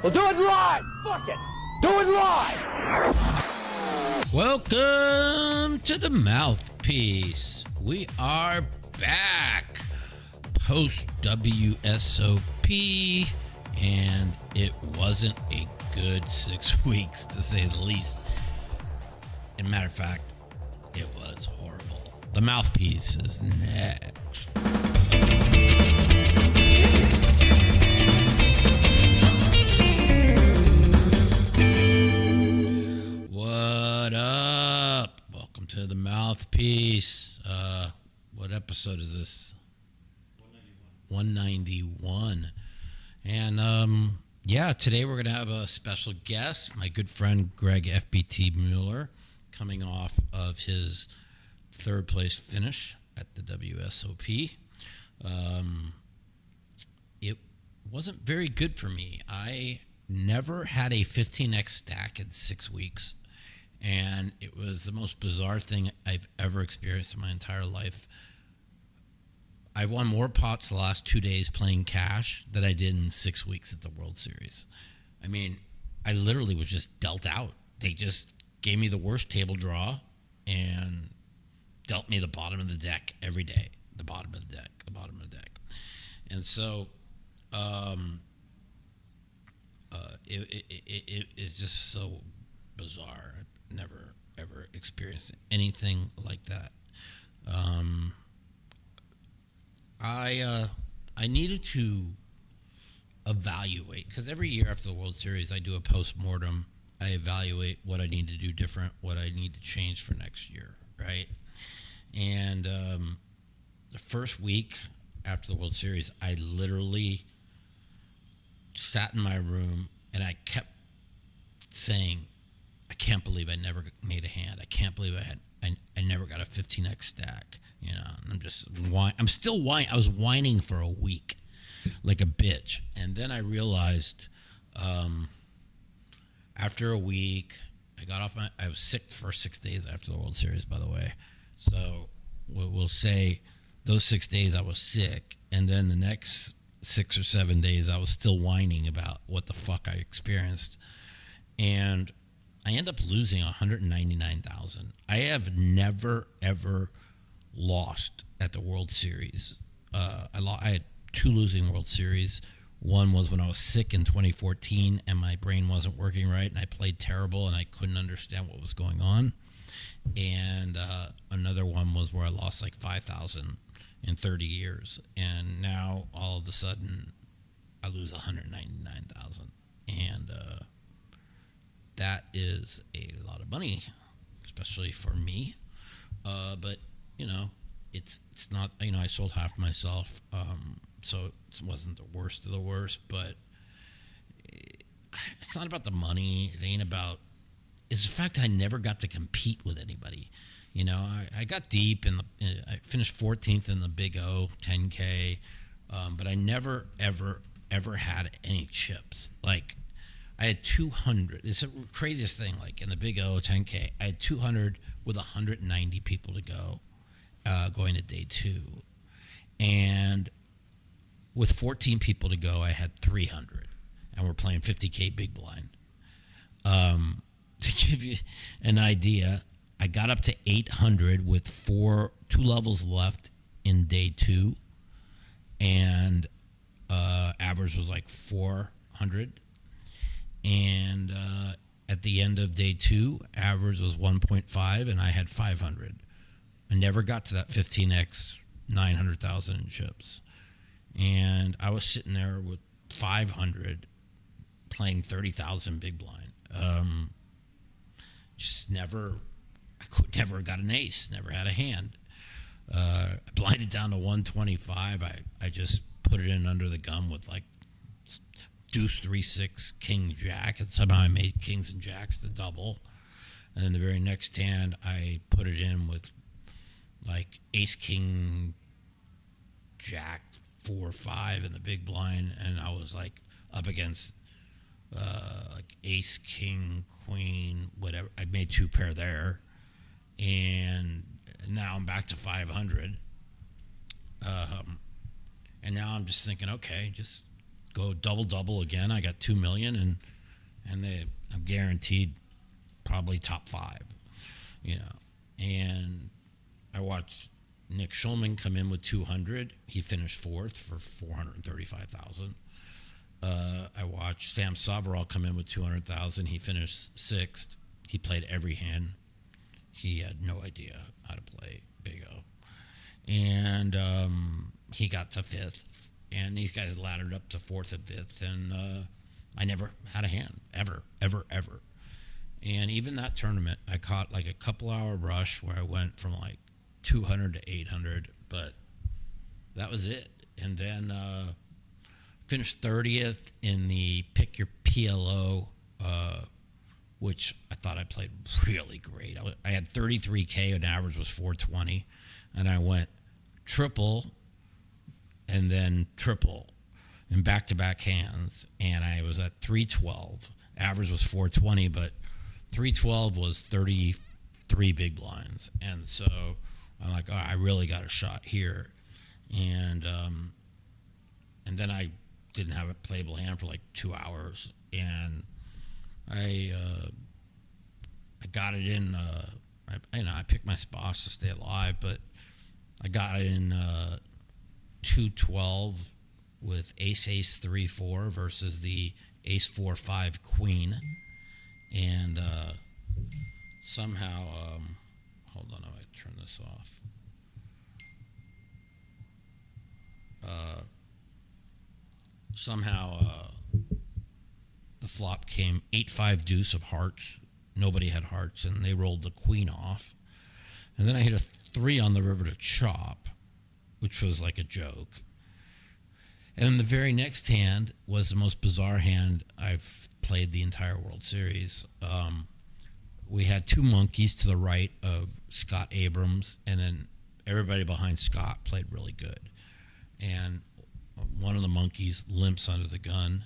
We'll do it live! Fuck it! Do it live! Welcome to the Mouthpiece. We are back post WSOP, and it wasn't a good 6 weeks to say the least. As a matter of fact, it was horrible. The Mouthpiece is next. What up? Welcome to the Mouthpiece. What episode is this? 191. And today we're going to have a special guest, my good friend Greg FBT Mueller, coming off of his third place finish at the WSOP. It wasn't very good for me. I never had a 15x stack in 6 weeks, and it was the most bizarre thing I've ever experienced in my entire life. I won more pots the last 2 days playing cash than I did in 6 weeks at the World Series. I mean, I literally was just dealt out. They just gave me the worst table draw and dealt me the bottom of the deck every day. The bottom of the deck. And so it is just so bizarre. I've never, ever experienced anything like that. I needed to evaluate, because every year after the World Series, I do a post-mortem. I evaluate what I need to do different, what I need to change for next year, right? And the first week after the World Series, I literally sat in my room and I kept saying, I can't believe I never made a hand. I can't believe I never got a 15x stack. You know, I'm still whining. I was whining for a week like a bitch. And then I realized after a week, I was sick the first 6 days after the World Series, by the way. So we'll say those 6 days I was sick. And then the next 6 or 7 days, I was still whining about what the fuck I experienced. And I end up losing $199,000. I have never, ever lost at the World Series. I had 2 losing World Series. One was when I was sick in 2014 and my brain wasn't working right and I played terrible and I couldn't understand what was going on. And another one was where I lost like 5,000 in 30 years. And now all of a sudden I lose 199,000. And that is a lot of money, especially for me. But you know, it's not, you know, I sold half myself, so it wasn't the worst of the worst, but it's not about the money. It ain't about, it's the fact that I never got to compete with anybody. You know, I got deep I finished 14th in the Big O 10K, but I never, ever had any chips. Like, I had 200. It's the craziest thing. Like in the Big O 10K, I had 200 with 190 people to go, going to day 2. And with 14 people to go, I had 300. And we're playing 50K big blind. To give you an idea, I got up to 800 with 2 levels left in day 2. And average was like 400. And at the end of day 2, average was 1.5, and I had 500. I never got to that 15x 900,000 in chips. And I was sitting there with 500 playing 30,000 big blind. Never got an ace, never had a hand. I blinded down to 125. I just put it in under the gun with like deuce 3-6 king jack, and somehow I made kings and jacks to double. And then the very next hand I put it in with like ace king jack 4-5 in the big blind, and I was like up against like ace king queen whatever. I made 2 pair there, and now I'm back to 500. And now I'm just thinking, okay, just go double again. I got 2 million, and I'm guaranteed probably top 5, you know. And I watched Nick Schulman come in with 200. He finished 4th for 435,000. I watched Sam Savarall come in with 200,000. He finished 6th. He played every hand. He had no idea how to play Big O. And he got to 5th. And these guys laddered up to 4th and 5th. And I never had a hand, ever. And even that tournament, I caught like a couple-hour rush where I went from like 200 to 800. But that was it. And then finished 30th in the Pick Your PLO, which I thought I played really great. I had 33K, and average was 420, and I went triple and then triple in back-to-back hands, and I was at 312. Average was 420, but 312 was 33 big blinds, and so I'm like, oh, I really got a shot here, and then I didn't have a playable hand for like 2 hours, and I got it in. I picked my spots to stay alive, but I got it in 212 with Ace 3-4 versus the Ace 4-5 Queen, and somehow hold on, I might turn this off. Somehow the flop came 8-5 deuce of hearts. Nobody had hearts, and they rolled the queen off. And then I hit a 3 on the river to chop, which was like a joke. And then the very next hand was the most bizarre hand I've played the entire World Series. We had 2 monkeys to the right of Scott Abrams, and then everybody behind Scott played really good. And one of the monkeys limps under the gun,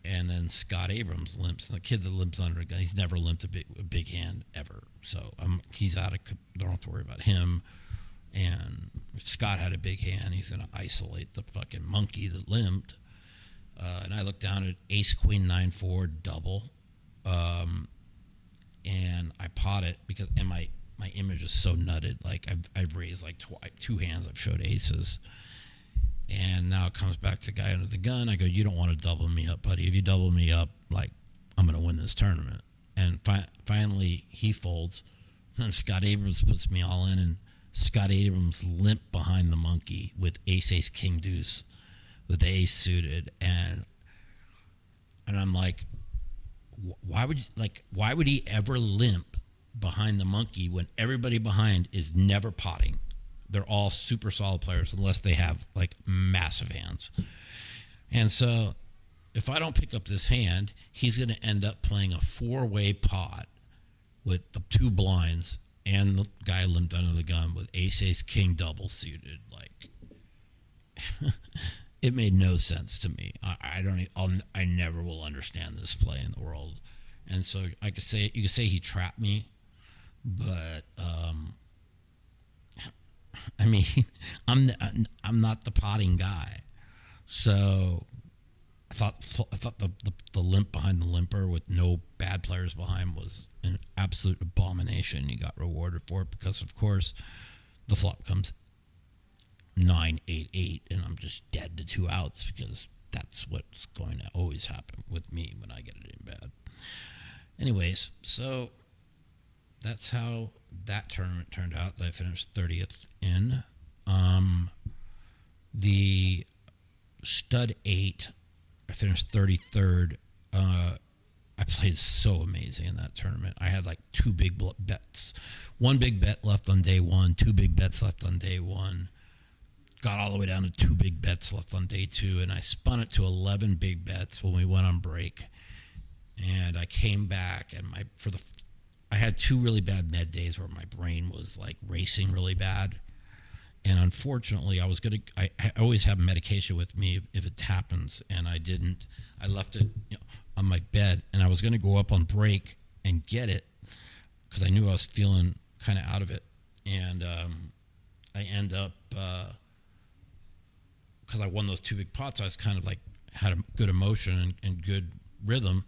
and then Scott Abrams limps. And the kid that limps under a gun, he's never limped a big hand ever. So he's out of, don't have to worry about him. And if Scott had a big hand, he's going to isolate the fucking monkey that limped. And I looked down at Ace Queen 9-4 double, and I pot it because, and my image is so nutted. Like I've raised like 2 hands. I've showed aces. And now it comes back to the guy under the gun. I go, you don't want to double me up, buddy. If you double me up, like, I'm going to win this tournament. And finally, he folds. Then Scott Abrams puts me all in, and Scott Abrams limped behind the monkey with ace, king, deuce, with the ace suited. And I'm like, why would he ever limp behind the monkey when everybody behind is never potting? They're all super solid players unless they have like massive hands. And so if I don't pick up this hand, he's going to end up playing a 4-way pot with the 2 blinds and the guy limped under the gun with ace, king double suited. Like, it made no sense to me. I never will understand this play in the world. And so you could say he trapped me, but I mean, I'm not the potting guy, so I thought the limp behind the limper with no bad players behind was an absolute abomination. You got rewarded for it because, of course, the flop comes 9-8-8, and I'm just dead to 2 outs because that's what's going to always happen with me when I get it in bad. Anyways, so that's how that tournament turned out. I finished 30th in. The stud 8, I finished 33rd. I played so amazing in that tournament. I had like 2 big bets. 1 big bet left on day 1, 2 big bets left on day 1. Got all the way down to 2 big bets left on day 2, and I spun it to 11 big bets when we went on break. And I came back, and I had 2 really bad med days where my brain was like racing really bad. And unfortunately, I always have medication with me if it happens, and I didn't. I left it on my bed, and I was going to go up on break and get it because I knew I was feeling kind of out of it. And I end up, because I won those 2 big pots, I was kind of like had a good emotion and good rhythm.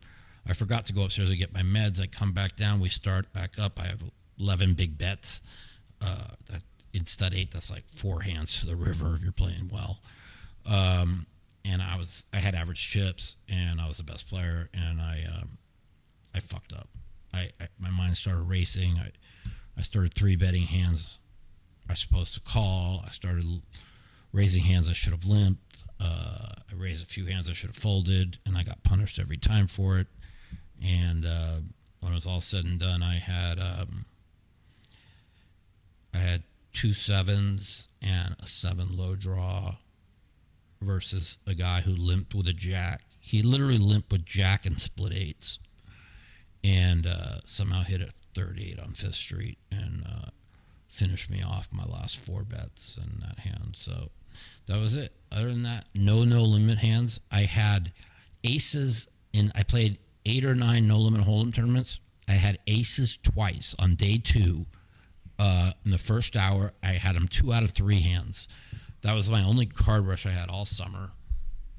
I forgot to go upstairs to get my meds. I come back down. We start back up. I have 11 big bets. That in stud 8, that's like 4 hands to the river if you're playing well. And I had average chips, and I was the best player, and I fucked up. My mind started racing. I started 3-betting hands I was supposed to call. I started raising hands I should have limped. I raised a few hands I should have folded, and I got punished every time for it. And when it was all said and done, I had 2 7s and a 7 low draw versus a guy who limped with a jack. He literally limped with jack and split 8s, and somehow hit a 38 on 5th Street and finished me off my last 4 bets in that hand. So that was it. Other than that, no limit hands. I had aces I played 8 or 9 no limit hold'em tournaments. I had aces twice on day 2. In the first hour, I had them 2 out of 3 hands. That was my only card rush I had all summer.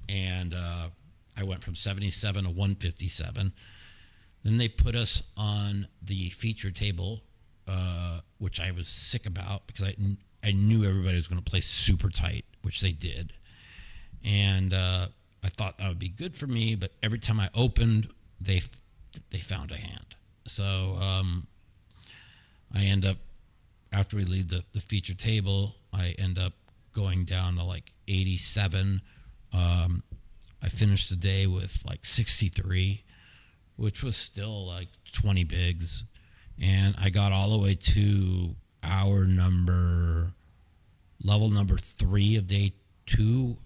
And I went from 77 to 157. Then they put us on the feature table, which I was sick about because I knew everybody was going to play super tight, which they did. And I thought that would be good for me, but every time I opened, they found a hand. So I end up, after we leave the feature table, I end up going down to like 87. I finished the day with like 63, which was still like 20 bigs. And I got all the way to level number 3 of day 2,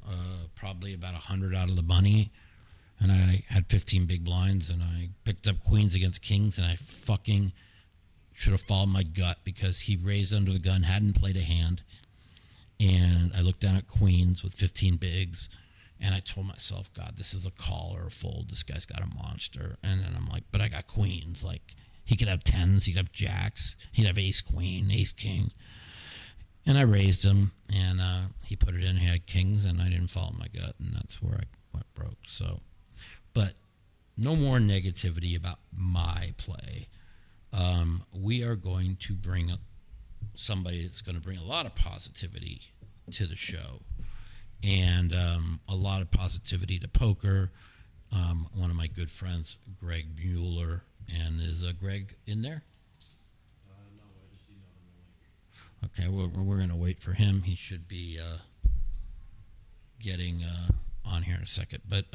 probably about 100 out of the money. And I had 15 big blinds, and I picked up queens against kings, and I fucking should have followed my gut because he raised under the gun, hadn't played a hand. And I looked down at queens with 15 bigs, and I told myself, God, this is a call or a fold. This guy's got a monster. And then I'm like, but I got queens. Like, he could have 10s, he could have jacks, he'd have ace queen, ace king. And I raised him, and he put it in. He had kings, and I didn't follow my gut, and that's where I went broke. So, but no more negativity about my play. We are going to bring somebody that's going to bring a lot of positivity to the show, and a lot of positivity to poker. One of my good friends, Greg Mueller, and is Greg in there? No, I just emailed him the link. Okay, we're going to wait for him. He should be getting on here in a second. But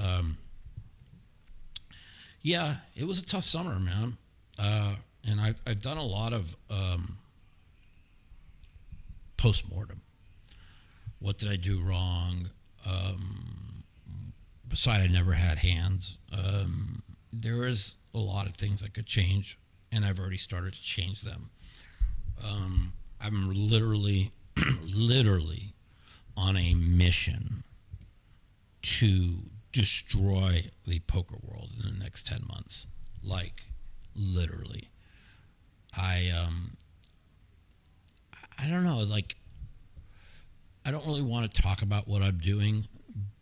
yeah, it was a tough summer, man. And I've done a lot of post-mortem. What did I do wrong? Besides, I never had hands. There is a lot of things I could change, and I've already started to change them. I'm literally on a mission to destroy the poker world in the next 10 months. Like, literally. I don't know, like, I don't really want to talk about what I'm doing,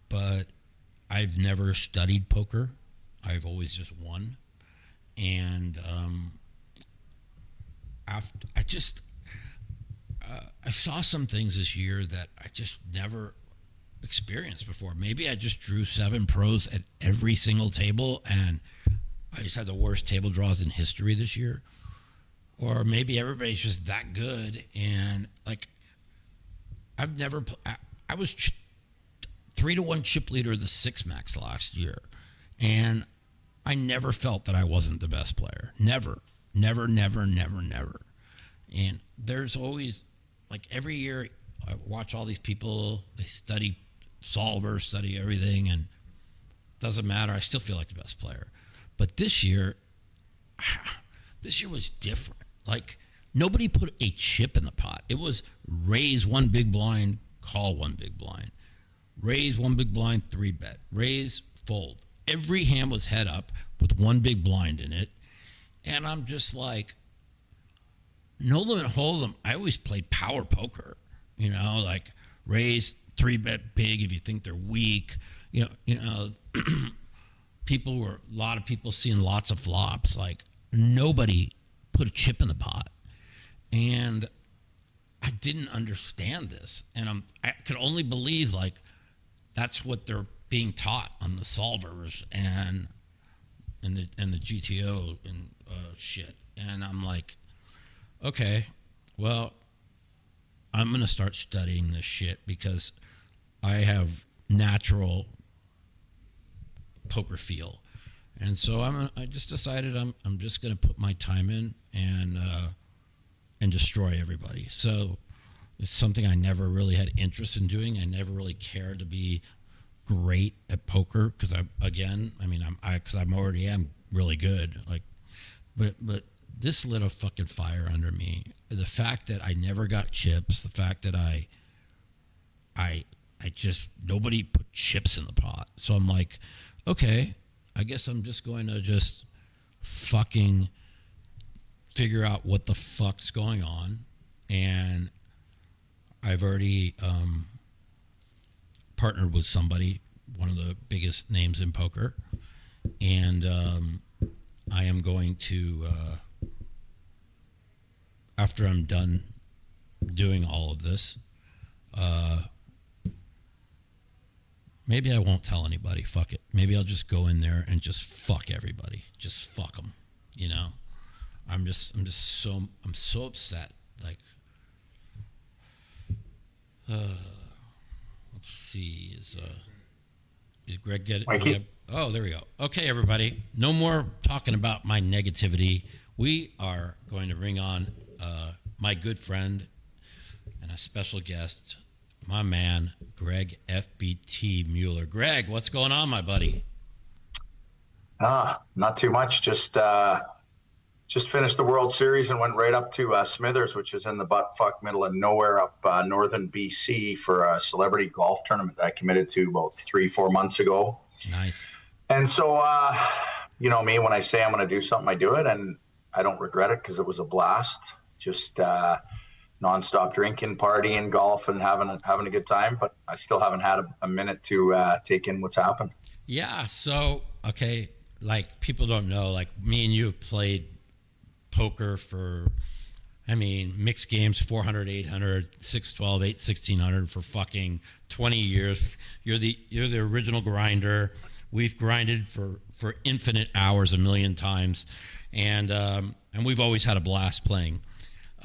but I've never studied poker. I've always just won. And I saw some things this year that I just never experienced before. Maybe I just drew 7 pros at every single table, and I just had the worst table draws in history this year. Or maybe everybody's just that good, and like I've never. I was 3-1 chip leader of the 6 max last year, and I never felt that I wasn't the best player. Never. And there's always, like, every year I watch all these people. They study solvers, study everything, and it doesn't matter. I still feel like the best player. But this year was different. Like, nobody put a chip in the pot. It was raise 1 big blind, call 1 big blind. Raise 1 big blind, 3-bet. Raise, fold. Every hand was head up with 1 big blind in it. And I'm just like, no limit hold'em. I always played power poker, like raise, 3-bet big if you think they're weak, you know, a lot of people seeing lots of flops. Like nobody put a chip in the pot, and I didn't understand this, and I could only believe like that's what they're being taught on the solvers and the GTO and shit. And I'm like, okay, well, I'm gonna start studying this shit because I have natural poker feel, and so I just decided I'm just gonna put my time in and destroy everybody. So it's something I never really had interest in doing. I never really cared to be great at poker because I'm already am really good. Like, but this lit a fucking fire under me. The fact that I never got chips, the fact that I just nobody put chips in the pot. So I'm like, okay, I guess I'm just going to just fucking figure out what the fuck's going on. And I've already partnered with somebody, one of the biggest names in poker, and I am going to after I'm done doing all of this, maybe I won't tell anybody. Fuck it. Maybe I'll just go in there and just fuck everybody. Just fuck them. You know, I'm so upset. Like, let's see. Is Greg get it? Mikey? Oh, there we go. Okay, everybody. No more talking about my negativity. We are going to bring on my good friend and a special guest, my man, Greg FBT Mueller. Greg, what's going on, my buddy? Not too much. Just finished the World Series and went right up to Smithers, which is in the butt-fuck middle of nowhere up northern BC for a celebrity golf tournament that I committed to about 3-4 months ago. Nice. And so, you know me, when I say I'm going to do something, I do it, and I don't regret it because it was a blast. Just nonstop drinking, partying, golf, and having a good time. But I still haven't had a minute to take in what's happened. Yeah. So, okay, like people don't know, like me and you have played poker for, I mean, mixed games, 400, 800, 612, 8, 1600 for fucking 20 years. You're the original grinder. We've grinded for infinite hours a million times. And we've always had a blast playing.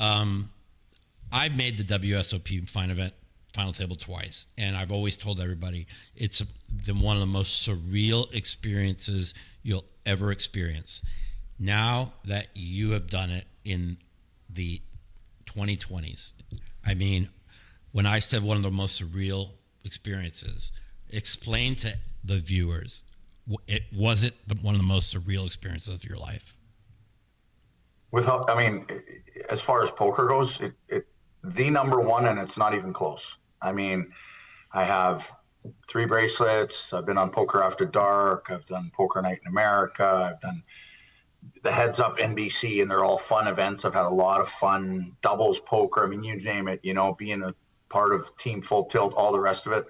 I've made the WSOP final table twice, and I've always told everybody it's one of the most surreal experiences you'll ever experience. Now that you have done it in the 2020s, I mean, when I said one of the most surreal experiences, explain to the viewers, was it one of the most surreal experiences of your life? I mean, as far as poker goes, it the number one, and it's not even close. I mean, I have 3 bracelets. I've been on Poker After Dark. I've done Poker Night in America. I've done the Heads Up NBC, and they're all fun events. I've had a lot of fun. Doubles poker. I mean, you name it, you know, being a part of Team Full Tilt, all the rest of it.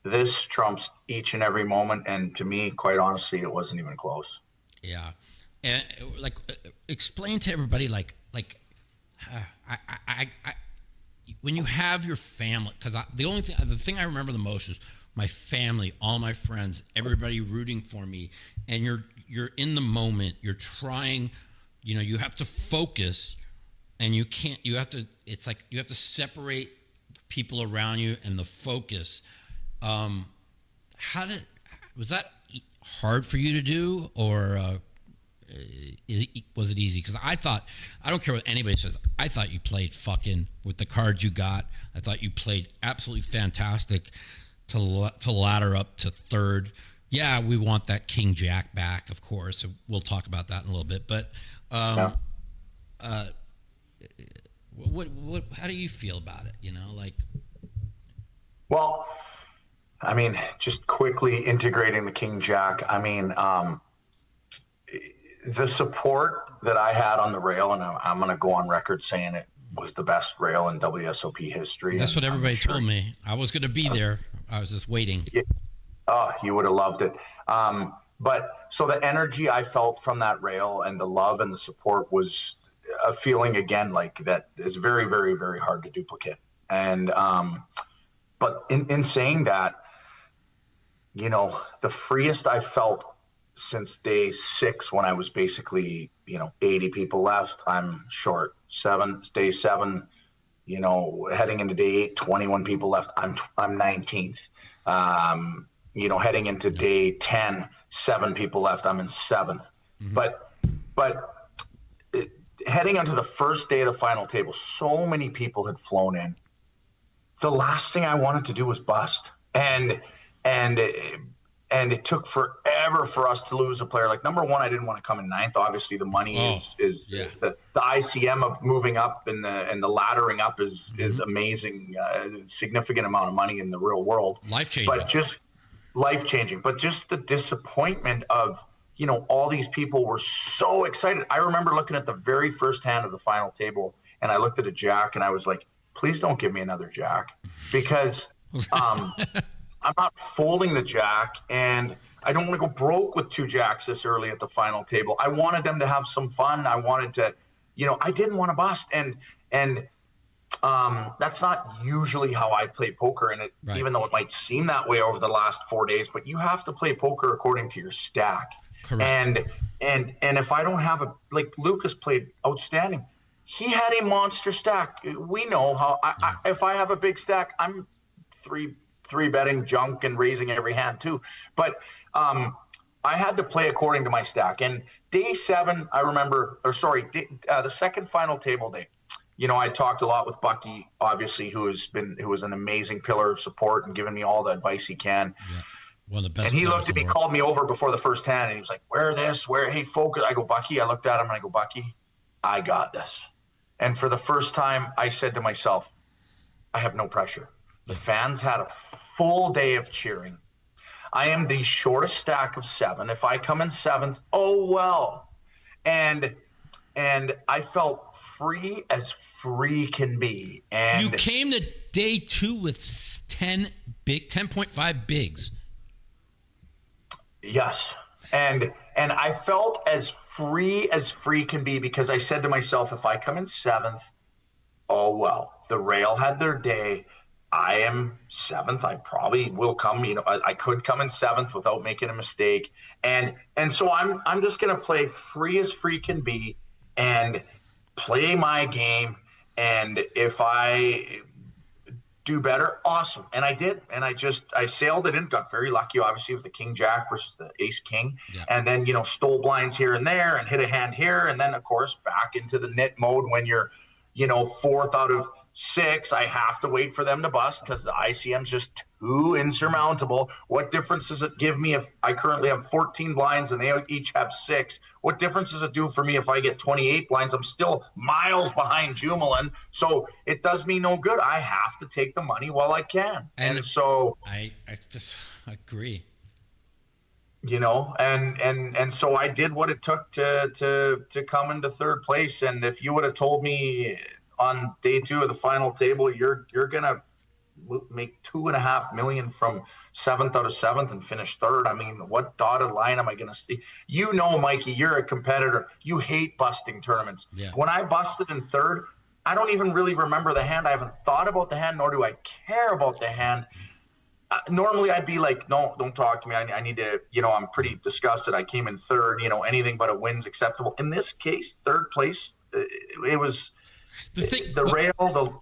This trumps each and every moment. And to me, quite honestly, it wasn't even close. Yeah. And like, explain to everybody, when you have your family, because the thing I remember the most is my family, all my friends, everybody rooting for me, and you're in the moment. You're trying, you know, you have to focus, and you can't. You have to. It's like you have to separate people around you and the focus. Was that hard for you to do, or was it easy? Because I don't care what anybody says, I thought you played fucking with the cards you got. I thought you played absolutely fantastic to ladder up to third. Yeah, we want that King Jack back, of course. So we'll talk about that in a little bit. But what? How do you feel about it? You know, like. Well, I mean, just quickly integrating the King Jack. I mean, the support that I had on the rail, and I'm going to go on record saying it was the best rail in WSOP history. That's what everybody told me. I was going to be there. I was just waiting. Oh, you would have loved it. But so the energy I felt from that rail and the love and the support was a feeling again like that is very, very, very hard to duplicate. And but in saying that, you know, the freest I felt since day 6 when I was basically, 80 people left. I'm short. Day 7, heading into day 8, 21 people left. I'm 19th. Heading into day 10, 7 people left. I'm in 7th. Mm-hmm. But heading onto the first day of the final table, so many people had flown in. The last thing I wanted to do was bust. And it took forever for us to lose a player. Like, number one, I didn't want to come in 9th. Obviously, the money is the ICM of moving up and the laddering up is amazing. Significant amount of money in the real world. Life-changing. But just the disappointment of, all these people were so excited. I remember looking at the very first hand of the final table, and I looked at a jack, and I was like, please don't give me another jack, because I'm not folding the jack, and I don't want to go broke with 2 jacks this early at the final table. I wanted them to have some fun. I wanted to, I didn't want to bust. And that's not usually how I play poker. And right. Even though it might seem that way over the last 4 days, but you have to play poker according to your stack. Correct. And if I don't have like Lucas played outstanding. He had a monster stack. We know how if I have a big stack, I'm three betting junk and raising every hand too. But I had to play according to my stack. And day 7, I remember, the second final table day, I talked a lot with Bucky, obviously, who was an amazing pillar of support and giving me all the advice he can. Yeah. One of the best. And he looked at me, called me over before the first hand, and he was like, hey, focus. I go, Bucky. I looked at him and I go, Bucky, I got this. And for the first time, I said to myself, I have no pressure. The fans had a full day of cheering. I am the shortest stack of 7. If I come in 7th, oh well. And I felt free as free can be. And you came to day 2 with 10.5 bigs. Yes. And I felt as free can be, because I said to myself, if I come in 7th, oh well. The rail had their day. I am 7th. I probably will come, I could come in 7th without making a mistake. And so I'm just going to play free as free can be and play my game. And if I do better, awesome. And I did. And I sailed it in, got very lucky, obviously, with the king jack versus the ace king. Yeah. And then, stole blinds here and there and hit a hand here. And then, of course, back into the nit mode when you're, 4th out of 6. I have to wait for them to bust because the ICM's just too insurmountable. What difference does it give me if I currently have 14 blinds and they each have 6? What difference does it do for me if I get 28 blinds? I'm still miles behind Jumelin, so it does me no good. I have to take the money while I can. And so I just agree. And so I did what it took to come into 3rd place. And if you would have told me on day 2 of the final table, you're gonna make $2.5 million from 7th out of 7th and finish 3rd, I mean, what dotted line am I gonna see? Mikey, you're a competitor. You hate busting tournaments. Yeah. When I busted in 3rd, I don't even really remember the hand. I haven't thought about the hand, nor do I care about the hand. Normally I'd be like, no, don't talk to me. I need to, I'm pretty disgusted. I came in 3rd, anything but a win's acceptable. In this case, 3rd place, it was the rail,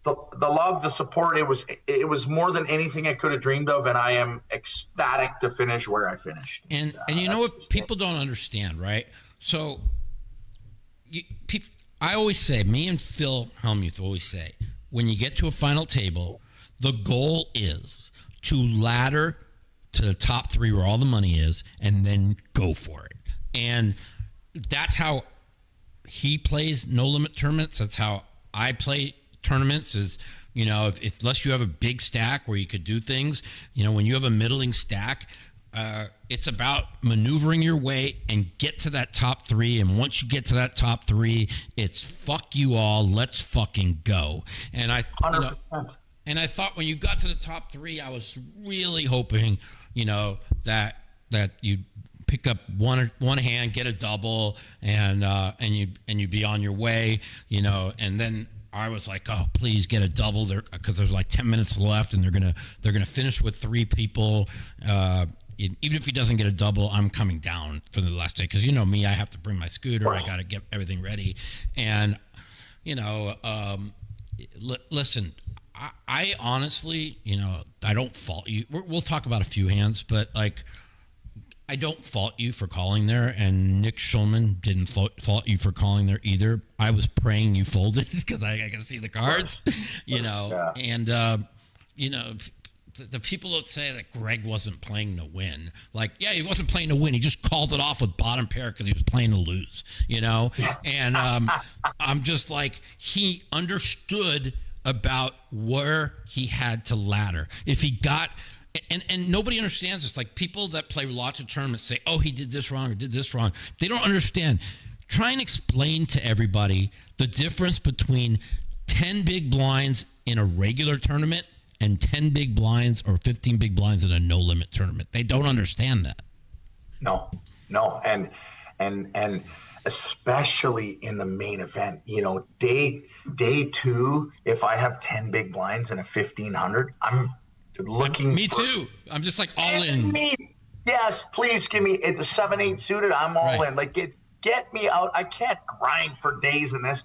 the love, the support. It was more than anything I could have dreamed of. And I am ecstatic to finish where I finished. And you know what people don't understand, right? So I always say, me and Phil Hellmuth always say, when you get to a final table, the goal is to ladder to the top 3 where all the money is and then go for it. And that's how he plays no limit tournaments. That's how I play tournaments is, unless you have a big stack where you could do things, when you have a middling stack, it's about maneuvering your way and get to that top 3. And once you get to that top 3, it's fuck you all. Let's fucking go. And 100%. And I thought when you got to the top 3, I was really hoping, that you'd pick up one hand, get a double, and you'd be on your way, and then I was like, oh, please get a double there, because there's like 10 minutes left, and they're gonna finish with 3 people. Even if he doesn't get a double, I'm coming down for the last day, because me, I have to bring my scooter, I got to get everything ready, and listen, I honestly, I don't fault you. We'll talk about a few hands, but like, I don't fault you for calling there, and Nick Schulman didn't fault you for calling there either. I was praying you folded because I can see the cards, Yeah. and the people that say that Greg wasn't playing to win, like, yeah, he wasn't playing to win. He just called it off with bottom pair because he was playing to lose, and I'm just like, he understood about where he had to ladder. If he got, and nobody understands this, like people that play lots of tournaments say, oh, he did this wrong or did this wrong. They don't understand. Try and explain to everybody the difference between 10 big blinds in a regular tournament and 10 big blinds or 15 big blinds in a no limit tournament. They don't understand that. No. And especially in the main event, day 2, if I have 10 big blinds and a 1500, I'm looking. Me too. I'm just like all in. Yes, please give me it's a 7-8 suited. I'm all in. Like, get me out. I can't grind for days in this.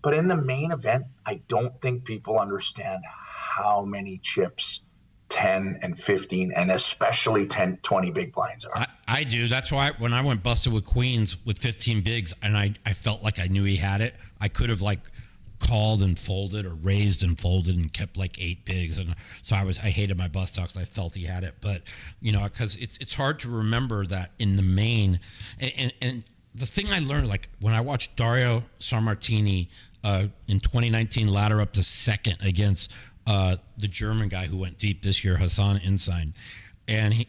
But in the main event, I don't think people understand how many chips 10 and 15 and especially 10, 20 big blinds are. I do. That's why when I went busted with queens with 15 bigs and I felt like I knew he had it, I could have like called and folded or raised and folded and kept like 8 bigs. And so I hated my bust out because I felt he had it. But, because it's hard to remember that in the main. And the thing I learned, like when I watched Dario Sammartini in 2019 ladder up to second against the German guy who went deep this year, Hassan Insign, and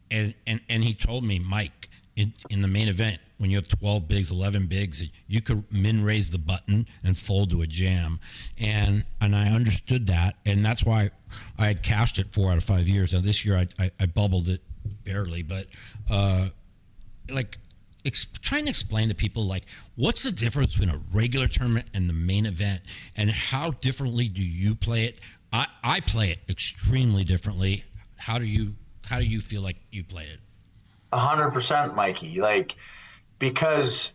he told me, Mike, in the main event, when you have 12 bigs, 11 bigs, you could min raise the button and fold to a jam, and I understood that, and that's why I had cashed it 4 out of 5 years. Now this year I bubbled it barely, but trying to explain to people, like, what's the difference between a regular tournament and the main event, and how differently do you play it? I play it extremely differently. How do you feel like you played it? 100%, Mikey. Like, because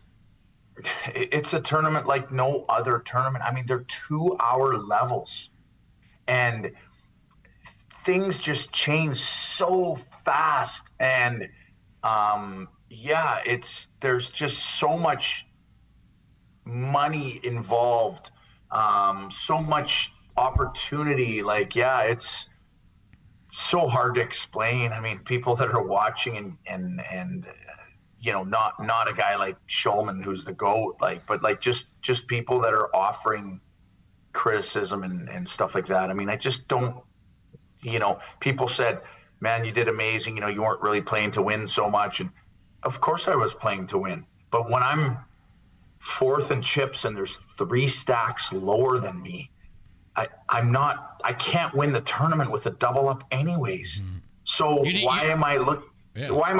it's a tournament like no other tournament. I mean, they're 2-hour levels, and things just change so fast. And there's just so much money involved, so much opportunity. Like, it's so hard to explain. I mean, people that are watching and not a guy like Schulman, who's the GOAT, but just people that are offering criticism and stuff like that. I mean, I just don't, people said, man, you did amazing. You weren't really playing to win so much. And of course I was playing to win. But when I'm 4th in chips and there's 3 stacks lower than me, I can't win the tournament with a double up anyways. So why am I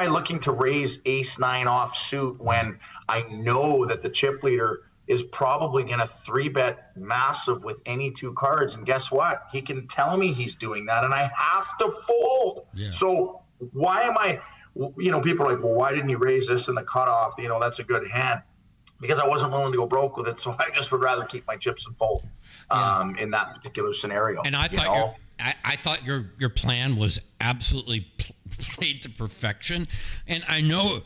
looking to raise ace-9 offsuit when I know that the chip leader is probably going to 3-bet massive with any 2 cards? And guess what? He can tell me he's doing that, and I have to fold. Yeah. So why am I, people are like, well, why didn't you raise this in the cutoff? That's a good hand. Because I wasn't willing to go broke with it, so I just would rather keep my chips and fold in that particular scenario. And I thought your plan was absolutely played to perfection. And I know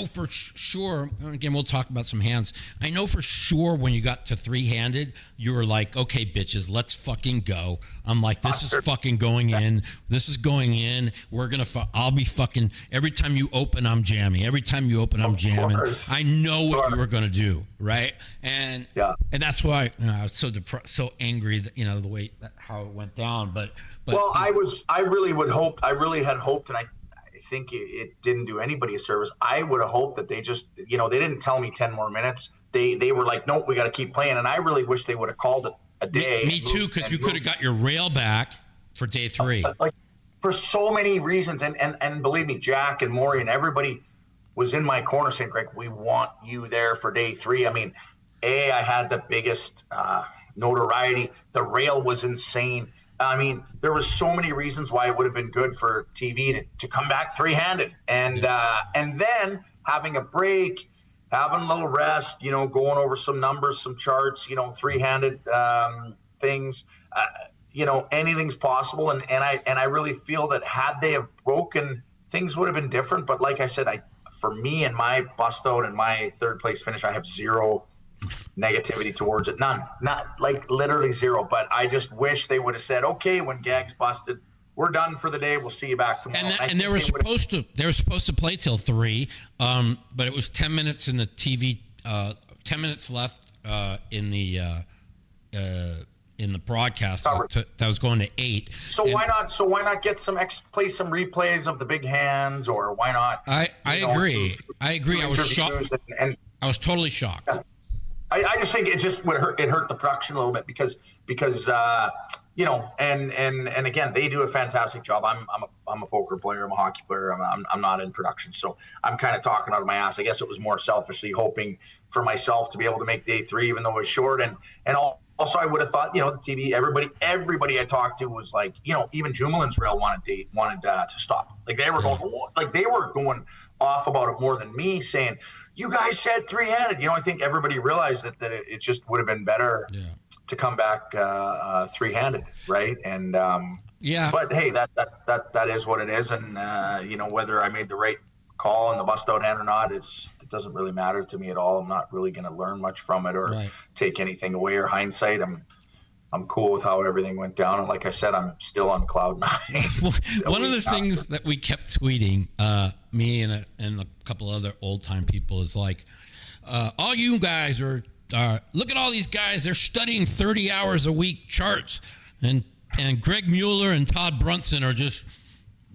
for sure, again, we'll talk about some hands. I know for sure when you got to 3-handed, you were like, okay, bitches, let's fucking go. I'm like, this is fucking going in. This is going in. I'll be fucking, every time you open, I'm jamming. Every time you open, I'm jamming. I know what you were going to do. Right. And that's why I was so depressed, so angry that, the way how it went down. But well, I really had hoped, and I think it didn't do anybody a service. I would have hoped that they just, they didn't tell me 10 more minutes. They were like, nope, we got to keep playing. And I really wish they would have called it a day. Me too, because you could have got your rail back for day 3. Like for so many reasons, and believe me, Jack and Maury and everybody was in my corner saying, Greg, we want you there for day 3. I mean, I had the biggest notoriety. The rail was insane. I mean, there was so many reasons why it would have been good for TV to come back 3-handed, and then having a break, having a little rest, going over some numbers, some charts, 3-handed things. Anything's possible, and I really feel that had they have broken, things would have been different. But like I said, for me and my bust out and my 3rd place finish, I have zero negativity towards it. None. Not like literally zero. But I just wish they would have said, okay, when Gag's busted, we're done for the day. We'll see you back tomorrow. And they were supposed to play till 3, but it was 10 minutes in the TV, 10 minutes left in the broadcast that was going to 8. So why not get play some replays of the big hands, or why not? I agree. I was shocked. And I was totally shocked. Yeah. I just think it just would hurt. It hurt the production a little bit because and again, they do a fantastic job. I'm a poker player. I'm a hockey player. I'm not in production, so I'm kind of talking out of my ass. I guess it was more selfishly hoping for myself to be able to make day 3, even though it was short. And also I would have thought, the TV, everybody I talked to was like, even Jumalin's rail wanted to stop. Like they were going off about it more than me, saying, you guys said 3-handed. I think everybody realized that it just would have been better to come back 3-handed, right? And but hey, that is what it is, and whether I made the right call in the bust out hand or not, it doesn't really matter to me at all. I'm not really going to learn much from it or take anything away or hindsight. I'm cool with how everything went down, and like I said, I'm still on cloud 9. One of the things that we kept tweeting, me and a couple other old time people, is like, all you guys are look at all these guys. They're studying 30 hours a week charts, and Greg Mueller and Todd Brunson are just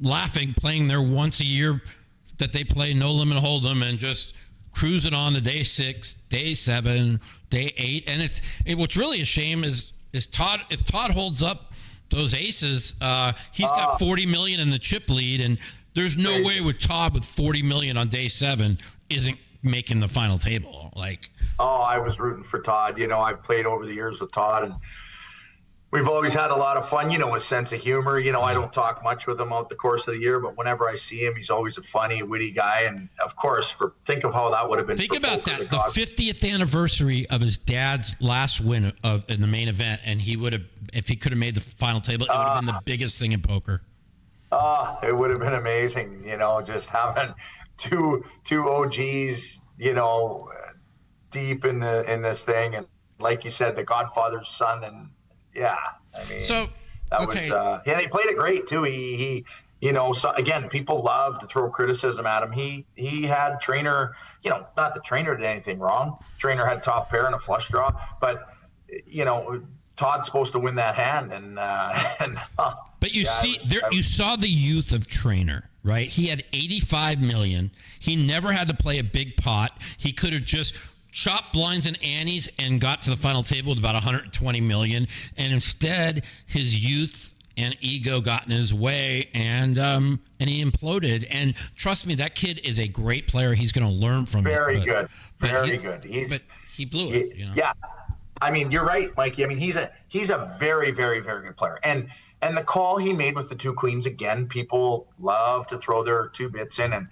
laughing, playing their once a year that they play No Limit Hold'em and just cruising on to day 6, day 7, day 8, and what's really a shame is Todd. If Todd holds up those aces, he's got 40 million in the chip lead, and there's no way with Todd with 40 million on day 7 isn't making the final table. Like, I was rooting for Todd. I've played over the years with Todd, and we've always had a lot of fun. His sense of humor. I don't talk much with him out the course of the year, but whenever I see him, he's always a funny, witty guy. And of course, think of how that would have been. Think about that. The 50th anniversary of his dad's last win in the main event, and he would have, if he could have made the final table, it would have been the biggest thing in poker. It would have been amazing. Just having two OGs, deep in this thing, and like you said, the Godfather's son, and that was, and he played it great too. He so again, people love to throw criticism at him. He had trainer, not the trainer did anything wrong. Trainer had top pair and a flush draw, but Todd's supposed to win that hand, but you saw the youth of Trainer, right? He had 85 million. He never had to play a big pot. He could have just chopped blinds and antes and got to the final table with about 120 million. And instead, his youth and ego got in his way, and he imploded. And trust me, that kid is a great player. He's going to learn from Very it. Good. But he blew it. Yeah. I mean, you're right, Mikey. I mean, he's a very, very, very good player. And the call he made with the 2 queens, again, people love to throw their 2 bits in. And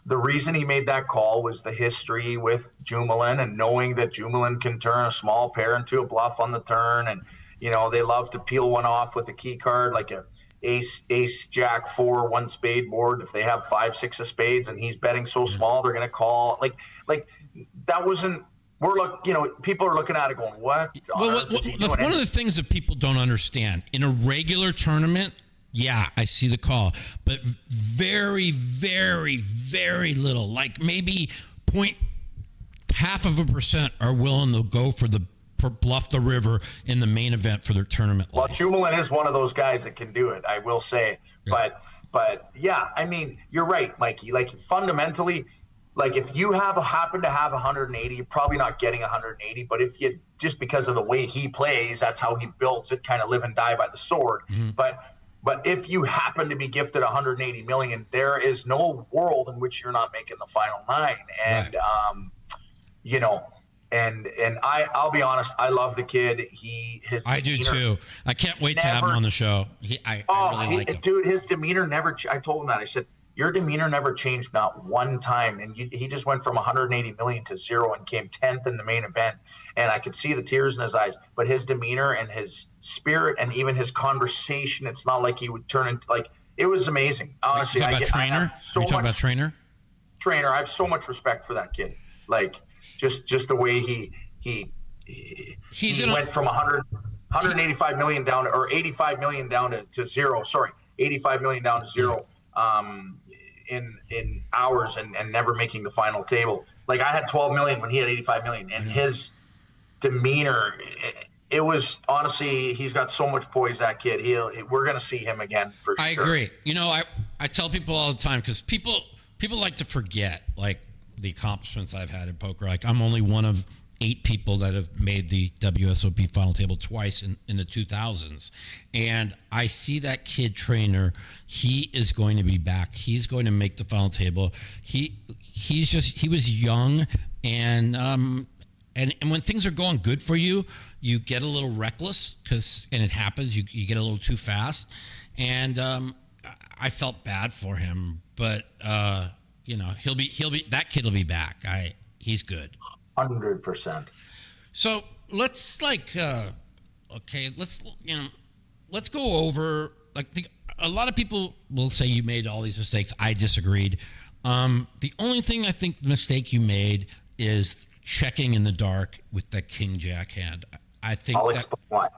the reason he made that call was the history with Jumalin, and knowing that Jumalin can turn a small pair into a bluff on the turn. And, they love to peel one off with a key card, like a ace, jack, 4, 1 spade board. If they have 5, 6 of spades and he's betting so small, they're going to call. Like that wasn't, people are looking at it going, what? That's one of the things that people don't understand. In a regular tournament, yeah, I see the call, but very, very, very little, like maybe 0.5% are willing to go for bluff the river in the main event for their tournament. Well, Jumalin is one of those guys that can do it, I will say. Yeah. But yeah, I mean, you're right, Mikey. Like fundamentally, like if you happen to have 180, you're probably not getting 180. But if you, just because of the way he plays, that's how he builds it, kind of live and die by the sword. Mm-hmm. But if you happen to be gifted 180 million, there is no world in which you're not making the final nine. And right. You know, and I'll be honest, I love the kid. I do too. I can't wait to have him on the show. I really like him. Dude, his demeanor never. I told him that. I said, your demeanor never changed, not one time. And he just went from 180 million to 0 and came 10th in the main event. And I could see the tears in his eyes. But his demeanor and his spirit and even his conversation, it's not like he would turn into, like, it was amazing. Honestly, I have so much respect for that kid. Like, just the way he went from 185 million down, or 85 million down to 0. Sorry, 85 million down to 0. In hours and never making the final table. Like, I had 12 million when he had 85 million, and his demeanor, it was, honestly, he's got so much poise, that kid. We're going to see him again for sure. I agree. You know, I tell people all the time, because people like to forget, like, the accomplishments I've had in poker. Like, I'm only one of 8 people that have made the WSOP final table twice in the 2000s. And I see that kid trainer. He is going to be back. He's going to make the final table. He was young, and when things are going good for you, you get a little reckless, and it happens. You get a little too fast. And I felt bad for him, but you know, that kid will be back. He's good. 100%. So let's let's go over, like, a lot of people will say you made all these mistakes. I disagreed. The only thing I think the mistake you made is checking in the dark with that king jack hand. I think I'll explain why.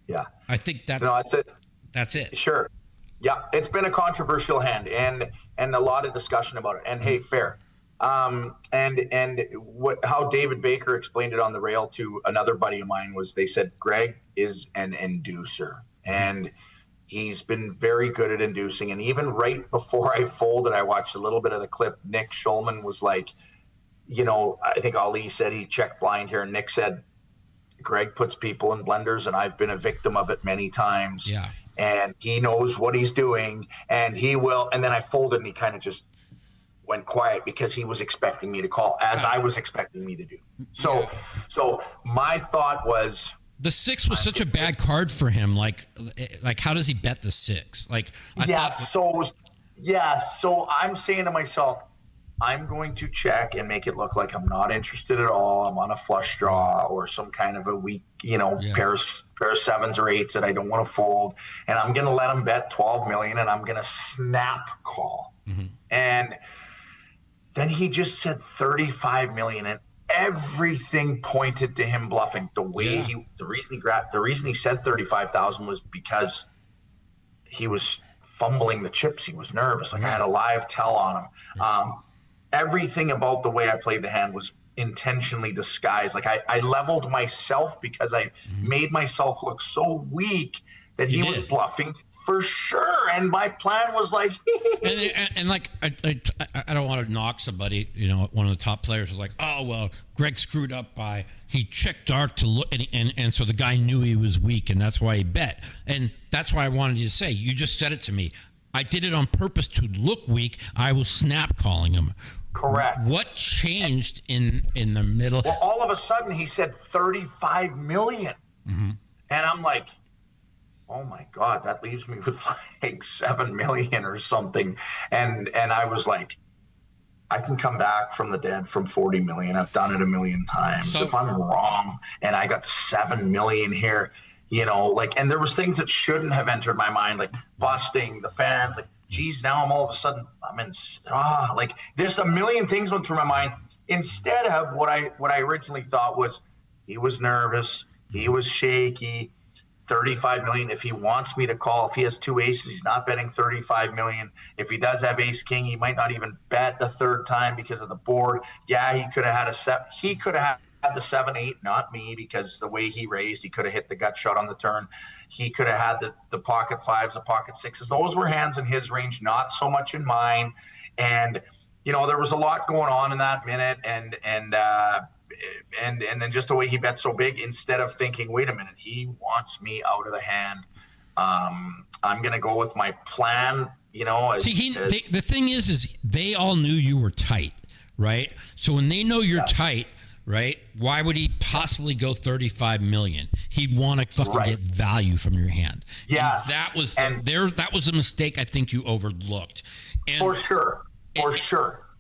Yeah. I think that's it. That's it. Sure. Yeah, it's been a controversial hand and a lot of discussion about it. And hey, fair. And how David Baker explained it on the rail to another buddy of mine was, they said Greg is an inducer, and he's been very good at inducing. And even right before I folded, I watched a little bit of the clip. Nick Schulman was like, you know, I think Ali said he checked blind here, and Nick said Greg puts people in blenders, and I've been a victim of it many times. Yeah. And he knows what he's doing, and he will. And then I folded, and he kind of just went quiet because he was expecting me to call, as I was expecting me to do. So my thought was, the 6 was such a bad card for him. Like how does he bet the 6? Like, so I'm saying to myself, I'm going to check and make it look like I'm not interested at all. I'm on a flush draw or some kind of a weak, pair of 7s or 8s that I don't want to fold. And I'm going to let him bet 12 million, and I'm going to snap call. Mm-hmm. And then he just said 35 million, and everything pointed to him bluffing. The reason he said 35,000 was because he was fumbling the chips. He was nervous. Like, I had a live tell on him. Everything about the way I played the hand was intentionally disguised. Like, I leveled myself because I made myself look so weak that he was bluffing for sure. And my plan was like, and like, I don't want to knock somebody, one of the top players was like, oh, well, Greg screwed up he checked dark to look, and so the guy knew he was weak, and that's why he bet. And that's why I wanted you to say, you just said it to me. I did it on purpose to look weak. I was snap calling him. Correct. What changed in the middle? Well, all of a sudden he said 35 million. Mm-hmm. And I'm like, oh my God, that leaves me with like 7 million or something. And I was like, I can come back from the dead from 40 million. I've done it a million times. So if I'm wrong and I got 7 million here, and there was things that shouldn't have entered my mind, like busting the fans, like, geez, now I'm all of a sudden, like, there's a million things went through my mind, instead of what I originally thought was, he was nervous, he was shaky. 35 million. If he wants me to call, if he has 2 aces, he's not betting 35 million. If he does have ace king, he might not even bet the third time because of the board. Yeah, he could have had he could have had the 7-8, not me, because the way he raised, he could have hit the gut shot on the turn. He could have had the pocket 5s, the pocket 6s. Those were hands in his range, not so much in mine. And there was a lot going on in that minute, and then just the way he bet so big, instead of thinking, wait a minute, he wants me out of the hand. I'm going to go with my plan, the thing is they all knew you were tight, right? So when they know you're tight, right, why would he possibly go 35 million? He'd want to fucking get value from your hand. Yes. And that was a mistake I think you overlooked. And, for sure.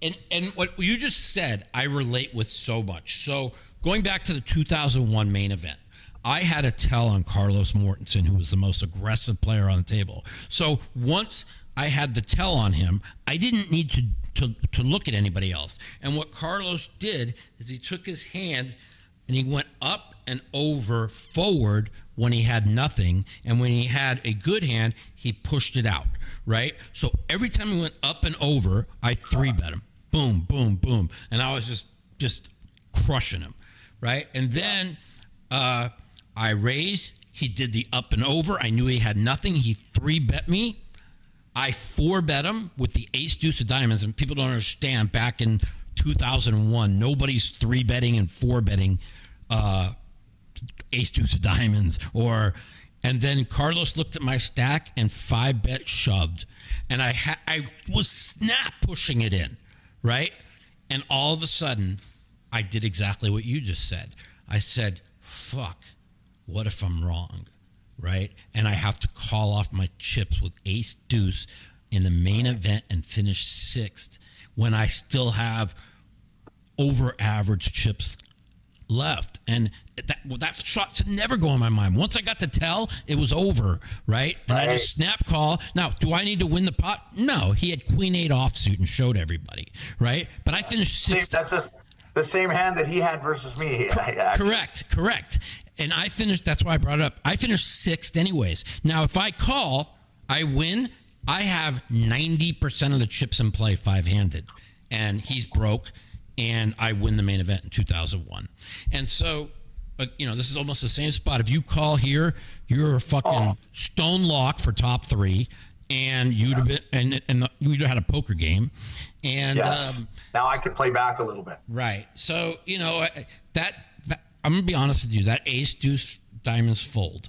And what you just said, I relate with so much. So going back to the 2001 main event, I had a tell on Carlos Mortensen, who was the most aggressive player on the table. So once I had the tell on him, I didn't need to look at anybody else. And what Carlos did is he took his hand and he went up and over forward when he had nothing. And when he had a good hand, he pushed it out, right? So every time he went up and over, I 3-bet him. Boom, boom, boom. And I was just crushing him, right? And then I raised. He did the up and over. I knew he had nothing. He 3-bet me. I 4-bet him with the ace deuce of diamonds. And people don't understand, back in 2001, nobody's 3-betting and 4-betting ace deuce of diamonds. And then Carlos looked at my stack and 5-bet shoved. And I was snap pushing it in, right? And all of a sudden, I did exactly what you just said. I said, fuck, what if I'm wrong, right? And I have to call off my chips with ace deuce in the main event and finish 6th when I still have over average chips left. And that shot should never go in my mind. Once I got to tell, it was over, right? And I just snap call. Now, do I need to win the pot? No, he had queen 8 offsuit and showed everybody, right? But I finished 6th. That's just the same hand that he had versus me. Correct. And I finished, that's why I brought it up. I finished 6th anyways. Now, if I call, I win. I have 90% of the chips in play 5-handed. And he's broke. And I win the main event in 2001. And so, this is almost the same spot. If you call here, you're a fucking stone lock for top 3. And you'd have been, and you'd have had a poker game. And now I could play back a little bit. Right. So, that I'm going to be honest with you, that ace deuce diamonds fold,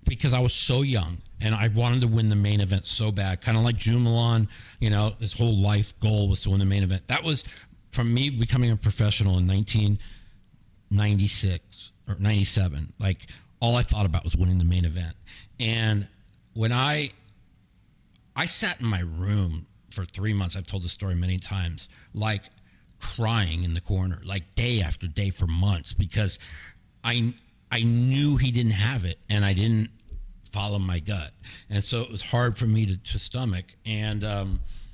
because I was so young and I wanted to win the main event so bad, kind of like Jumelon, his whole life goal was to win the main event. That was from me becoming a professional in 1996 or 97. Like, all I thought about was winning the main event. And when I sat in my room for 3 months, I've told this story many times, like crying in the corner, like day after day for months, because I knew he didn't have it and I didn't follow my gut. And so it was hard for me to stomach. And,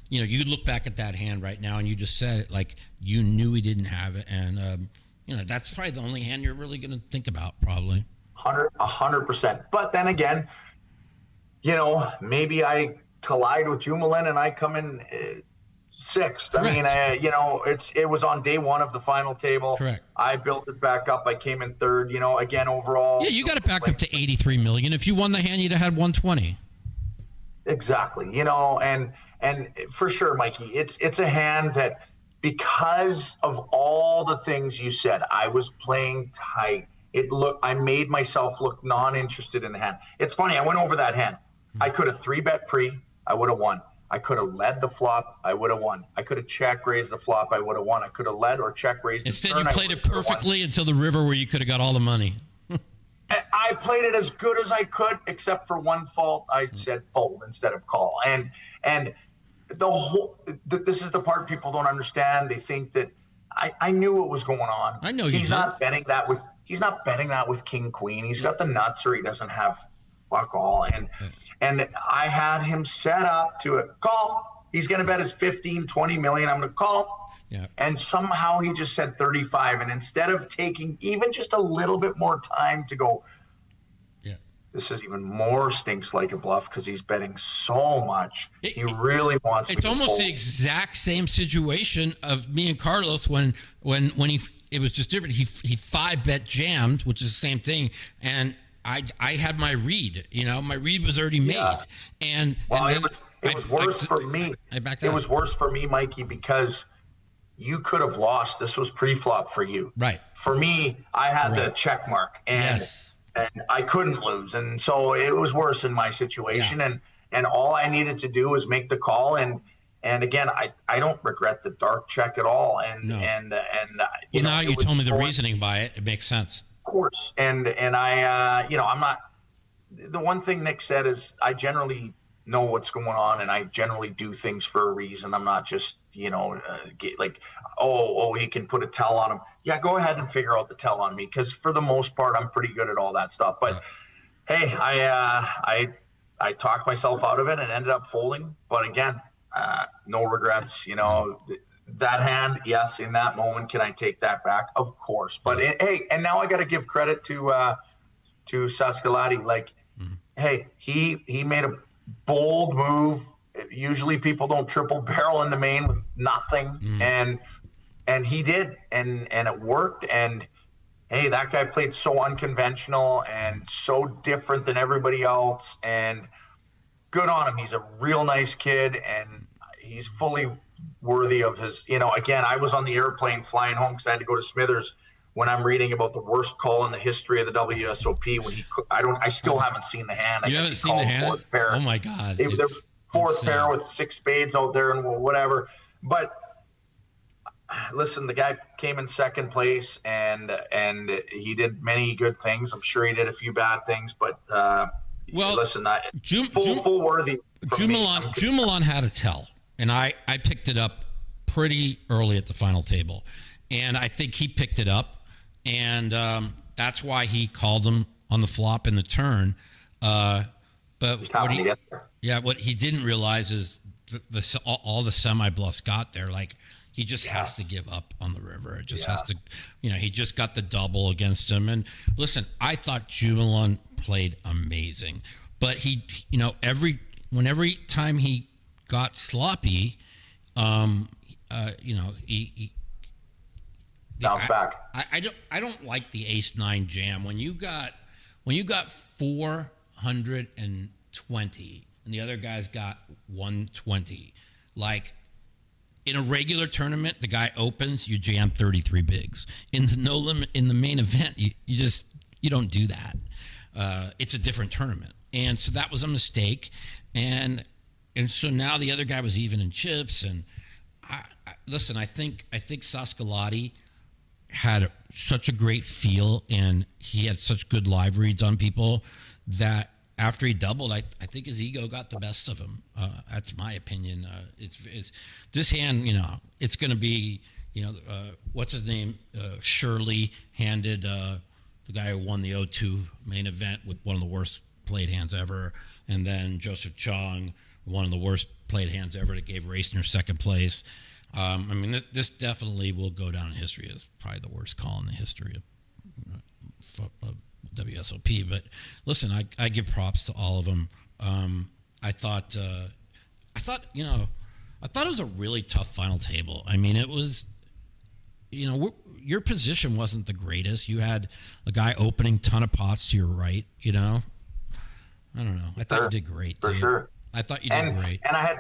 you look back at that hand right now and you just said it, like you knew he didn't have it. And, that's probably the only hand you're really going to think about, probably. 100%. But then again, maybe I collide with Jumelin and I come in 6th. Correct. I mean, it was on day 1 of the final table. Correct. I built it back up. I came in 3rd. Again, overall. Yeah, you got it back up to 83 million. If you won the hand, you'd have had 120. Exactly. And for sure, Mikey, it's a hand that, because of all the things you said, I was playing tight. I made myself look non-interested in the hand. It's funny. I went over that hand. I could have 3-bet pre. I would have won. I could have led the flop. I would have won. I could have check raised the flop. I would have won. I could have led or check raised. Instead, you played it perfectly until the river, where you could have got all the money. I played it as good as I could, except for one fault. I said fold instead of call. And this is the part people don't understand. They think that I knew what was going on. I know he's not betting that with king queen. He's got the nuts, or he doesn't have fuck all. And I had him set up to a call. He's going to bet his 15, 20 million. I'm going to call. Yeah. And somehow he just said 35. And instead of taking even just a little bit more time to go, this is even more stinks like a bluff, because he's betting so much. He really wants to. It's almost the exact same situation of me and Carlos when it was just different. He 5-bet jammed, which is the same thing, and I had my read. My read was already made, Yes. and Well, and it was worse for me. I backed It out. was worse for me, Mikey, because you could have lost. This was pre-flop for you. Right. For me, I had the Right. check mark, and Yes. I couldn't lose, and so it was worse in my situation. Yeah. And all I needed to do was make the call. And again, I don't regret the dark check at all. And No. you Well, know, now it you was told me the going- reasoning by it. It makes sense. Of course. And I I'm not. The one thing Nick said is I generally know what's going on, and I generally do things for a reason. I'm not just like, oh, he can put a tell on him. Yeah, go ahead and figure out the tell on me, because for the most part I'm pretty good at all that stuff. But hey, I talked myself out of it and ended up folding. But again, no regrets. That hand, yes, in that moment, can I take that back? Of course. But hey, and now I got to give credit to Saskalati. Like, hey, he made a bold move. Usually people don't triple barrel in the main with nothing, and he did, and it worked. And hey, that guy played so unconventional and so different than everybody else, and good on him. He's a real nice kid, and he's fully worthy of his. Again, I was on the airplane flying home because I had to go to Smithers when I'm reading about the worst call in the history of the WSOP. I still haven't seen the hand. You haven't seen the hand? Fourth pair. Oh my God! The fourth insane. pair with 6 spades out there and whatever. But listen, the guy came in second place, and he did many good things. I'm sure he did a few bad things, but listen, full worthy. Jumelon had a tell, and I picked it up pretty early at the final table, and I think he picked it up, and that's why he called him on the flop in the turn. But what he didn't realize is all the semi bluffs got there. Like, he just has to give up on the river. It just has to, he just got the double against him. And listen, I thought Jumelon played amazing, but he, every time he got sloppy, he bounce back. I don't like the ace-9 jam when you got 420 and the other guy's got 120. Like, in a regular tournament, the guy opens, you jam 33 bigs. In the no limit, in the main event, you don't do that. It's a different tournament, and so that was a mistake. And so now the other guy was even in chips. And listen, I think Saskalati had such a great feel, and he had such good live reads on people that after he doubled, I think his ego got the best of him. That's my opinion. It's this hand, it's going to be, what's his name? Shirley handed the guy who won the O2 main event with one of the worst played hands ever, and then Joseph Chong, one of the worst played hands ever, that gave Racner second place. This definitely will go down in history as probably the worst call in the history of WSOP. But listen, I give props to all of them. I thought it was a really tough final table. It was, your position wasn't the greatest. You had a guy opening ton of pots to your right. I don't know. I thought you did great. For sure. I thought you did great. And I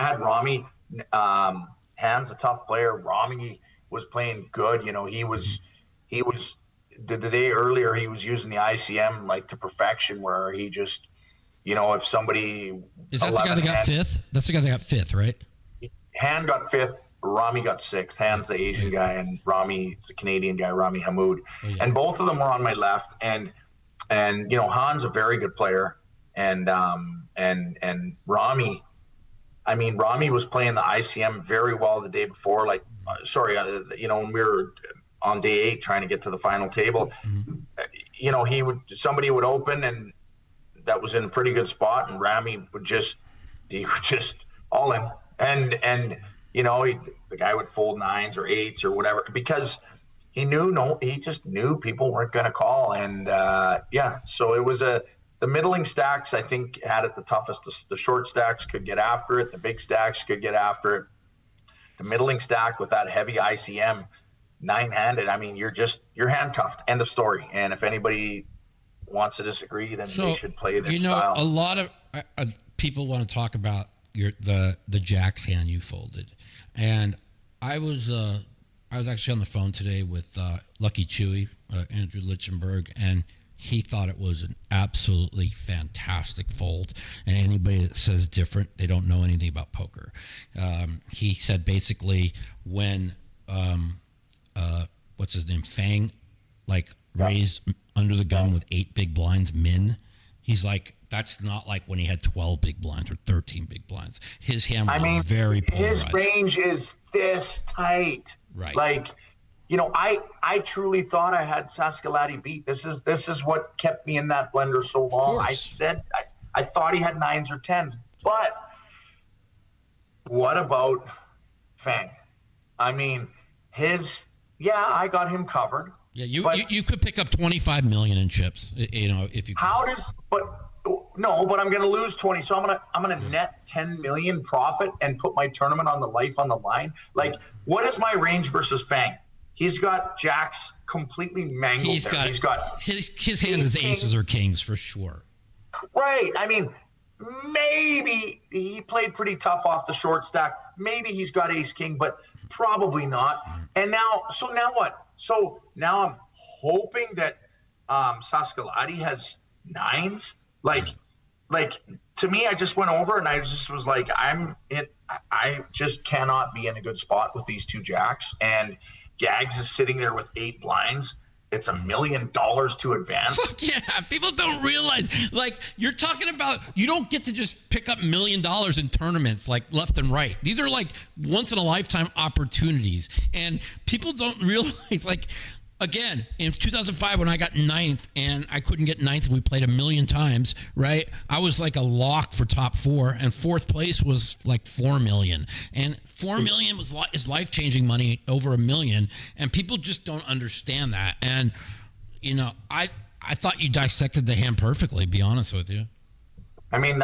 had Rami. Han's a tough player. Rami was playing good. He was the day earlier, he was using the ICM like to perfection, where he just, if somebody is that the guy that got fifth? That's the guy that got fifth, right? Han got fifth. Rami got sixth. Han's the Asian guy, and Rami's the Canadian guy, Rami Hamoud. And both of them were on my left. And Han's a very good player, and Rami. Rami was playing the ICM very well the day before. Like, when we were on day 8 trying to get to the final table, somebody would open, and that was in a pretty good spot, and Rami would just all in, and the guy would fold 9s or 8s or whatever, because he just knew people weren't going to call. And so it was the middling stacks, I think, had it the toughest. The short stacks could get after it. The big stacks could get after it. The middling stack with that heavy ICM 9-handed, you're handcuffed. End of story. And if anybody wants to disagree, then So, they should play their you know, style. a lot of people want to talk about the Jack's hand you folded, and I was actually on the phone today with Lucky Chewy, Andrew Lichtenberg, and he thought it was an absolutely fantastic fold. And anybody that says different, they don't know anything about poker. He said basically when what's his name, Fang, like raised under the gun with 8 big blinds he's like, that's not like when he had 12 big blinds or 13 big blinds. His hand was very polarized. His range is this tight. Right. Like, you know, I truly thought I had Saskalati beat. This is what kept me in that blender so long. I said I thought he had 9s or 10s, but what about Fang? I mean, I got him covered. Yeah, you could pick up 25 million in chips, you know, if you. But I'm going to lose 20, so I'm going to net 10 million profit and put my tournament on the line. Like, what is my range versus Fang? He's got jacks completely mangled. He's got his hand is aces or kings for sure. Right. I mean, maybe he played pretty tough off the short stack. Maybe he's got ace king, but probably not. And now what? So now I'm hoping that Saskalati has 9s. Like to me, I just went over and I just was like, I just cannot be in a good spot with these 2 jacks. And Gags is sitting there with 8 blinds. It's $1 million to advance. Fuck yeah. People don't realize, like, you're talking about, you don't get to just pick up $1 million in tournaments like left and right. These are like once in a lifetime opportunities. And people don't realize, like, again, in 2005 when I got 9th and I couldn't get 9th and we played 1 million times, right? I was like a lock for top 4 and 4th place was like 4 million. And 4 million is life-changing money over $1 million. And people just don't understand that. And, you know, I thought you dissected the hand perfectly, be honest with you. I mean,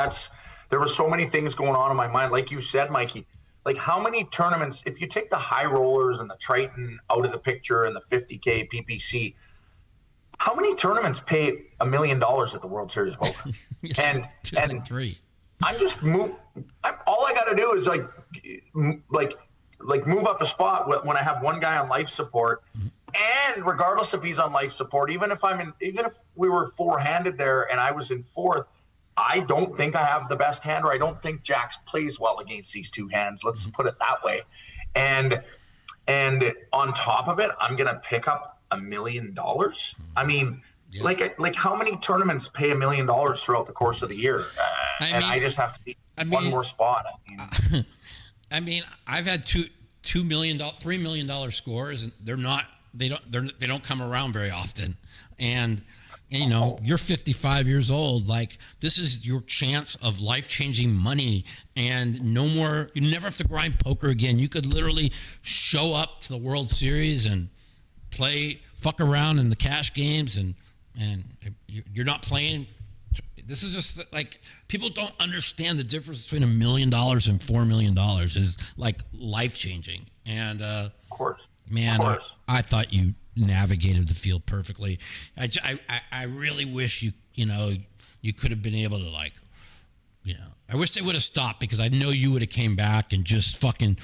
there were so many things going on in my mind. Like you said, Mikey, like how many tournaments, if you take the high rollers and the Triton out of the picture and the 50K PPC, how many tournaments pay $1 million at the World Series of Poker? Yeah, and 3. I'm just all I got to do is like move up a spot when I have one guy on life support, and regardless if he's on life support, even if we were 4-handed there and I was in 4th, I don't think I have the best hand, or I don't think Jax plays well against these 2 hands. Let's put it that way. And on top of it, I'm gonna pick up $1 million. I mean, yeah. like how many tournaments pay $1 million throughout the course of the year? I just have to be one more spot. I mean, I've had $2 million, $3 million scores, and they don't come around very often. And you know, you're 55 years old. Like, this is your chance of life-changing money, and no more. You never have to grind poker again. You could literally show up to the World Series and fuck around in the cash games, and you're not playing. This is just like, people don't understand the difference between $1 million and $4 million is like life-changing. And of course, man, I thought you navigated the field perfectly. I really wish you could have been able to, like, you know, I wish they would have stopped, because I know you would have came back and just fucking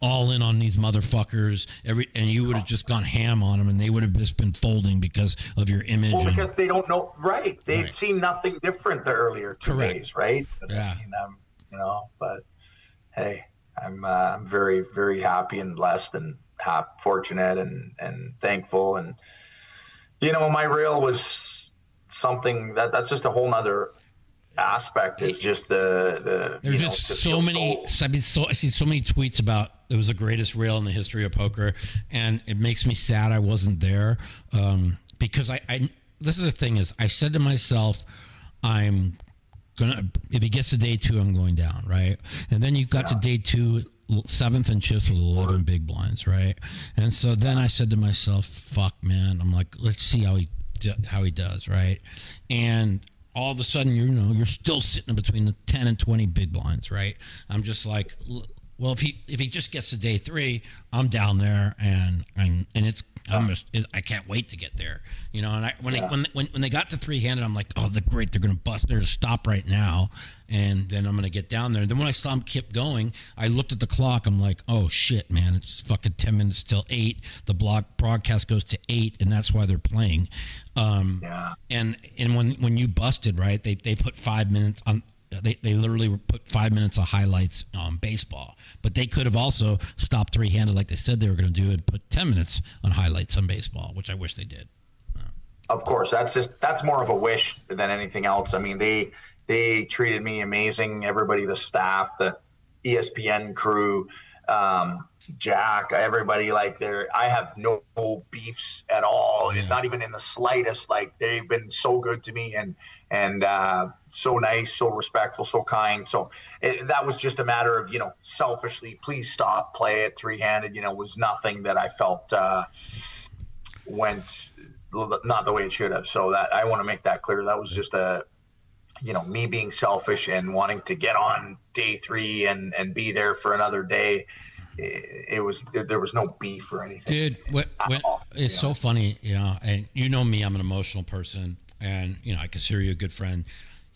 all in on these motherfuckers and you would have just gone ham on them, and they would have just been folding because of your image. Well, because they don't know, right? They'd seen nothing different the earlier 2 days, right? Yeah. You know, but hey, I'm very, very happy and blessed and fortunate and thankful. And you know, my reel was something that's just a whole nother aspect. Is just the there's just so many. I see so many tweets about it was the greatest reel in the history of poker, and it makes me sad I wasn't there, because I this is the thing is, I said to myself, I'm gonna, if he gets to day 2, I'm going down, right? And then you got to day 2, 7th and chips with 11 big blinds, right? And so then I said to myself, fuck, man. I'm like, let's see how he does, right? And all of a sudden, you're still sitting between the 10 and 20 big blinds, right? I'm just like, well, if he just gets to day 3, I'm down there, and I can't wait to get there. You know, and when they got to three-handed, I'm like, oh, they're great. They're going to bust. They're going to stop right now. And then I'm going to get down there. And then when I saw them keep going, I looked at the clock. I'm like, oh, shit, man. It's fucking 10 minutes till 8. The broadcast goes to 8, and that's why they're playing. And when you busted, right, they put 5 minutes on. They literally put 5 minutes of highlights on baseball, but they could have also stopped three-handed like they said they were going to do and put 10 minutes on highlights on baseball, which I wish they did. Of course, that's more of a wish than anything else. I mean, they treated me amazing. Everybody, the staff, the ESPN crew, Jack, everybody, like I have no beefs at all, not even in the slightest. Like, they've been so good to me and so nice, so respectful, so kind. So that was just a matter of, selfishly, please stop, play it three-handed, was nothing that I felt went not the way it should have. So that I want to make that clear. That was just me being selfish and wanting to get on day 3 and be there for another day. There was no beef or anything. Dude, it's so funny, and you know me, I'm an emotional person, and I consider you a good friend.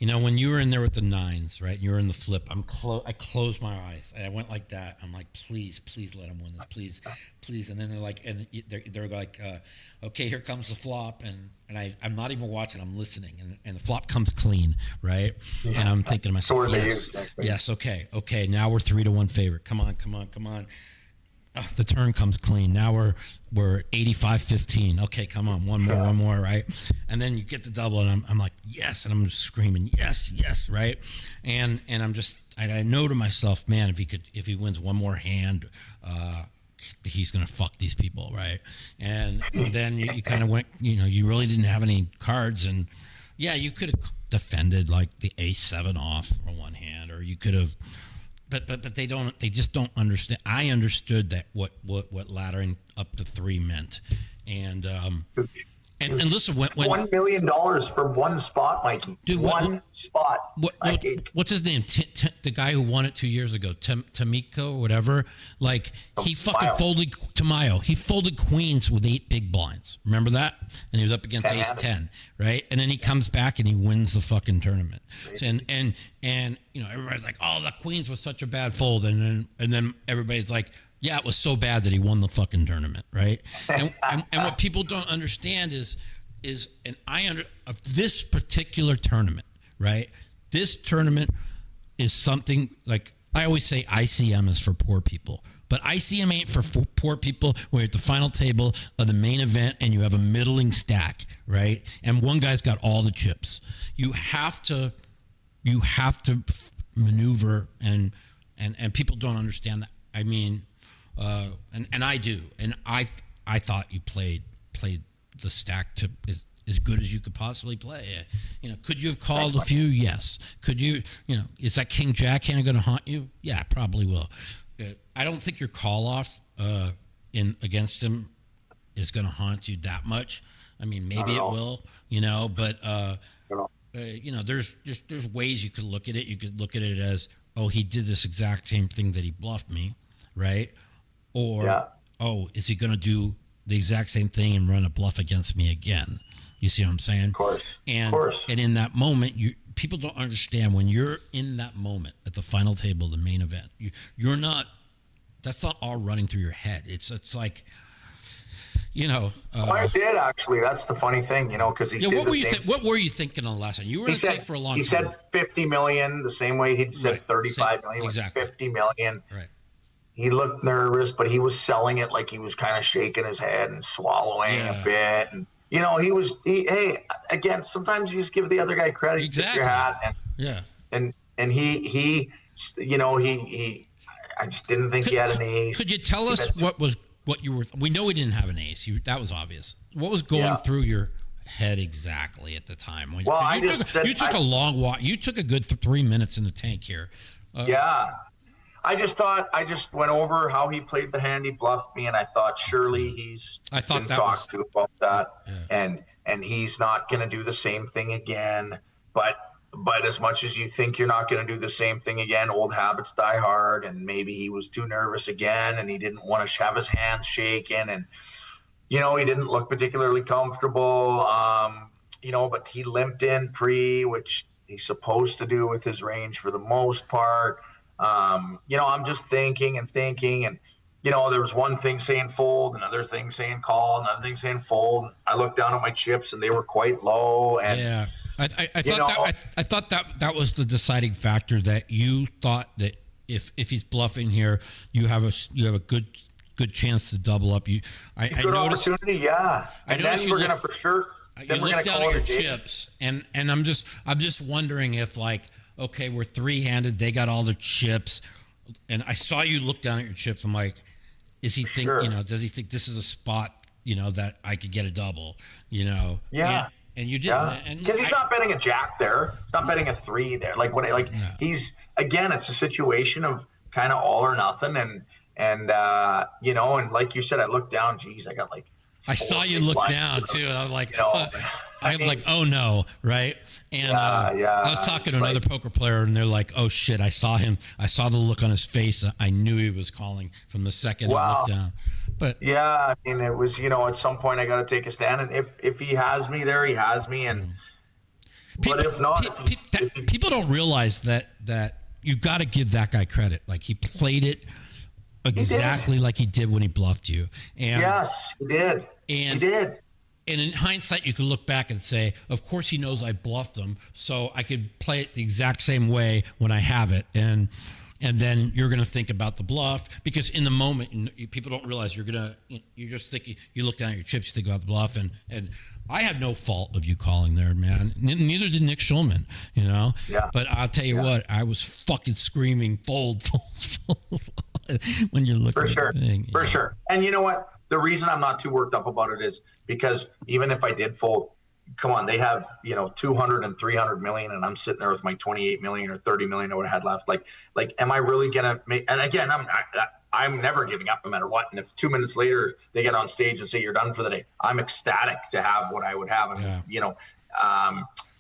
When you were in there with the 9s, right? You were in the flip. I closed my eyes and I went like that. I'm like, please let him win this, please. And then they're like, okay, here comes the flop, and I'm not even watching. I'm listening, and the flop comes clean, right? Yeah. And I'm thinking to myself, yes, okay. Now we're 3-1 favorite. Come on. The turn comes clean. Now we're 85-15. Okay, come on, one more, right? And then you get the double, and I'm like, yes, and I'm just screaming, yes, right? And I know to myself, man, if he wins one more hand, he's gonna fuck these people, right? And then you kind of went, you really didn't have any cards, and you could have defended like the ace-7 off for one hand, or you could have. But they don't. They just don't understand. I understood that what laddering up to 3 meant, and listen, when $1 million for one spot, Mikey. Dude, one spot. What's his name? The guy who won it 2 years ago, Tamiko or whatever. Like he fucking folded Tamayo. He folded queens with 8 big blinds. Remember that? And he was up against ace 10, right? And then he comes back and he wins the fucking tournament. And everybody's like, oh, the queens was such a bad fold, and then everybody's like, yeah, it was so bad that he won the fucking tournament, right? And what people don't understand is of this particular tournament, right? This tournament is something like, I always say ICM is for poor people, but ICM ain't for poor people. We're at the final table of the main event and you have a middling stack, right? And one guy's got all the chips. You have to maneuver, and people don't understand that. I mean, and I do, and I thought you played the stack to as good as you could possibly play. Could you have called a few? Yes. Could you? Is that King Jack hand going to haunt you? Yeah, probably will. I don't think your call off against him is going to haunt you that much. I mean, maybe it will. But there's ways you could look at it. You could look at it as, oh, he did this exact same thing that he bluffed me, right? Or, oh, is he going to do the exact same thing and run a bluff against me again? You see what I'm saying? Of course. And in that moment, people don't understand when you're in that moment at the final table, the main event. You're not. That's not all running through your head. It's like, I did actually. That's the funny thing, because he did the same. What were you thinking on the last one? You were in sync for a long time. He said 50 million, the same way he said 35 million. Exactly. 50 million. Right. He looked nervous, but he was selling it like he was kind of shaking his head and swallowing a bit. And, again, sometimes you just give the other guy credit. Exactly. Your hat. And he I just didn't think he had an ace. Could you tell us what you were, we know he didn't have an ace. That was obvious. What was going through your head exactly at the time? You took a long walk. You took a good 3 minutes in the tank here. I just went over how he played the hand. He bluffed me, and I thought surely he's been talked to about that, and he's not going to do the same thing again. But as much as you think you're not going to do the same thing again, old habits die hard, and maybe he was too nervous again, and he didn't want to have his hands shaken, and he didn't look particularly comfortable. But he limped in which he's supposed to do with his range for the most part. I'm just thinking, and there was one thing saying fold, another thing saying call, another thing saying fold. I looked down at my chips and they were quite low. And yeah, I thought that was the deciding factor, that you thought that if he's bluffing here, you have a good chance to double up. Good opportunity, yeah. And then we're gonna for sure. You look down at your chips, and I'm just wondering if, like, okay, we're three-handed, they got all the chips, and I saw you look down at your chips. I'm like, is he think Sure. does he think this is a spot that I could get a double? Yeah. And you did, Yeah, because he's not betting a jack there. He's not betting a 3 there. He's, again, it's a situation of kind of all or nothing, and like you said, I looked down. Geez, I got like. I saw you look down too, and I'm like, oh no, right? And I was talking to another poker player, and they're like, oh shit, I saw him. I saw the look on his face. I knew he was calling from the second I looked down. But yeah, I mean, it was, at some point I got to take a stand, and if he has me there, he has me, and but if not, people don't realize that you got to give that guy credit. Like, he played it exactly like he did when he bluffed you. And yes, he did. And he did. And in hindsight, you could look back and say, of course he knows I bluffed him, so I could play it the exact same way when I have it. And then you're going to think about the bluff, because in the moment, people don't realize you just think, you look down at your chips, you think about the bluff. And I had no fault of you calling there, man. Neither did Nick Schulman, Yeah. But I'll tell you what, I was fucking screaming fold when you're looking for sure. at the thing. For sure. And you know what? The reason I'm not too worked up about it is because even if I did fold, come on, they have 200 and 300 million, and I'm sitting there with my 28 million or 30 million or what I had left. Like, am I really gonna make? And again, I'm never giving up no matter what. And if 2 minutes later they get on stage and say you're done for the day, I'm ecstatic to have what I would have. I mean,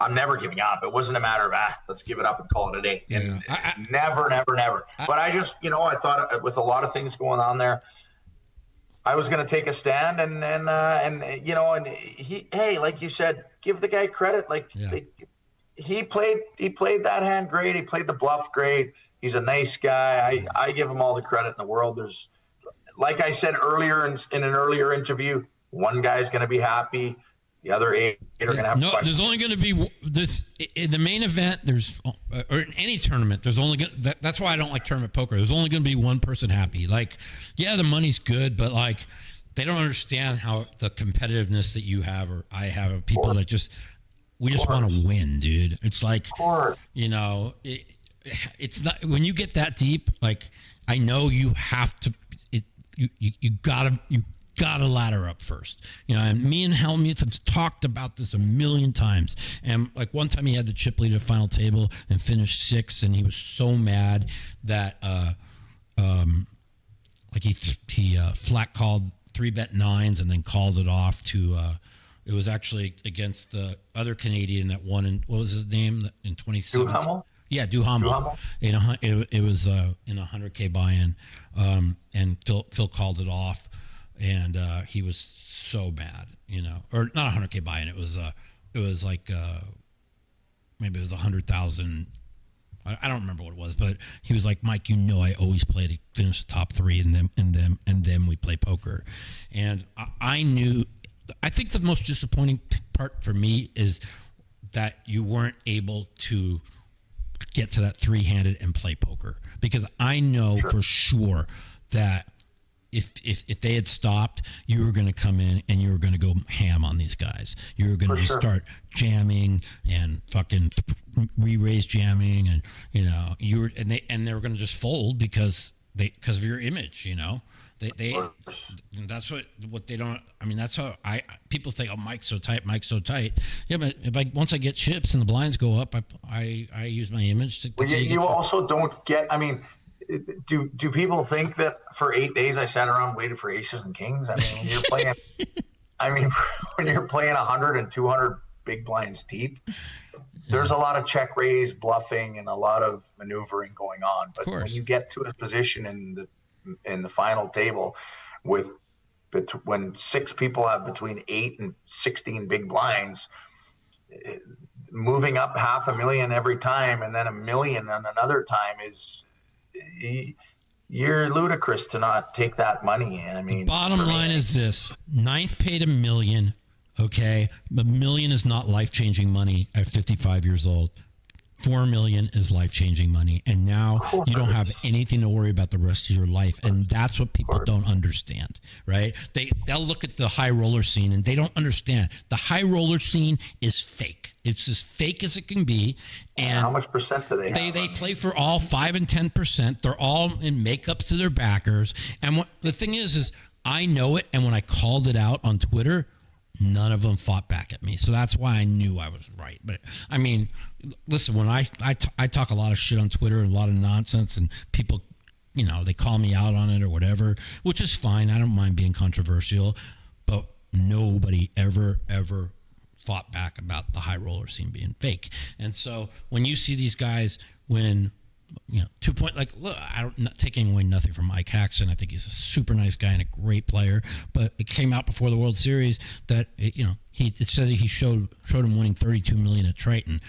I'm never giving up. It wasn't a matter of let's give it up and call it a day. And never. But I just I thought with a lot of things going on there, I was going to take a stand, and he, hey, like you said, give the guy credit. Like, he played that hand great. He played the bluff great. He's a nice guy. I give him all the credit in the world. There's, like I said earlier in an earlier interview, one guy's going to be happy. The other 8 are going to have questions. There's only going to be this in the main event. Or in any tournament, there's only that's why I don't like tournament poker. There's only going to be one person happy. Like, yeah, the money's good, but like, they don't understand how the competitiveness that you have or I have of people that we just want to win, dude. It's like, it's not, when you get that deep. Like, I know you have to. You gotta ladder up first, and me and Helmuth have talked about this a million times. And like, one time he had the chip lead at the final table and finished 6th, and he was so mad that he flat called 3-bet 9s and then called it off to it was actually against the other Canadian that won in, what was his name, in 2017. Duhamel? Yeah, Duhamel. It was in a 100K buy-in, and Phil called it off. And he was so mad, or not 100K buy-in. It was like maybe it was 100,000. I don't remember what it was, but he was like, Mike, I always play to finish the top 3, and then we play poker. And I knew. I think the most disappointing part for me is that you weren't able to get to that 3-handed and play poker, because I know for sure that. If they had stopped, you were going to come in and you were going to go ham on these guys. You were going to just start jamming and fucking re-raise jamming, and they were going to just fold because of your image. They that's what they don't. I mean, that's how people think. Oh, Mike's so tight. Yeah, but once I get chips and the blinds go up, I use my image to. You also don't get. I mean. Do people think that for 8 days I sat around and waited for aces and kings? I mean, when you're playing, when you're playing 100 and 200 big blinds deep, there's a lot of check raise, bluffing, and a lot of maneuvering going on. But when you get to a position in the final table with when 6 people have between 8 and 16 big blinds, moving up $500,000 every time and then $1 million on another time is, you're ludicrous to not take that money. I mean, bottom line is this: ninth paid $1 million. Okay, $1 million is not life-changing money at 55 years old. $4 million is life-changing money, and now you don't have anything to worry about the rest of your life, and that's what people don't understand, right? They'll look at the high roller scene and they don't understand. The high roller scene is fake. It's as fake as it can be. And how much percent do they have? They play for all 5 and 10%. They're all in makeups to their backers, and what the thing is I know it, and when I called it out on Twitter, none of them fought back at me. So that's why I knew I was right. But I mean, listen, when I talk a lot of shit on Twitter and a lot of nonsense, and people, you know, they call me out on it or whatever, which is fine. I don't mind being controversial, but nobody ever fought back about the high roller scene being fake. And so when you see these guys win, you know, 2 point, like, look, I'm not taking away nothing from Mike Haxton. I think he's a super nice guy and a great player. But it came out before the World Series that it said that he showed him winning $32 million at Triton,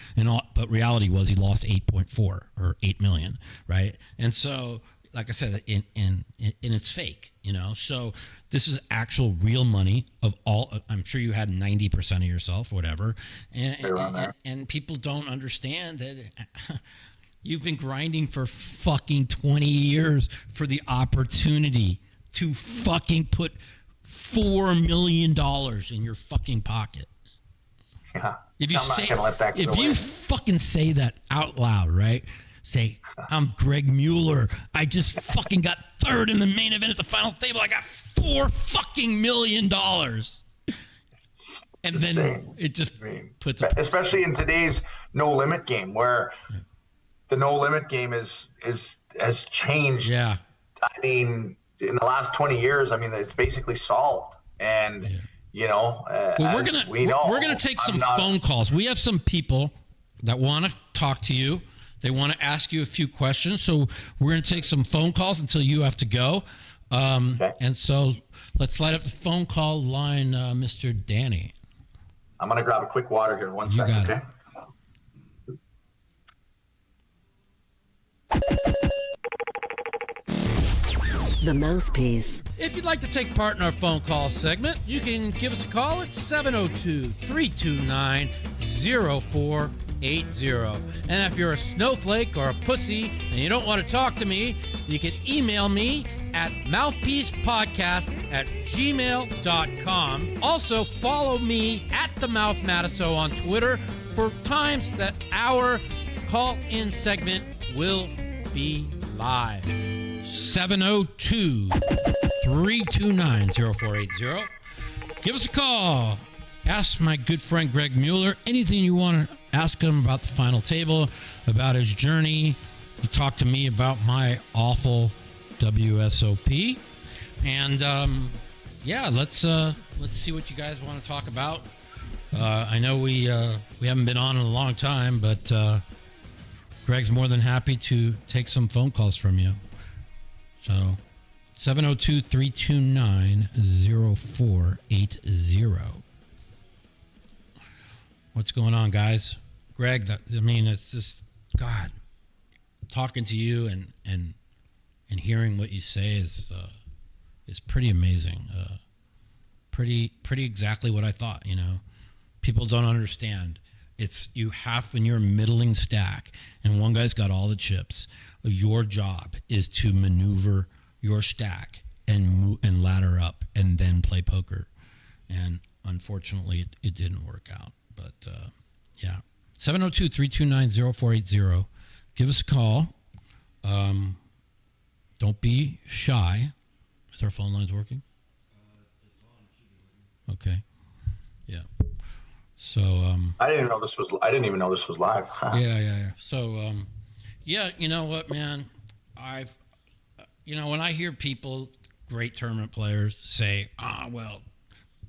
but reality was he lost 8.4 or $8 million, right? And so, like I said, and it's fake, you know. So this is actual real money of all. I'm sure you had 90% of yourself, whatever, and people don't understand that. You've been grinding for fucking 20 years for the opportunity to fucking put $4 million in your fucking pocket. Yeah. If you I'm not gonna let that get away. you fucking say that out loud, right? Say, I'm Greg Mueller. I just fucking got third in the main event at the final table. I got $4 fucking million. And then it just puts a... Especially in today's no limit game where... Yeah. The no limit game has changed. Yeah. I mean, in the last 20 years, I mean, it's basically solved. And, you know, well, we're gonna take some phone calls. We have some people that want to talk to you. They want to ask you a few questions. So we're going to take some phone calls until you have to go. Okay. And so let's light up the phone call line, Mr. Danny. I'm going to grab a quick water here. One second, okay? The Mouthpiece. If you'd like to take part in our phone call segment, you can give us a call at 702-329-0480. And if you're a snowflake or a pussy and you don't want to talk to me, you can email me at mouthpiecepodcast@gmail.com. Also, follow me at the Mouth Matiso on Twitter for times that our call-in segment will be live. 702-329-0480. Give us a call. Ask my good friend Greg Mueller anything you want to ask him about the final table, about his journey. You talk to me about my awful WSOP. And let's see what you guys want to talk about. I know we haven't been on in a long time, but Greg's more than happy to take some phone calls from you. So 702-329-0480. What's going on, guys? Greg, it's just, God, talking to you and hearing what you say is pretty amazing. Pretty exactly what I thought, you know. People don't understand. When you're a middling stack and one guy's got all the chips, your job is to maneuver your stack and ladder up and then play poker. And unfortunately, it didn't work out. But 702-329-0480. Give us a call. Don't be shy. Is our phone lines working? Okay. Yeah. So I didn't even know this was live. Yeah. So you know what, man? When I hear people, great tournament players, say,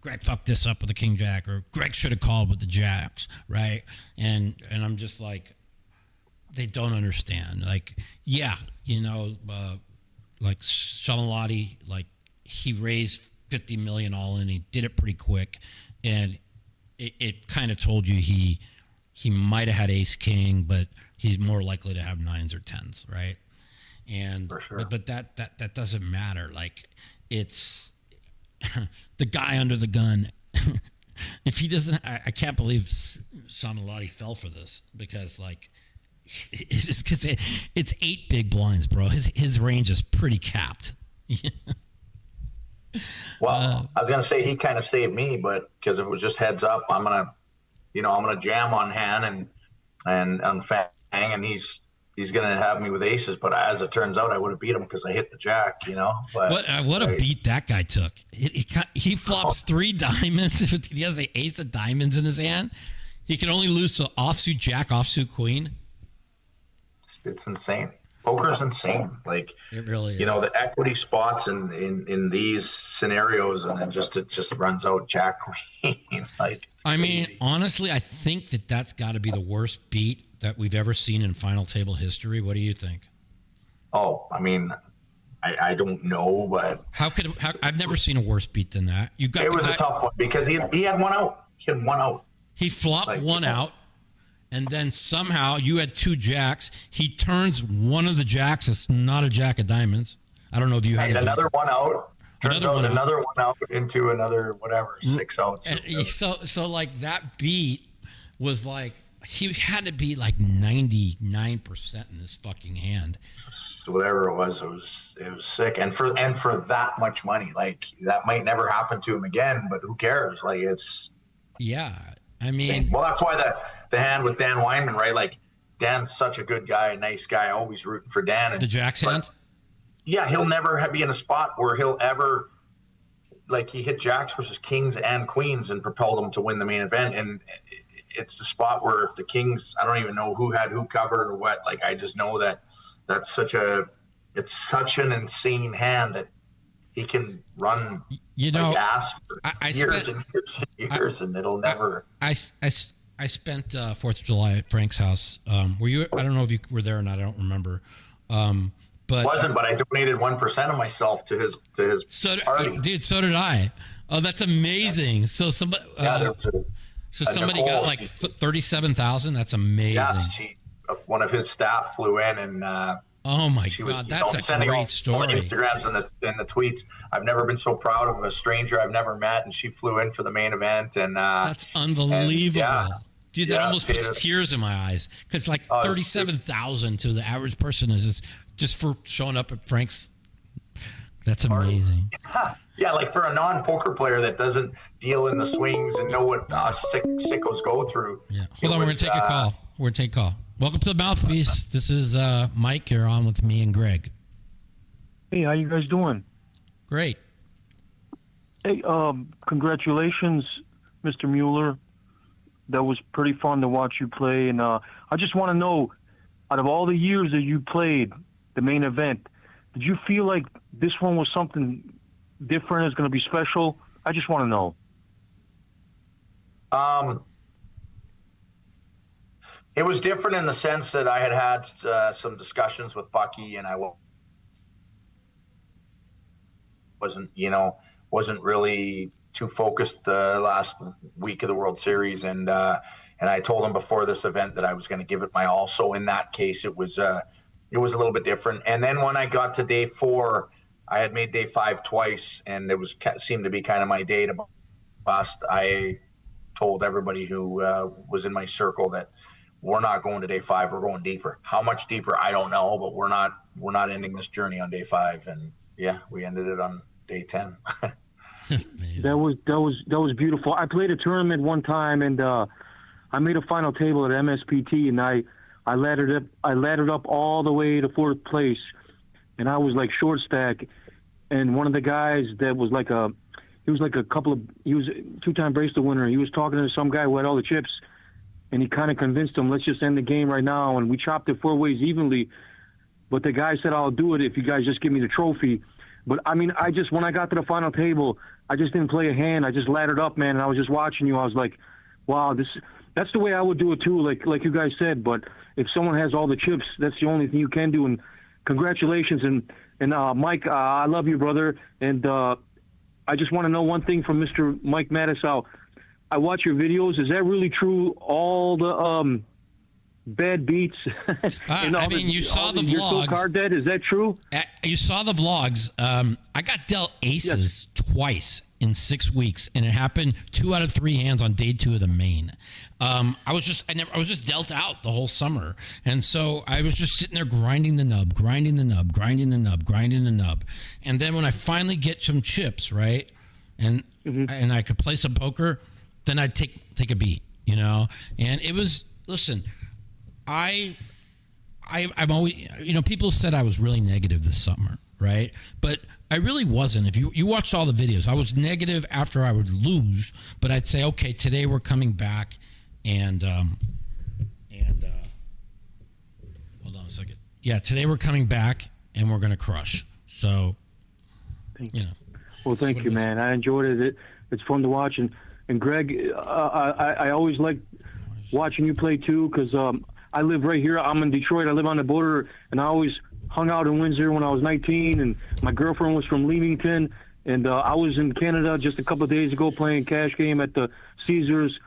Greg fucked this up with the King Jack, or Greg should have called with the Jacks, right? And I'm just like, they don't understand. Like, like Shamilati, like he raised $50 million all in. He did it pretty quick, and it kind of told you he might have had ace king, but he's more likely to have nines or tens, right? And For sure. but that doesn't matter. Like, it's the guy under the gun. If he doesn't, I can't believe Sean Malati fell for this, because like it's just because it's 8 big blinds, bro. His range is pretty capped. Well, I was gonna say he kind of saved me, but because if it was just heads up, I'm gonna jam on hand and on Fang, and he's gonna have me with aces. But as it turns out, I would have beat him because I hit the jack. But what a beat that guy took. He flops 3 diamonds. He has an ace of diamonds in his hand. He can only lose to offsuit jack, offsuit queen. It's insane. Poker's insane. Like, it really is. The equity spots in these scenarios, and then it just runs out jack queen. Like, I mean, honestly, I think that's got to be the worst beat that we've ever seen in final table history. What do you think? Oh, I mean, I don't know, but I've never seen a worse beat than that. It was a tough one because he had one out. He flopped one out. And then somehow you had 2 jacks. He turns one of the jacks. It's not a jack of diamonds. I don't know if you had another one out. Another one out into another whatever 6 outs. So like that beat was like he had to be like 99% in this fucking hand. Whatever it was sick. And for that much money, like that might never happen to him again. But who cares? Like yeah. I mean, well, that's why the hand with Dan Weinman, right? Like, Dan's such a good guy, a nice guy, always rooting for Dan. The Jack's hand? Yeah, he'll never be in a spot where he'll ever, like, he hit Jacks versus Kings and Queens and propelled them to win the main event. And it's the spot where if the Kings, I don't even know who had who covered or what. Like, I just know it's such an insane hand that he can run ass for years and years, and it'll never. I spent 4th of July at Frank's house. Were you? I don't know if you were there or not. I don't remember. But I donated 1% of myself to his party. Dude, so did I. Oh, that's amazing. So somebody, somebody got like 37,000. That's amazing. Yeah, one of his staff flew in and. Oh my God, that's a great story. Instagrams and the tweets. I've never been so proud of a stranger I've never met, and she flew in for the main event. And that's unbelievable. Dude, that almost puts tears in my eyes, because like 37,000 to the average person is just for showing up at Frank's. That's amazing. Yeah, like for a non-poker player that doesn't deal in the swings and know what sickos go through. Yeah, hold on, we're gonna take a call. We're gonna take a call. Welcome to the Mouthpiece. This is Mike. You're on with me and Greg. Hey, how you guys doing? Great. Hey, congratulations, Mr. Mueller. That was pretty fun to watch you play. And I just want to know, out of all the years that you played the main event, did you feel like this one was something different, is going to be special? I just want to know. It was different in the sense that I had some discussions with Bucky, and I wasn't really too focused the last week of the World Series, and I told him before this event that I was going to give it my all. So in that case, it was a little bit different. And then when I got to day 4, I had made day 5 twice, and it seemed to be kind of my day to bust. I told everybody who was in my circle that we're not going to day 5. We're going deeper. How much deeper, I don't know, but we're not ending this journey on day 5. And yeah, we ended it on day 10. That was beautiful. I played a tournament one time, and I made a final table at MSPT, and I laddered up all the way to 4th place, and I was like short stack. And one of the guys that was he was a 2-time bracelet winner. He was talking to some guy who had all the chips. And he kind of convinced him, let's just end the game right now. And we chopped it 4 ways evenly. But the guy said, I'll do it if you guys just give me the trophy. But, I mean, when I got to the final table, I just didn't play a hand. I just laddered up, man. And I was just watching you. I was like, wow, that's the way I would do it, too, like you guys said. But if someone has all the chips, that's the only thing you can do. And congratulations. And Mike, I love you, brother. And I just want to know one thing from Mr. Mike Mattisau. I watch your videos. Is that really true? All the bad beats. I mean, you saw the vlogs. You're so card dead. Is that true? You saw the vlogs. I got dealt aces twice in 6 weeks, and it happened 2 out of 3 hands on day 2 of the main. I was just dealt out the whole summer, and so I was just sitting there grinding the nub, and then when I finally get some chips, right, and I could play some poker, then I'd take a beat, you know, and it was I'm always, you know, people said I was really negative this summer, right? But I really wasn't. If you watched all the videos, I was negative after I would lose, but I'd say, okay, today we're coming back, and hold on a second. Yeah, today we're coming back and we're gonna crush. So, you know. Well, thank you, man. I enjoyed it. It's fun to watch, and Greg, I always like watching you play too, because I live right here. I'm in Detroit. I live on the border, and I always hung out in Windsor when I was 19, and my girlfriend was from Leamington, and I was in Canada just a couple of days ago playing cash game at the Caesars,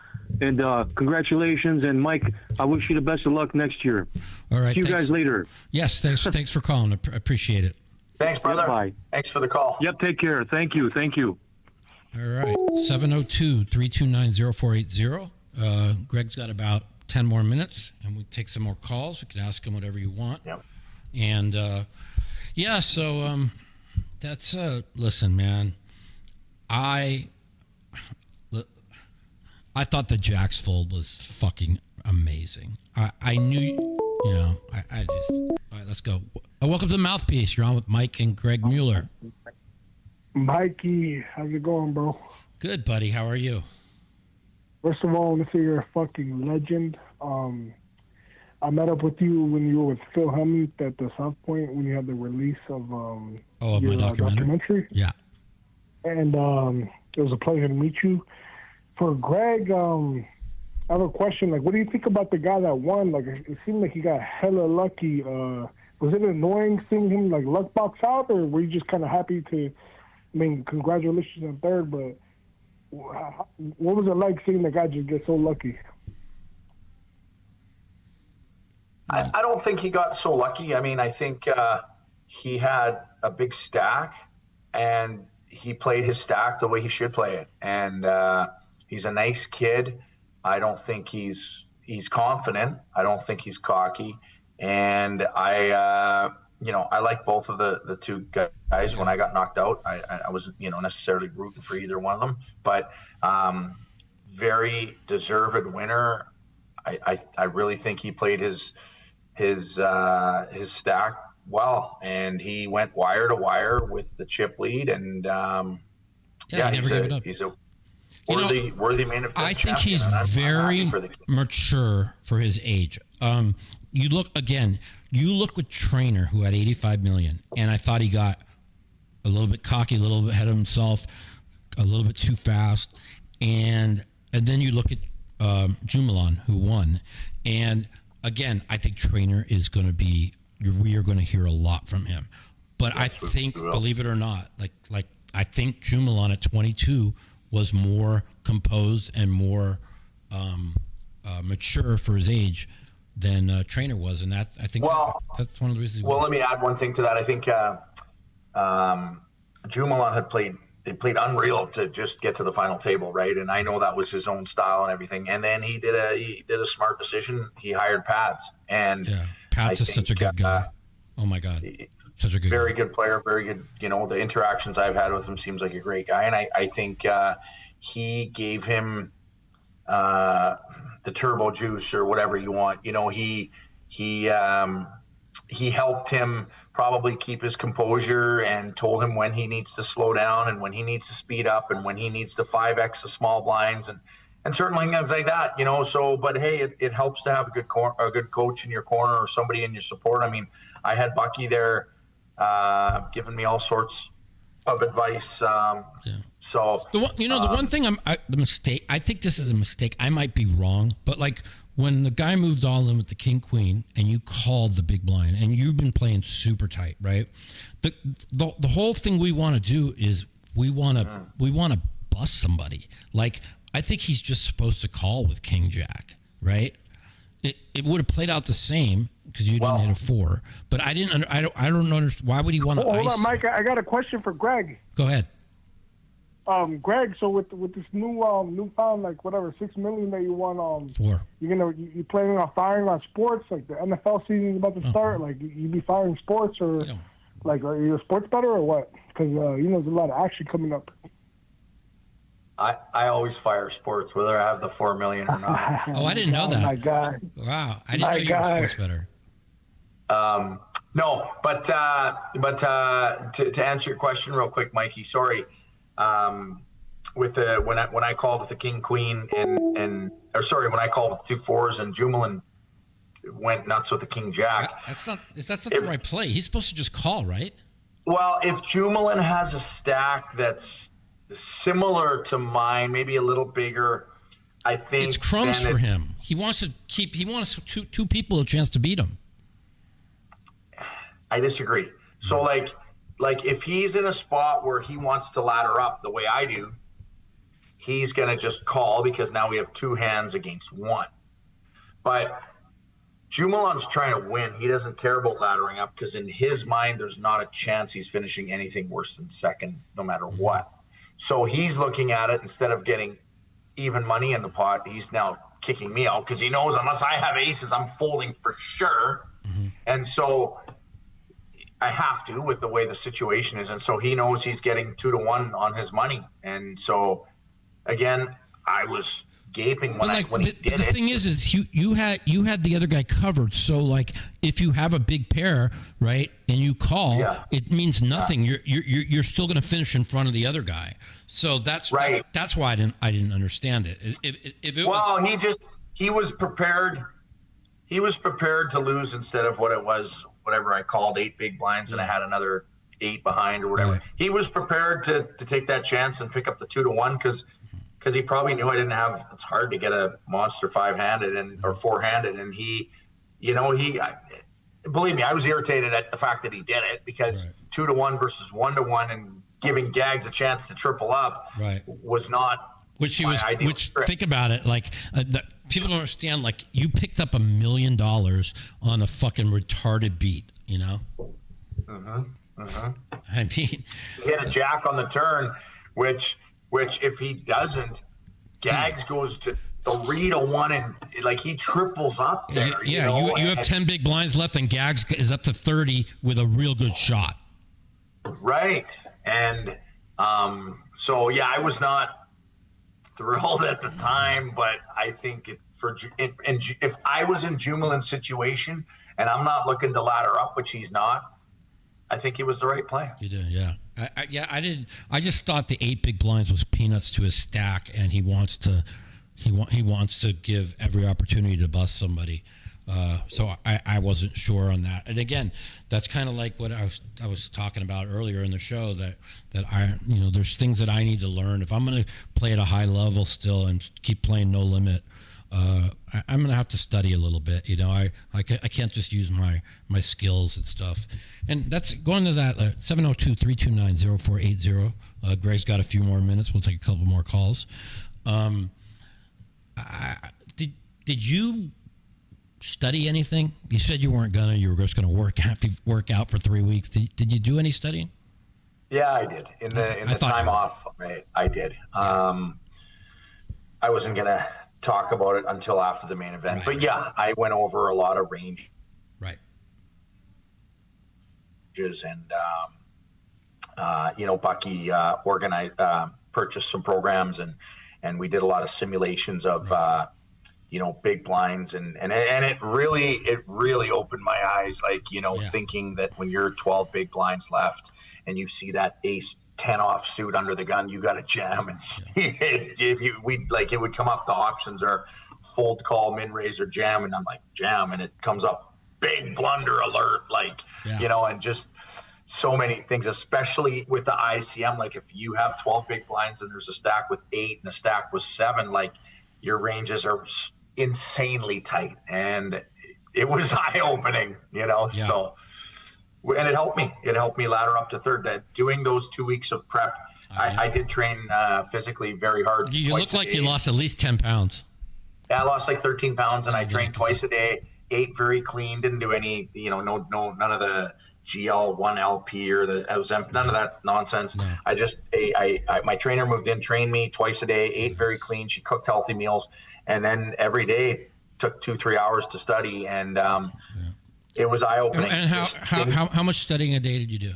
and congratulations, and Mike, I wish you the best of luck next year. All right. See you guys later. Yes, thanks for calling. I appreciate it. Thanks, brother. Bye. Thanks for the call. Yep, take care. Thank you. All right, 702-329-0480. Greg's got about 10 more minutes, and we take some more calls. You can ask him whatever you want. Yep. And so that's listen, man. I thought the Jacks fold was fucking amazing. I knew, you know, I just, all right, let's go. Welcome to the Mouthpiece. You're on with Mike and Greg Mueller. Mikey, how's it going, bro? Good, buddy. How are you? First of all, I want to say you're a fucking legend. I met up with you when you were with Phil Hemming at the South Point when you had the release of my documentary? Yeah. And it was a pleasure to meet you. For Greg, I have a question. Like, what do you think about the guy that won? Like, it seemed like he got hella lucky. Was it annoying seeing him, like, luck box out, or were you just kind of happy to... I mean, congratulations on third, but what was it like seeing the guy just get so lucky? I don't think he got so lucky. I mean, I think he had a big stack, and he played his stack the way he should play it. And he's a nice kid. I don't think he's confident. I don't think he's cocky. And I like both of the two guys. When I got knocked out, I wasn't, necessarily rooting for either one of them, but very deserved winner. I really think he played his stack well, and he went wire to wire with the chip lead, and he's a worthy main event. I think he's very mature for his age. You look with Trainer, who had 85 million, and I thought he got a little bit cocky, a little bit ahead of himself, a little bit too fast, and then you look at Jumalan, who won, and again, I think Trainer is going to be. We are going to hear a lot from him, but I think, believe it or not, like I think Jumalan at 22 was more composed and more mature for his age than Trainer was, and that's that's one of the reasons. Well, let me add one thing to that. I think Jumalan had played unreal to just get to the final table, right? And I know that was his own style and everything. And then he did a smart decision. He hired Pads, and Pads is such a good guy. Oh my God, such a very good player, very good. The interactions I've had with him, seems like a great guy, and I think he gave him the turbo juice or whatever you want. He helped him probably keep his composure and told him when he needs to slow down and when he needs to speed up and when he needs to 5x the small blinds and certain things like that, So, but hey, it helps to have a good coach in your corner or somebody in your support. I mean, I had Bucky there giving me all sorts of advice. So the one thing the mistake. I think this is a mistake. I might be wrong, but like when the guy moved all in with the king queen and you called the big blind and you've been playing super tight, right? The whole thing we want to do is we want to bust somebody. Like, I think he's just supposed to call with King Jack, right? It would have played out the same because you didn't hit a 4. But I don't understand. Why would he want to Hold ice? on, Mike. I got a question for Greg. Go ahead. Greg, so with this newfound like whatever $6 million that you won, 4. you planning on firing on sports, like the NFL season is about to start, like you be firing sports, or like are you a sports bettor or what? Because there's a lot of action coming up. I always fire sports, whether I have the $4 million or not. Oh, I didn't know that. My God. Wow, I didn't know you were a sports bettor. No, but to answer your question real quick, Mikey, sorry. With the when I called with the King Queen when I called with 2 4s and Jumelin went nuts with the King Jack. That's not the right play. He's supposed to just call, right? Well, if Jumelin has a stack that's similar to mine, maybe a little bigger, I think it's crumbs for him. He wants two people a chance to beat him. I disagree. So like if he's in a spot where he wants to ladder up the way I do, he's going to just call because now we have 2 hands against 1. But Jumelin's trying to win. He doesn't care about laddering up because in his mind, there's not a chance he's finishing anything worse than second, no matter what. So he's looking at it, instead of getting even money in the pot, he's now kicking me out because he knows unless I have aces, I'm folding for sure. Mm-hmm. And so I have to, with the way the situation is. And so he knows he's getting 2 to 1 on his money. And so, again, I was gaping when he did it. The thing is you had the other guy covered. So like if you have a big pair, right, and you call, it means nothing. You're still going to finish in front of the other guy. So that's right. That's why I didn't understand it. If it was, he was prepared. He was prepared to lose instead of what it was. Whatever I called 8 big blinds and I had another 8 behind or whatever. Right. He was prepared to take that chance and pick up the 2 to 1 because he probably knew I didn't have. It's hard to get a monster 5-handed or 4-handed, and believe me, I was irritated at the fact that he did it because 2 to 1 versus 1 to 1 and giving Gags a chance to triple up was not. Think about it, like people don't understand. Like you picked up $1 million on a fucking retarded beat, you know. I mean, he hit a jack on the turn, which if he doesn't, Gags goes to 3 to 1 and like he triples up there. You have 10 big blinds left, and Gags is up to 30 with a real good shot. Right, and so I was not thrilled at the time, but I think if I was in Jumelin's situation and I'm not looking to ladder up, which he's not, I think it was the right play. You did, yeah. I did. I just thought the 8 big blinds was peanuts to his stack, and he wants to give every opportunity to bust somebody. So I wasn't sure on that. And again, that's kind of like what I was talking about earlier in the show that I there's things that I need to learn if I'm going to play at a high level still and keep playing no limit. I'm going to have to study a little bit. I can't just use my skills and stuff. And that's going to that 702-329-0480. Greg's got a few more minutes. We'll take a couple more calls. Did you study anything? You said you weren't gonna. You were just gonna work out for 3 weeks. Did you do any studying? Yeah, I did. In the time off, I did. I wasn't gonna talk about it until after the main event, but I went over a lot of range. Right. And Bucky purchased some programs and we did a lot of simulations of big blinds and it really opened my eyes, thinking that when you're 12 big blinds left and you see that ace 10 off suit under the gun, you got to jam, and it would come up, the options are fold, call, min raise, or jam, and I'm like jam, and it comes up big blunder alert, and just so many things, especially with the ICM. Like if you have 12 big blinds and there's a stack with 8 and a stack with 7, like your ranges are insanely tight, and it was eye-opening, So and it helped me. It helped me ladder up to third. That doing those 2 weeks of prep, I did train physically very hard. You look like you lost at least 10 pounds. Yeah, I lost like 13 pounds, and I trained twice a day. Ate very clean. Didn't do any, none of the GL1LP or the Ozempic, none of that nonsense. No. I just, my trainer moved in, trained me twice a day, ate very clean. She cooked healthy meals, and then every day took 2-3 hours to study, and it was eye opening. And how much studying a day did you do?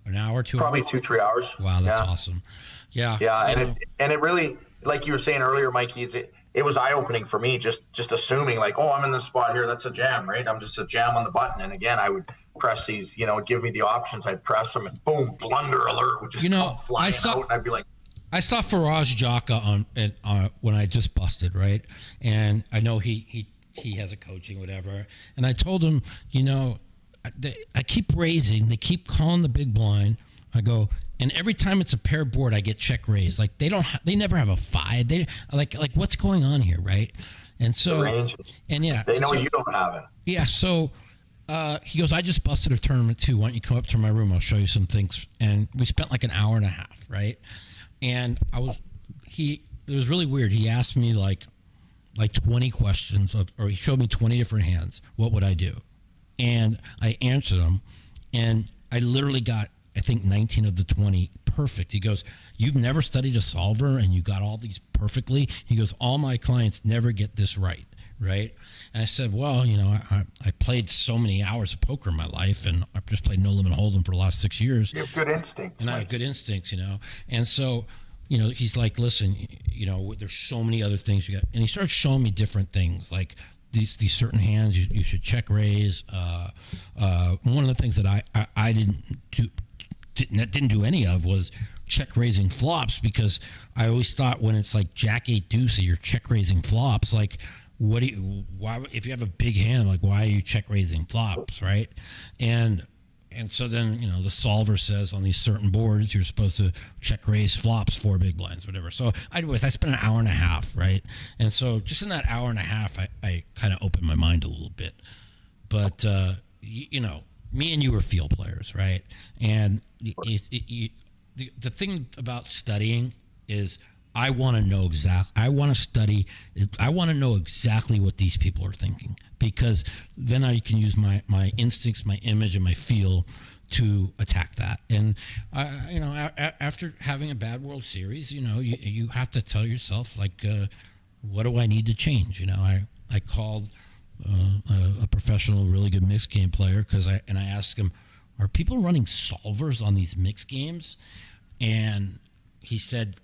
An hour, 2 hours? Probably 2-3 hours. Wow, that's awesome. Yeah. Yeah, and it really, like you were saying earlier, Mikey, it was eye-opening for me, just assuming like, oh, I'm in this spot here, that's a jam, right? I'm just a jam on the button. And again, I would press these, give me the options, I'd press them, and boom, blunder alert would just come flying out, and I'd be like, I saw Faraz Jaka on when I just busted, right? And I know he has a coaching, whatever. And I told him, I keep raising, they keep calling the big blind. I go, and every time it's a pair board, I get check raised. Like they never have a 5. They like what's going on here, right? And so, the ranges. And they know you don't have it. Yeah. So he goes, I just busted a tournament too. Why don't you come up to my room? I'll show you some things. And we spent like an hour and a half, right? And it was really weird. He asked me like 20 questions or he showed me 20 different hands. What would I do? And I answered them, and I literally got, I think 19 of the 20 perfect. He goes, you've never studied a solver and you got all these perfectly? He goes, all my clients never get this right? And I said, well, I played so many hours of poker in my life, and I've just played No Limit Hold'em for the last 6 years. You have good instincts. And I have good instincts, And so, he's like, listen, there's so many other things you got. And he started showing me different things, like these certain hands you should check raise. One of the things that I didn't do any of was check raising flops, because I always thought when it's like Jack 8 deuce, you're check raising flops. Like, why if you have a big hand, like why are you check raising flops, right? And so then the solver says on these certain boards you're supposed to check raise flops 4 big blinds, whatever. So I spent an hour and a half, right? And so just in that hour and a half, I kind of opened my mind a little bit. But me and you are field players, right? And the thing about studying is I want to know I want to study. I want to know exactly what these people are thinking, because then I can use my instincts, my image, and my feel to attack that. And after having a bad World Series, you have to tell yourself, like, what do I need to change? I called a professional, really good mixed game player, I asked him, are people running solvers on these mixed games? And he said,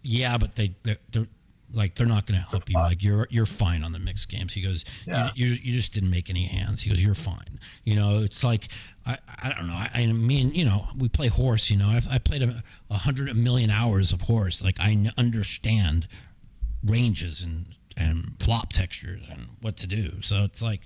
yeah, but they're not going to help you. Like you're fine on the mixed games. He goes, you just didn't make any hands. He goes, you're fine. It's like I don't know. I mean, we play horse. I played 100 million hours of horse. Like I understand ranges and flop textures and what to do. So it's like,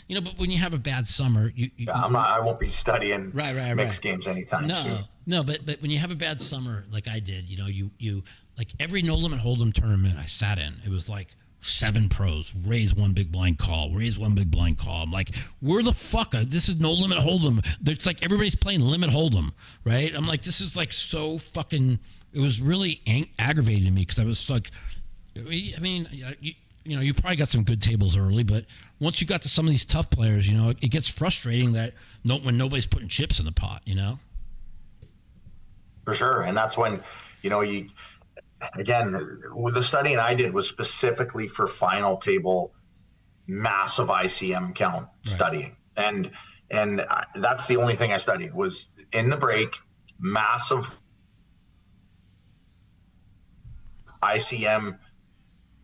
but when you have a bad summer, I won't be studying mixed games anytime soon. No, but when you have a bad summer like I did, you like every No Limit Hold'em tournament I sat in, it was like 7 pros, raise 1 big blind call, raise 1 big blind call. I'm like, where the fuck? This is No Limit Hold'em. It's like everybody's playing Limit Hold'em, right? I'm like, this is like so fucking. It was really aggravating to me, because I was like, I mean, you probably got some good tables early, but once you got to some of these tough players, it gets frustrating that when nobody's putting chips in the pot, For sure, and that's when, again, the studying I did was specifically for final table, massive ICM count studying, and that's the only thing I studied was in the break, massive ICM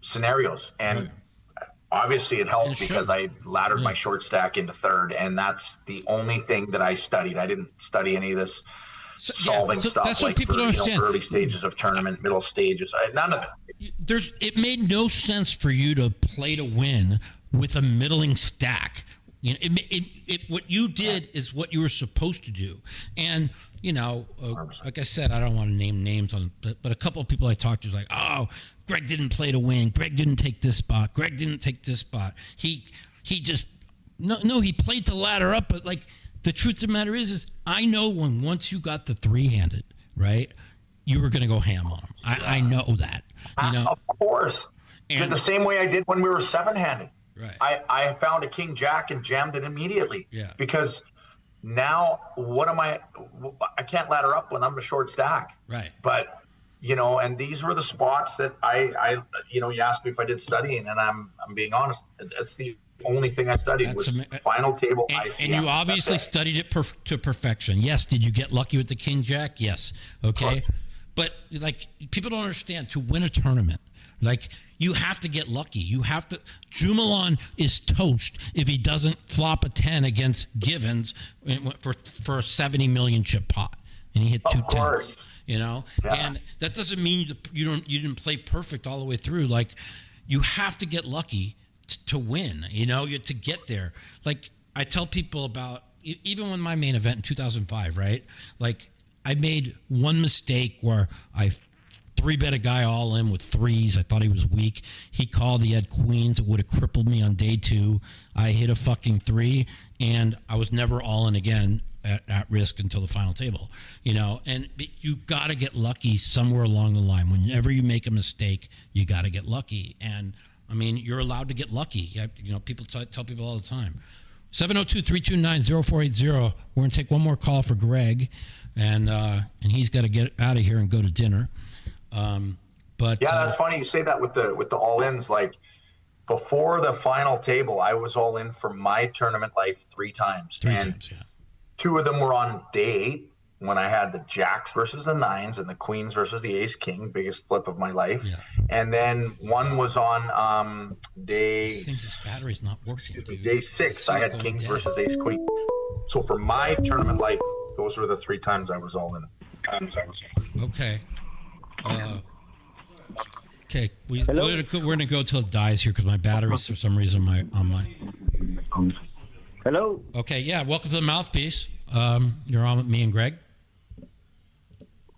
scenarios, and obviously it helped because I laddered my short stack into third, and that's the only thing that I studied. I didn't study any of this solving stuff. That's what people don't understand. Early stages of tournament, middle stages, none of it. It made no sense for you to play to win with a middling stack. What you did is what you were supposed to do, and like I said, I don't want to name names but a couple of people I talked to was like, oh, Greg didn't play to win. Greg didn't take this spot. Greg didn't take this spot. He just he played to ladder up, but like the truth of the matter is I know once you got the three-handed, right, you were going to go ham on them. I know that. You know? Of course. And the same way I did when we were seven-handed. Right. I found a king jack and jammed it immediately. Yeah. Because now I can't ladder up when I'm a short stack. Right. But, you know, and these were the spots that I you know, you asked me if I did studying, and I'm being honest. That's the only thing I studied was final table ICM. And you obviously studied it to perfection. Yes. Did you get lucky with the king jack? Yes. Okay. But like, people don't understand, to win a tournament, like, you have to get lucky. You have to. Jumelon is toast if he doesn't flop a 10 against Givens for a 70 million chip pot, and he hit two tens. You know, and that doesn't mean you didn't play perfect all the way through. Like, you have to get lucky to win. You know, to get there. Like, I tell people about, even when my main event in 2005, right? Like, I made one mistake where I 3-bet a guy all in with threes. I thought he was weak. He called, he had queens. It would have crippled me on day 2. I hit a fucking 3, and I was never all in again at risk until the final table. You know, and you got to get lucky somewhere along the line. Whenever you make a mistake, you got to get lucky. And, I mean, you're allowed to get lucky. You know, people tell people all the time. 702-329-0480. We're going to take one more call for Greg, and he's got to get out of here and go to dinner. But that's funny you say that with the all-ins. Like, before the final table, I was all in for my tournament life 3 times. 3 times, 2 of them were on day 8 when I had the jacks versus the 9s and the queens versus the ace king, biggest flip of my life. Yeah. And then one was on day. This battery's not working. Day 6, I had kings versus ace queen. So for my tournament life, those were the 3 times I was all in. Okay. Okay, we're gonna go till it dies here because my battery's for some reason on my. Hello. Okay, yeah. Welcome to the Mouthpiece. You're on with me and Greg.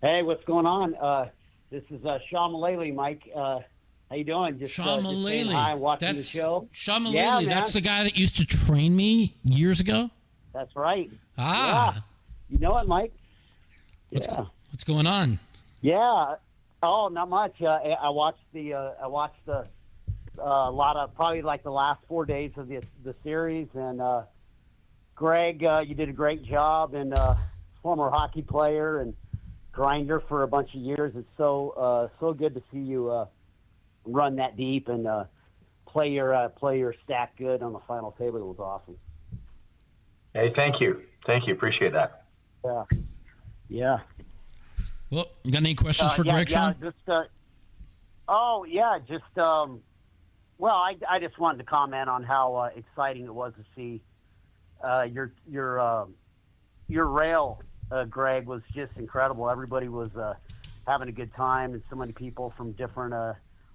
Hey, what's going on? This is Sean Mueller, Mike. How you doing? Sean Mueller. Hi, watching the show. Sean Mueller. That's the guy that used to train me years ago. That's right. Ah. Yeah. You know it, Mike. What's going on? Yeah. Oh, not much. I watched a lot of, probably like the last 4 days of the series, and Greg, you did a great job, and former hockey player and grinder for a bunch of years. It's so good to see you run that deep and play your stack good on the final table. It was awesome. Hey, thank you, appreciate that. Yeah. Well, you got any questions for Greg, Sean? Well, I just wanted to comment on how exciting it was to see your rail, Greg, was just incredible. Everybody was having a good time, and so many people from different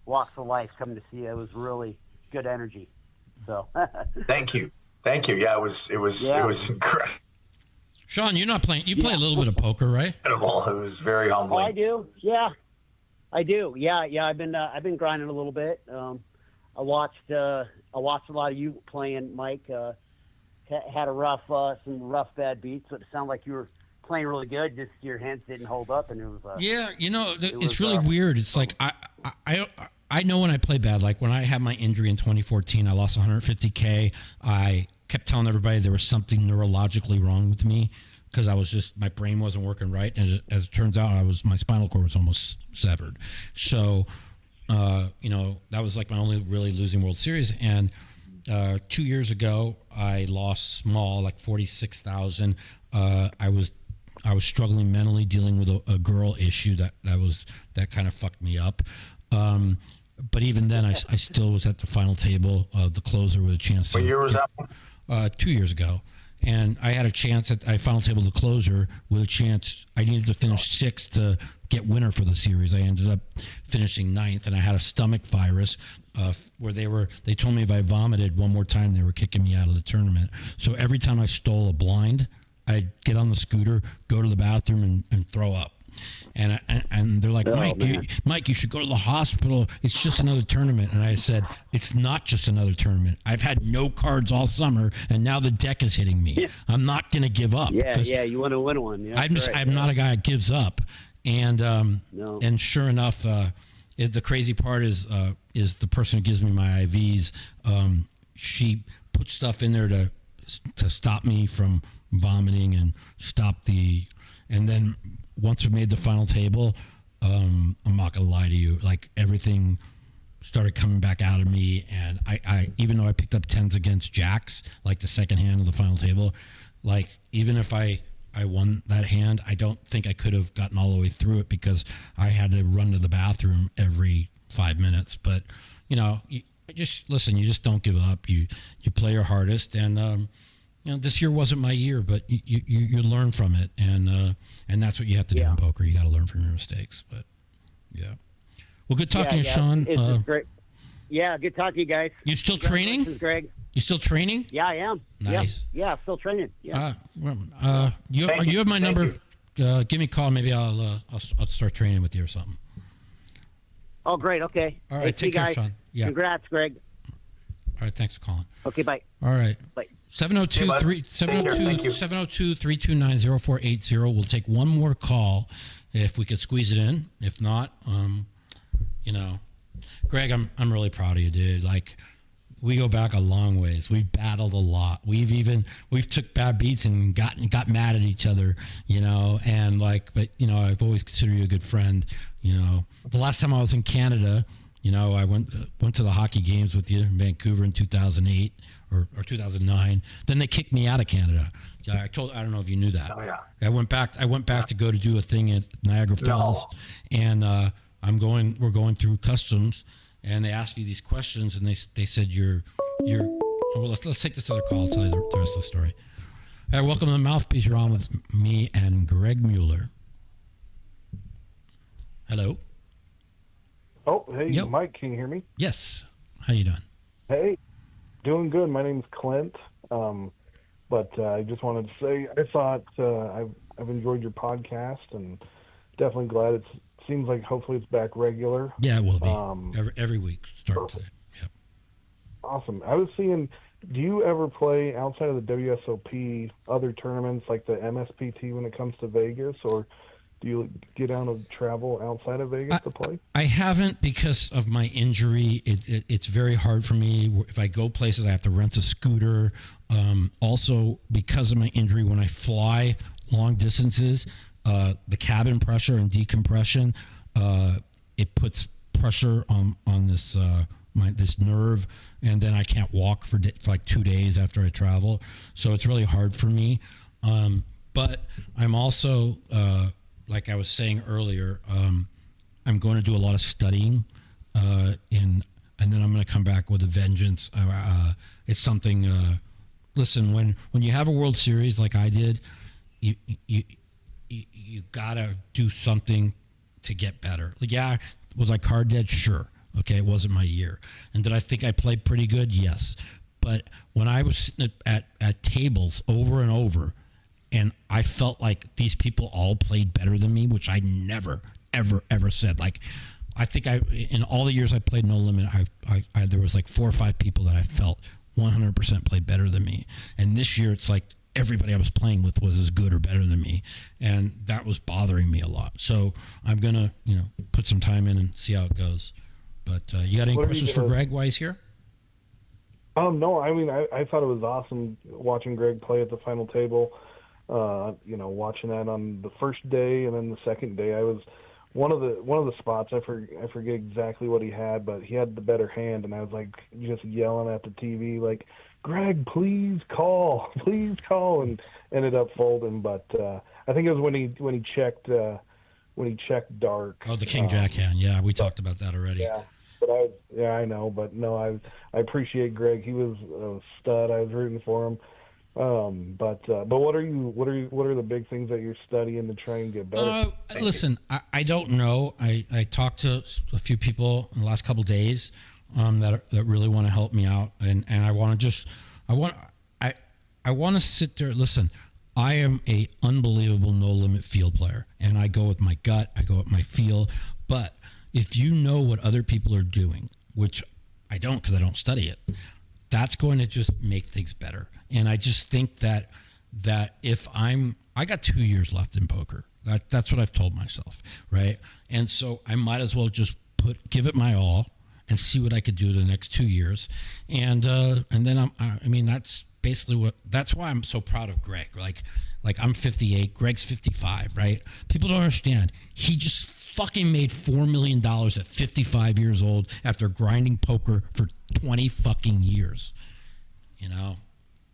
walks of life coming to see it. It was really good energy. So Thank you. Yeah, it was incredible. Sean, you're not playing. You play a little bit of poker, right? Incredible. It was very humbling. Oh, I do. Yeah, I do. Yeah. I've been grinding a little bit. I watched a lot of you playing, Mike. Had some rough bad beats, but it sounded like you were playing really good. Just your hands didn't hold up, and it was. Yeah, you know, it's really weird. It's like I know when I play bad. Like when I had my injury in 2014, I lost 150K. I kept telling everybody there was something neurologically wrong with me because my brain wasn't working right, and as it turns out, my spinal cord was almost severed. So, you know, that was like my only really losing World Series. And 2 years ago, I lost small, like 46,000. I was struggling mentally, dealing with a girl issue that kind of fucked me up. But even then, I still was at the final table, the closer with a chance. What year was that? 2 years ago. And I had a chance at final table, the closer, with a chance. I needed to finish 6th to get winner for the series. I ended up finishing 9th, and I had a stomach virus where they told me if I vomited one more time, they were kicking me out of the tournament. So every time I stole a blind, I'd get on the scooter, go to the bathroom, and throw up. And they're like, Mike, you should go to the hospital. It's just another tournament. And I said, it's not just another tournament. I've had no cards all summer, and now the deck is hitting me. Yeah. I'm not going to give up. Yeah, you want to win one. Yeah, I'm not a guy that gives up. And and sure enough, the crazy part is the person who gives me my IVs. She put stuff in there to stop me from vomiting and and then once we made the final table, I'm not gonna lie to you, like everything started coming back out of me, and I even though I picked up 10s against jacks, like the second hand of the final table, like even if I won that hand, I don't think I could have gotten all the way through it because I had to run to the bathroom every 5 minutes. But you just don't give up. You play your hardest, and this year wasn't my year, but you learn from it, and that's what you have to do in poker. You got to learn from your mistakes. But yeah, well, good talking to you, Sean. It's great. Yeah, good talking to you guys. You still training? Greg. You still training? Yeah, I am. Nice. Yeah, still training. Yeah. You have my number. Give me a call. Maybe I'll start training with you or something. Oh, great. Okay. All right. Take care, guys. Sean. Yeah. Congrats, Greg. All right. Thanks for calling. Okay. Bye. All right. Bye. 702-329-0480. We'll take one more call if we could squeeze it in. If not, Greg, I'm really proud of you, dude. Like, we go back a long ways. We've battled a lot. We've took bad beats and got mad at each other, and but I've always considered you a good friend. The last time I was in Canada, I went to the hockey games with you in Vancouver in 2008 or 2009. Then they kicked me out of Canada. I don't know if you knew that. Oh, yeah. I went back to go to do a thing at Niagara Falls, and we're going through customs, and they asked me these questions, and they said well, let's take this other call. I'll tell you the rest of the story. All right, welcome to the Mouthpiece. You're on with me and Greg Mueller. Hello. Oh, hey, Yep. Mike, can you hear me? Yes. How you doing? Hey, doing good. My name's Clint. But I just wanted to say I thought I've enjoyed your podcast, and definitely glad it seems like hopefully it's back regular. Yeah, it will be every week. Start today. Yep. Awesome. I was seeing. Do you ever play outside of the WSOP other tournaments like the MSPT when it comes to Vegas, or do you get out of travel outside of Vegas to play? I haven't because of my injury. It's very hard for me. If I go places, I have to rent a scooter. Also, because of my injury, when I fly long distances, the cabin pressure and decompression, it puts pressure on this this nerve, and then I can't walk for like 2 days after I travel. So it's really hard for me. But I'm also like I was saying earlier, I'm going to do a lot of studying, and then I'm going to come back with a vengeance. It's something. Listen, when you have a World Series like I did, you gotta do something to get better. Like, yeah, was I card dead? Sure. Okay, it wasn't my year. And did I think I played pretty good? Yes. But when I was sitting at tables over and over, and I felt like these people all played better than me, which I never, ever said. Like, I think in all the years I played No Limit, I there was like 4 or 5 people that I felt 100% played better than me. And this year it's like everybody I was playing with was as good or better than me. And that was bothering me a lot. So I'm going to, put some time in and see how it goes. But you got any questions for Greg while he's here? No, I mean, I thought it was awesome watching Greg play at the final table. Watching that on the first day and then the second day, I was one of the spots. I forget exactly what he had, but he had the better hand, and I was like just yelling at the TV, like, Greg, please call, and ended up folding. But I think it was when he checked dark. Oh, the King Jack hand. Yeah, we talked about that already. Yeah. But I know, but no, I appreciate Greg. He was a stud. I was rooting for him. But what are the big things that you're studying to try and get better? Listen, I don't know. I talked to a few people in the last couple of days that really want to help me out, and I want to sit there. Listen, I am a unbelievable no limit field player, and I go with my gut. I go with my feel. But if you know what other people are doing, which I don't because I don't study it, that's going to just make things better. And I just think that if I got 2 years left in poker. That's what I've told myself, right? And so I might as well just give it my all and see what I could do the next 2 years, and then that's basically that's why I'm so proud of Greg. Like I'm 58, Greg's 55, right? People don't understand. He just fucking made $4 million at 55 years old after grinding poker for 20 fucking years. You know,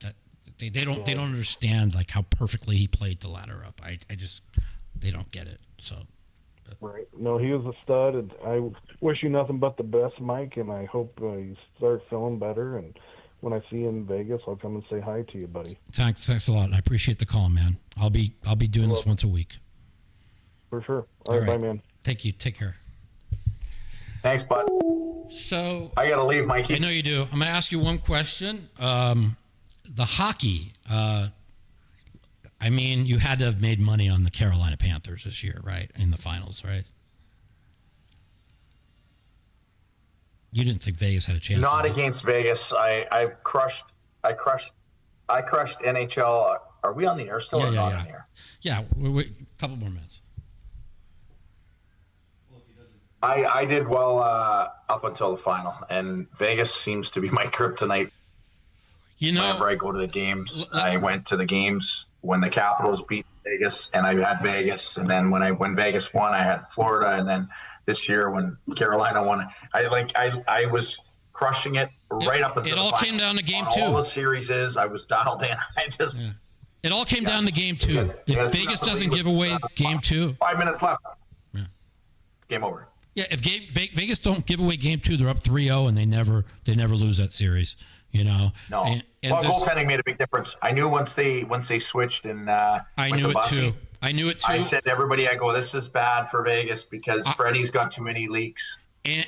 that they don't understand like how perfectly he played the ladder up. They don't get it. So. Right. No, he was a stud, and I wish you nothing but the best, Mike, and I hope you start feeling better. And when I see you in Vegas, I'll come and say hi to you, buddy. Thanks a lot. I appreciate the call, man. I'll be doing this once a week. For sure. All right, bye, man. Thank you. Take care. Thanks, bud. So I got to leave, Mikey. I know you do. I'm going to ask you one question. The hockey. You had to have made money on the Carolina Panthers this year, right? In the finals, right? You didn't think Vegas had a chance? Not against Vegas. I crushed NHL. Are we on the air still or not on the air? Yeah, a couple more minutes. I did well up until the final, and Vegas seems to be my kryptonite. Whenever I go to the games, I went to the games when the Capitals beat Vegas, and I had Vegas, and then when Vegas won, I had Florida, and then this year when Carolina won, I was crushing it right up until it all came down to game two. All the series I was dialed in. It all came down to game two. If Vegas doesn't give away game two, 5 minutes left. Yeah. Game over. Yeah, if Vegas don't give away game two, they're up 3-0, and they never lose that series. You know, no. And goaltending made a big difference. I knew once they switched and I knew it too. I said to everybody, this is bad for Vegas because Freddie's got too many leaks. And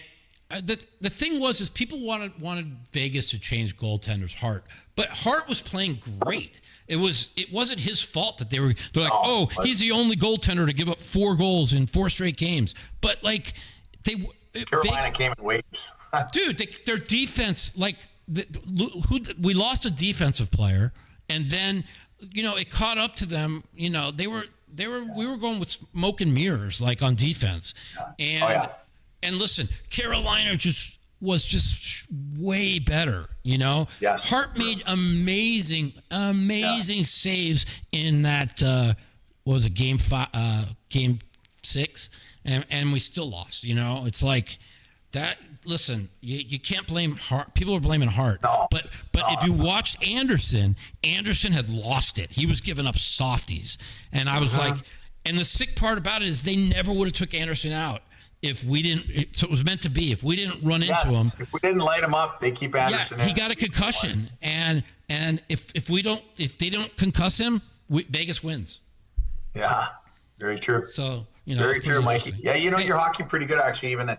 the thing was people wanted Vegas to change goaltenders' Hart, but Hart was playing great. It wasn't his fault that they're like, he's the only goaltender to give up 4 goals in 4 straight games. But Carolina came in waves, dude. Their defense we lost a defensive player, and then it caught up to them. We were going with smoke and mirrors on defense, and listen, Carolina was just way better. Yes. Hart made amazing saves in that what was it, game 6, and we still lost. It's like that. Listen, you can't blame Hart. People are blaming Hart. No, but if you watched Anderson had lost it. He was giving up softies. And I was like, and the sick part about it is they never would have took Anderson out if we didn't. So it was meant to be. If we didn't run into him. If we didn't light him up, they keep Anderson in. He got a concussion. And if they don't concuss him, Vegas wins. Yeah, very true. So, very true, Mikey. Yeah, your hockey pretty good, actually, even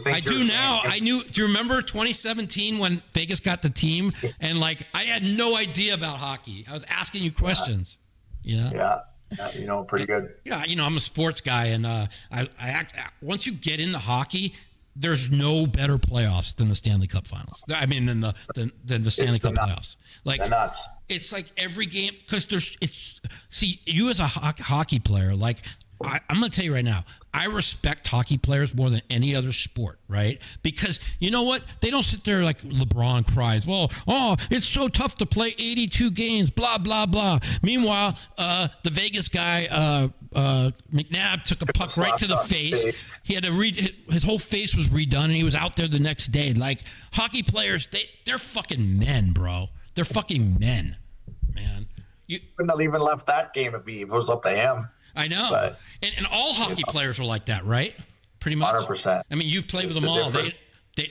I do now. Do you remember 2017 when Vegas got the team and I had no idea about hockey? I was asking you questions. Yeah, pretty good. Yeah, I'm a sports guy, and once you get into hockey, there's no better playoffs than the Stanley Cup Finals. I mean, than the Stanley Cup playoffs. It's like every game because you as a hockey player, I'm going to tell you right now, I respect hockey players more than any other sport, right? Because you know what? They don't sit there like LeBron cries, it's so tough to play 82 games, blah, blah, blah. Meanwhile, the Vegas guy, McNabb, took a puck right to the face. He had to his whole face was redone, and he was out there the next day. Hockey players, they're fucking men, bro. They're fucking men, man. You couldn't have even left that game if it was up to him. I know. But, and all hockey players are like that, right? Pretty much. 100%. I mean, you've played with them all.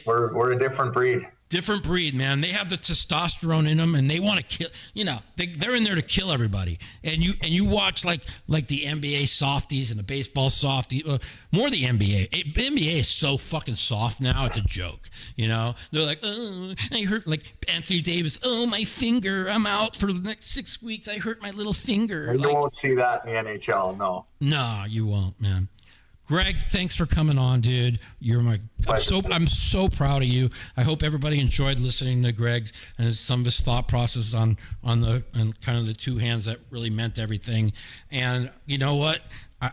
We're a different breed. different breed, man. They have the testosterone in them, and they want to kill. You know, they're in there to kill everybody. And you watch like the NBA softies and the baseball softies, more the NBA. The NBA is so fucking soft now; it's a joke. You know, they're like, oh, I hurt, like Anthony Davis. Oh, my finger, I'm out for the next 6 weeks. I hurt my little finger. You won't see that in the NHL, no. No, you won't, man. Greg, thanks for coming on, dude. I'm so proud of you. I hope everybody enjoyed listening to Greg and some of his thought process on kind of the two hands that really meant everything. And you know what?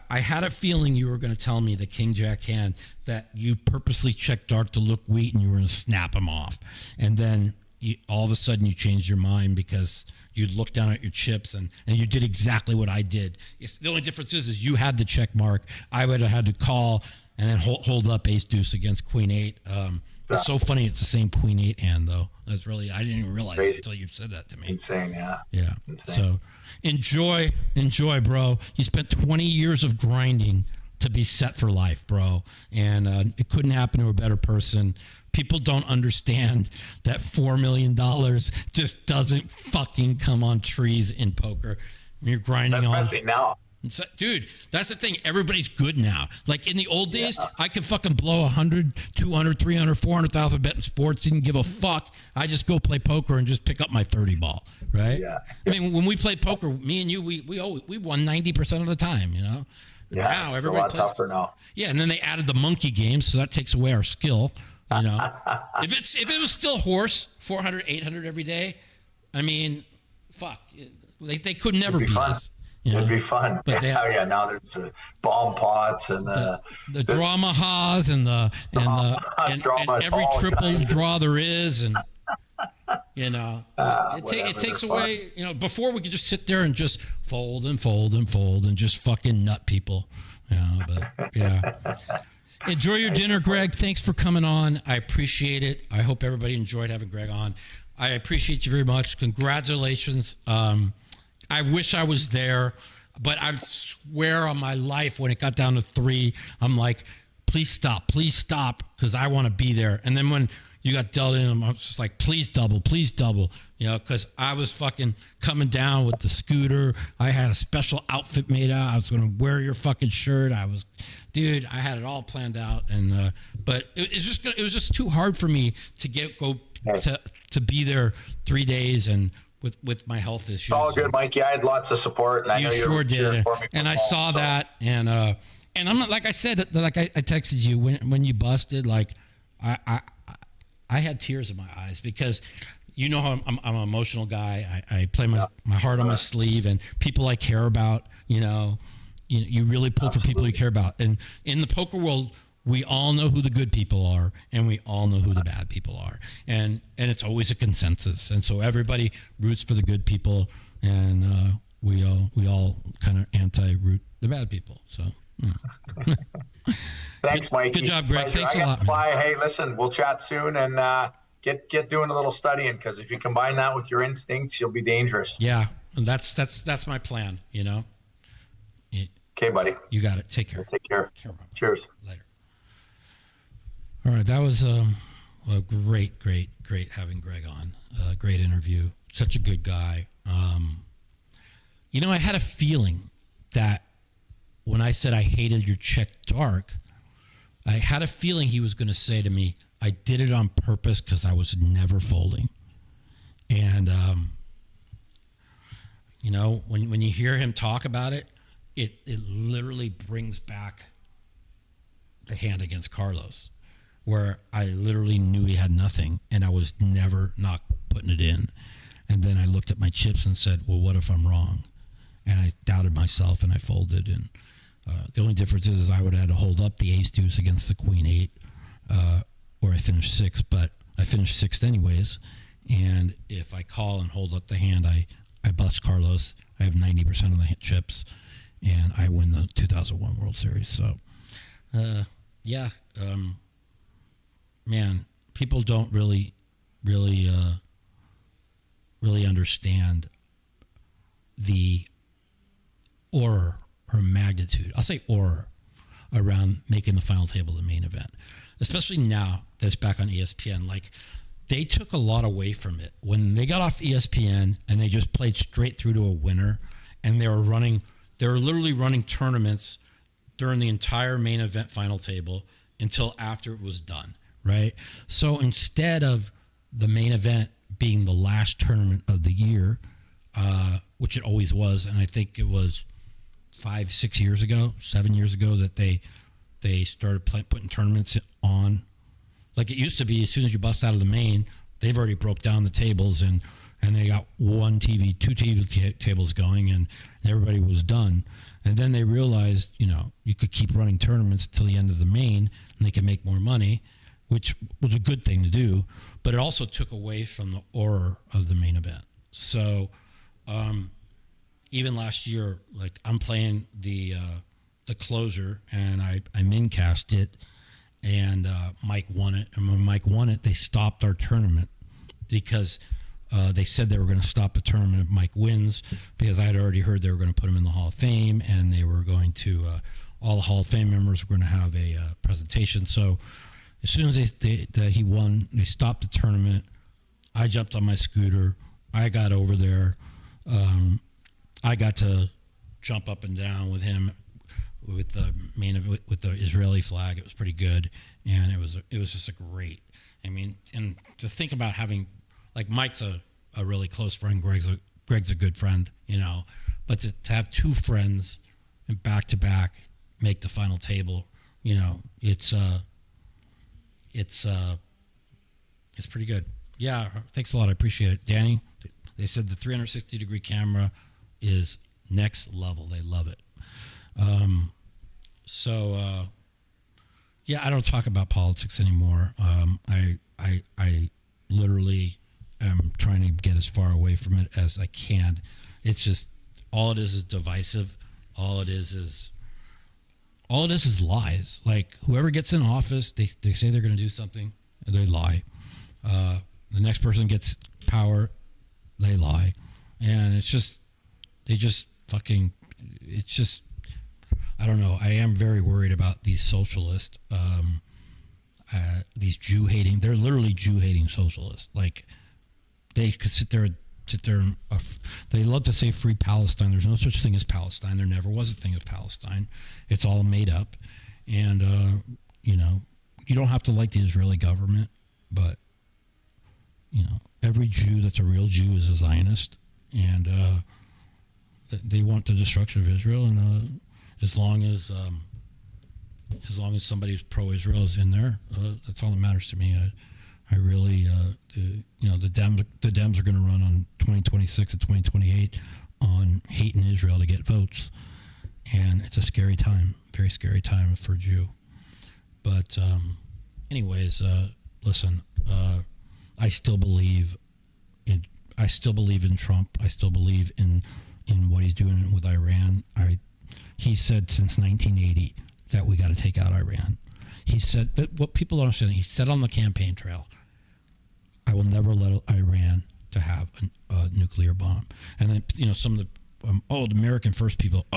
I had a feeling you were going to tell me the King Jack hand that you purposely checked dark to look weak and you were going to snap him off. And then all of a sudden you changed your mind because you looked down at your chips and you did exactly what I did. The only difference is you had the check mark. I would have had to call and then hold up ace deuce against queen eight. It's so funny. It's the same queen eight hand though. That's really, I didn't even realize it until you said that to me. Insane, yeah. Yeah. Insane. So enjoy, bro. You spent 20 years of grinding to be set for life, bro. And it couldn't happen to a better person. People don't understand that $4 million just doesn't fucking come on trees in poker. When you're grinding especially now. So, dude, that's the thing. Everybody's good now. Like in the old days, I could fucking blow 100, 200, 300, 400,000 betting sports. Didn't give a fuck. I just go play poker and just pick up my 30 ball, right? Yeah. I mean, when we played poker, me and you, we won 90% of the time, you know? Yeah, now everybody it's a lot tougher now. Yeah, and then they added the monkey game, so that takes away our skill. You know, if it was still horse 400, 800 every day, I mean, fuck, they could never beat us. It'd be fun. But now there's bomb pots and the drama ha's and every triple draw there is, and you know, it takes away. You know, before we could just sit there and just fold and fold and fold and just fucking nut people. But yeah. Enjoy your dinner, Greg. Thanks for coming on. I appreciate it. I hope everybody enjoyed having Greg on. I appreciate you very much. Congratulations. I wish I was there, but I swear on my life when it got down to 3, I'm like, please stop, because I want to be there. And then when you got dealt in, I was just like, please double, you know, because I was fucking coming down with the scooter. I had a special outfit made out. I was going to wear your fucking shirt. Dude, I had it all planned out, and but it was just too hard for me to to be there 3 days and with my health issues. It's all good, Mikey. I had lots of support, and I know you sure did. And I saw so. that, and I'm not, like I said, like I texted you when you busted, like I had tears in my eyes because you know how I'm an emotional guy. I play my heart on my sleeve, and people I care about, you know. You really pull for people you care about. And in the poker world, we all know who the good people are, and we all know who the bad people are. And it's always a consensus. And so everybody roots for the good people, and we all kind of anti-root the bad people. So thanks, Mikey. Good job, Greg. Pleasure. Thanks a lot, man. Hey, listen, we'll chat soon, and get doing a little studying, because if you combine that with your instincts, you'll be dangerous. Yeah, and that's my plan, you know. Okay, buddy. You got it. Take care. Take care. Cheers. Later. All right, that was a great having Greg on. Great interview. Such a good guy. You know, I had a feeling that when I said I hated your check dark, I had a feeling he was going to say to me, I did it on purpose because I was never folding. And, you know, when you hear him talk about it, it literally brings back the hand against Carlos, where I literally knew he had nothing and I was never not putting it in. And then I looked at my chips and said, well, what if I'm wrong? And I doubted myself and I folded. And the only difference is I would have had to hold up the ace deuce against the queen eight, or I finished sixth, but I finished sixth anyways. And if I call and hold up the hand, I bust Carlos. I have 90% of the chips, and I win the 2001 World Series. So, man, people don't really understand the aura or magnitude. I'll say aura around making the final table the main event, especially now that's back on ESPN. Like, they took a lot away from it when they got off ESPN and they just played straight through to a winner, and they were literally running tournaments during the entire main event final table until after it was done, right? So instead of the main event being the last tournament of the year, which it always was, and I think it was 7 years ago that they started putting tournaments on. Like it used to be, as soon as you bust out of the main, they've already broke down the tables and they got two TV tables going, and everybody was done. And then they realized, you could keep running tournaments till the end of the main, and they could make more money, which was a good thing to do. But it also took away from the aura of the main event. So even last year, like I'm playing the closer, and I min-cast it. And Mike won it. And when Mike won it, they stopped our tournament because they said they were going to stop the tournament if Mike wins, because I had already heard they were going to put him in the Hall of Fame, and they were going to, all the Hall of Fame members were going to have a presentation. So as soon as he won, they stopped the tournament. I jumped on my scooter. I got over there. I got to jump up and down with him with the Israeli flag. It was pretty good, and it was just a great. I mean, and to think about having, like, Mike's a really close friend, Greg's a good friend, but to have two friends and back to back make the final table, it's pretty good. Yeah, thanks a lot. I appreciate it, Danny. They said the 360-degree camera is next level. They love it. Yeah, I don't talk about politics anymore. I literally am trying to get as far away from it as I can. It's just, all it is divisive. All it is lies. Like, whoever gets in office, they say they're going to do something, and they lie. The next person gets power, they lie. And it's just I don't know. I am very worried about these socialists, these Jew-hating. They're literally Jew-hating socialists. Like, they could sit there and they love to say free Palestine. There's no such thing as Palestine. There never was a thing as Palestine. It's all made up. And, you don't have to like the Israeli government, but, every Jew that's a real Jew is a Zionist. And they want the destruction of Israel. And as long as somebody who's pro-Israel is in there, that's all that matters to me. I really, the Dems are going to run on 2026 and 2028 on hating Israel to get votes, and it's a scary time, very scary time for a Jew. But anyways, listen, I still believe in Trump. I still believe in what he's doing with Iran. He said since 1980 that we got to take out Iran. He said that, what people don't understand, he said on the campaign trail, I will never let Iran to have a nuclear bomb. And then, some of the, the American first people,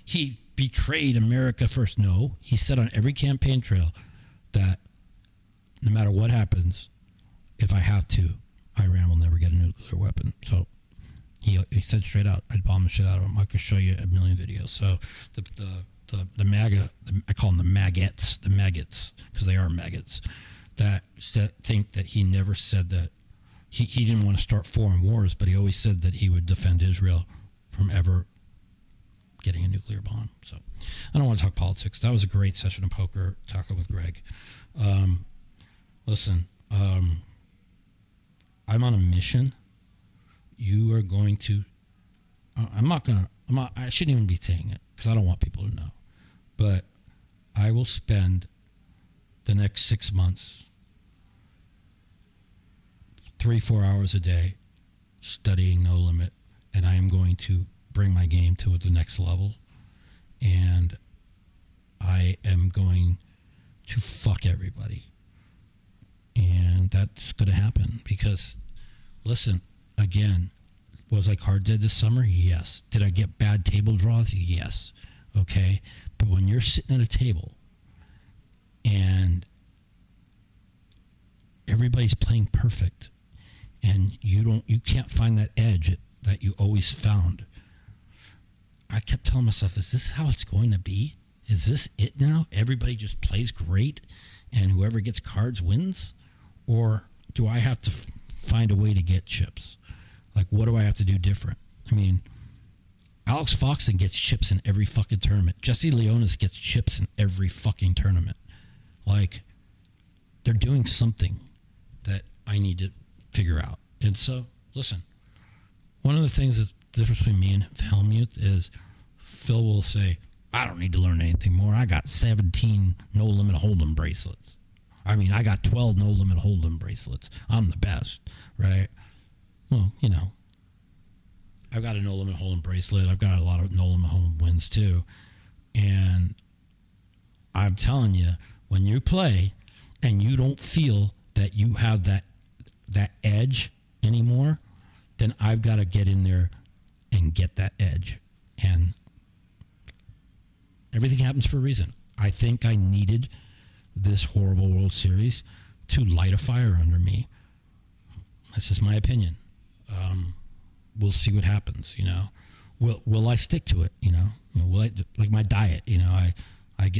he betrayed America first. No, he said on every campaign trail that no matter what happens, if I have to, Iran will never get a nuclear weapon. So he said straight out, I'd bomb the shit out of him. I could show you a million videos. So the MAGA, I call them the maggots, because they are maggots, that think that he never said that he didn't want to start foreign wars, but he always said that he would defend Israel from ever getting a nuclear bomb. So I don't want to talk politics. That was a great session of poker, talking with Greg. Listen, I'm on a mission. You are going to, I shouldn't even be saying it because I don't want people to know, but I will spend the next 6 months 3-4 hours a day studying No Limit, and I am going to bring my game to the next level, and I am going to fuck everybody, and that's going to happen because, listen, again, was I card dead this summer? Yes. Did I get bad table draws? Yes. Okay. But when you're sitting at a table and everybody's playing perfect, and you can't find that edge that you always found. I kept telling myself, is this how it's going to be? Is this it now? Everybody just plays great, and whoever gets cards wins? Or do I have to find a way to get chips? Like, what do I have to do different? I mean, Alex Foxen gets chips in every fucking tournament. Jesse Leonis gets chips in every fucking tournament. Like, they're doing something that I need to figure out. And so, listen, one of the things that's the difference between me and Helmuth is Phil will say, I don't need to learn anything more. I got 17 no limit hold'em bracelets. I mean, I got 12 no limit hold'em bracelets. I'm the best, right? Well, you know, I've got a no limit hold'em bracelet. I've got a lot of no limit hold'em wins too. And I'm telling you, when you play and you don't feel that you have that edge anymore, then I've got to get in there and get that edge. And everything happens for a reason. I think I needed this horrible World Series to light a fire under me. That's just my opinion. We'll see what happens, you know. Will I stick to it, you know? Will I, like my diet, you know, I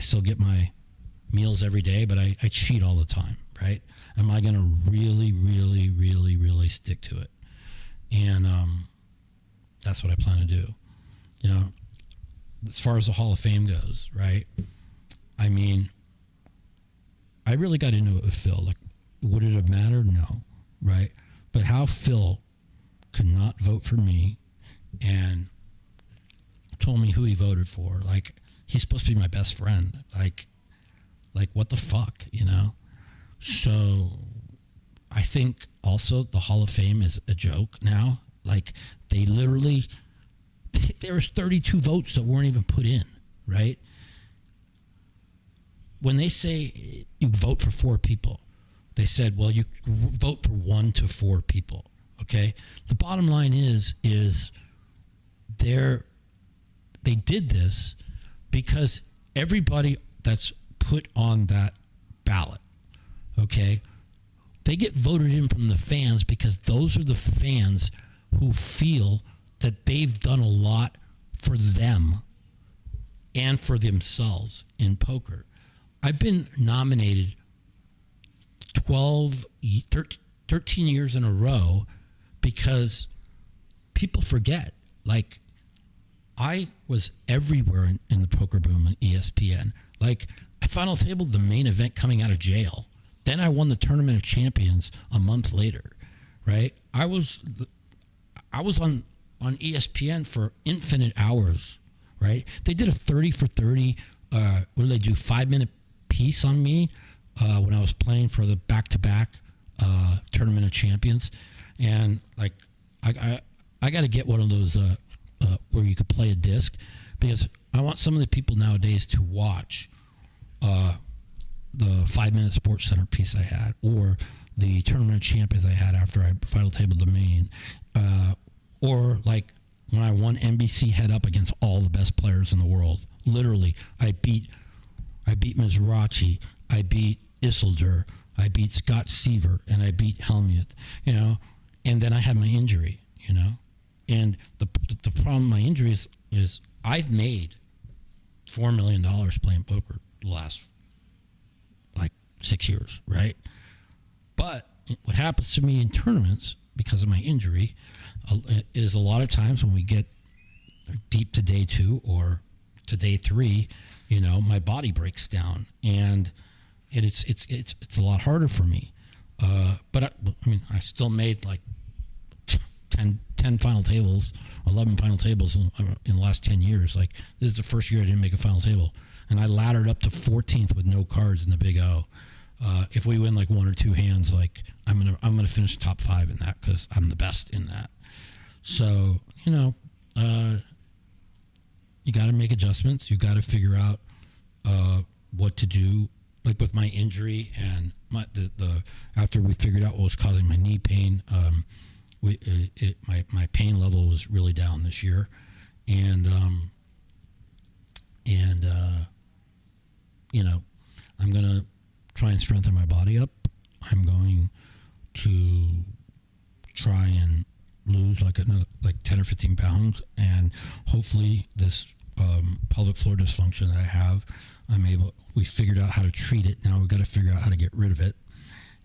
still get my meals every day, but I cheat all the time, right? Am I going to really, really, really, really stick to it? And that's what I plan to do. You know, as far as the Hall of Fame goes, right? I mean, I really got into it with Phil. Like, would it have mattered? No, right? But how Phil could not vote for me and told me who he voted for. Like, he's supposed to be my best friend. Like what the fuck, you know? So I think also the Hall of Fame is a joke now. Like, they literally, there was 32 votes that weren't even put in, right? When they say you vote for 4 people, they said, well, you vote for 1 to 4 people, okay? The bottom line is they did this because everybody that's put on that ballot, okay, they get voted in from the fans because those are the fans who feel that they've done a lot for them and for themselves in poker. I've been nominated 13 years in a row because people forget. Like, I was everywhere in the poker boom on ESPN. Like, I final tabled the main event coming out of jail. Then I won the Tournament of Champions a month later, right? I was on ESPN for infinite hours, right? They did a 30 for 30, what did they do, 5-minute piece on me when I was playing for the back-to-back Tournament of Champions. And, like, I got to get one of those where you could play a disc, because I want some of the people nowadays to watch the 5-minute Sports Center piece I had, or the Tournament of Champions I had after I final tabled the main, or like when I won NBC head up against all the best players in the world. Literally, I beat Mizrachi, I beat Isildur, I beat Scott Seaver, and I beat Helmuth, you know, and then I had my injury, you know. And the problem with my injury is I've made $4 million playing poker the last, like, 6 years, right? But what happens to me in tournaments because of my injury is a lot of times when we get deep to day 2 or to day 3, you know, my body breaks down, and it's a lot harder for me. But I mean, I still made like 10 final tables, 11 final tables in the last 10 years. Like, this is the first year I didn't make a final table, and I laddered up to 14th with no cards in the Big O. If we win like 1 or 2 hands, like, I'm gonna finish top 5 in that because I'm the best in that. So, you know, you got to make adjustments. You got to figure out what to do. Like with my injury and the after we figured out what was causing my knee pain, my pain level was really down this year, and you know, I'm gonna try and strengthen my body up. I'm going to try and lose like 10 or 15 pounds, and hopefully this pelvic floor dysfunction that I have, we figured out how to treat it. Now we've got to figure out how to get rid of it.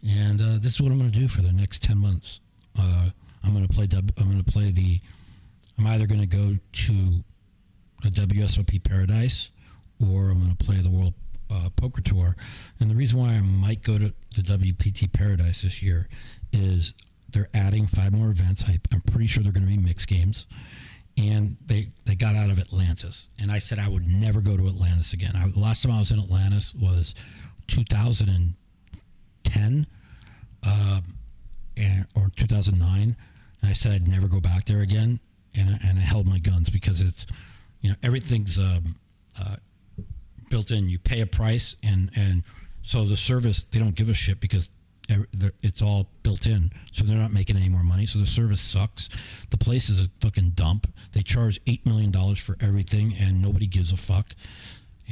And this is what I'm going to do for the next 10 months. I'm either going to go to the WSOP Paradise, or I'm going to play the World Poker Tour. And the reason why I might go to the WPT Paradise this year is they're adding 5 more events. I'm pretty sure they're going to be mixed games. And they got out of Atlantis. And I said I would never go to Atlantis again. The last time I was in Atlantis was 2010 or 2009. And I said I'd never go back there again. And I held my guns because it's, everything's built in. You pay a price, and so the service, they don't give a shit because it's all built in, so they're not making any more money. So the service sucks. The place is a fucking dump. They charge $8 million for everything, and nobody gives a fuck.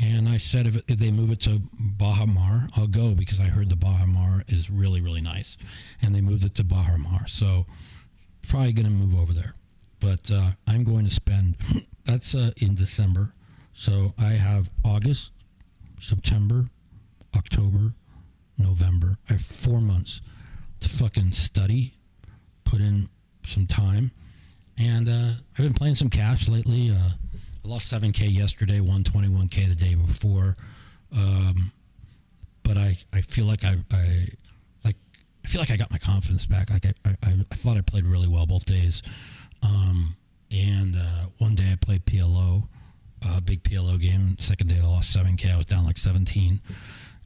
And I said if they move it to Baja Mar, I'll go, because I heard the Baja Mar is really, really nice. And they moved it to Baja Mar, so probably going to move over there. But I'm going to spend, that's in December. So I have August, September, October, November. I have 4 months to fucking study, put in some time. And I've been playing some cash lately. I lost $7K yesterday, won $21K the day before. But I feel like I feel like I got my confidence back. Like I thought I played really well both days. And one day I played PLO, a big PLO game. Second day I lost 7K. I was down like 17.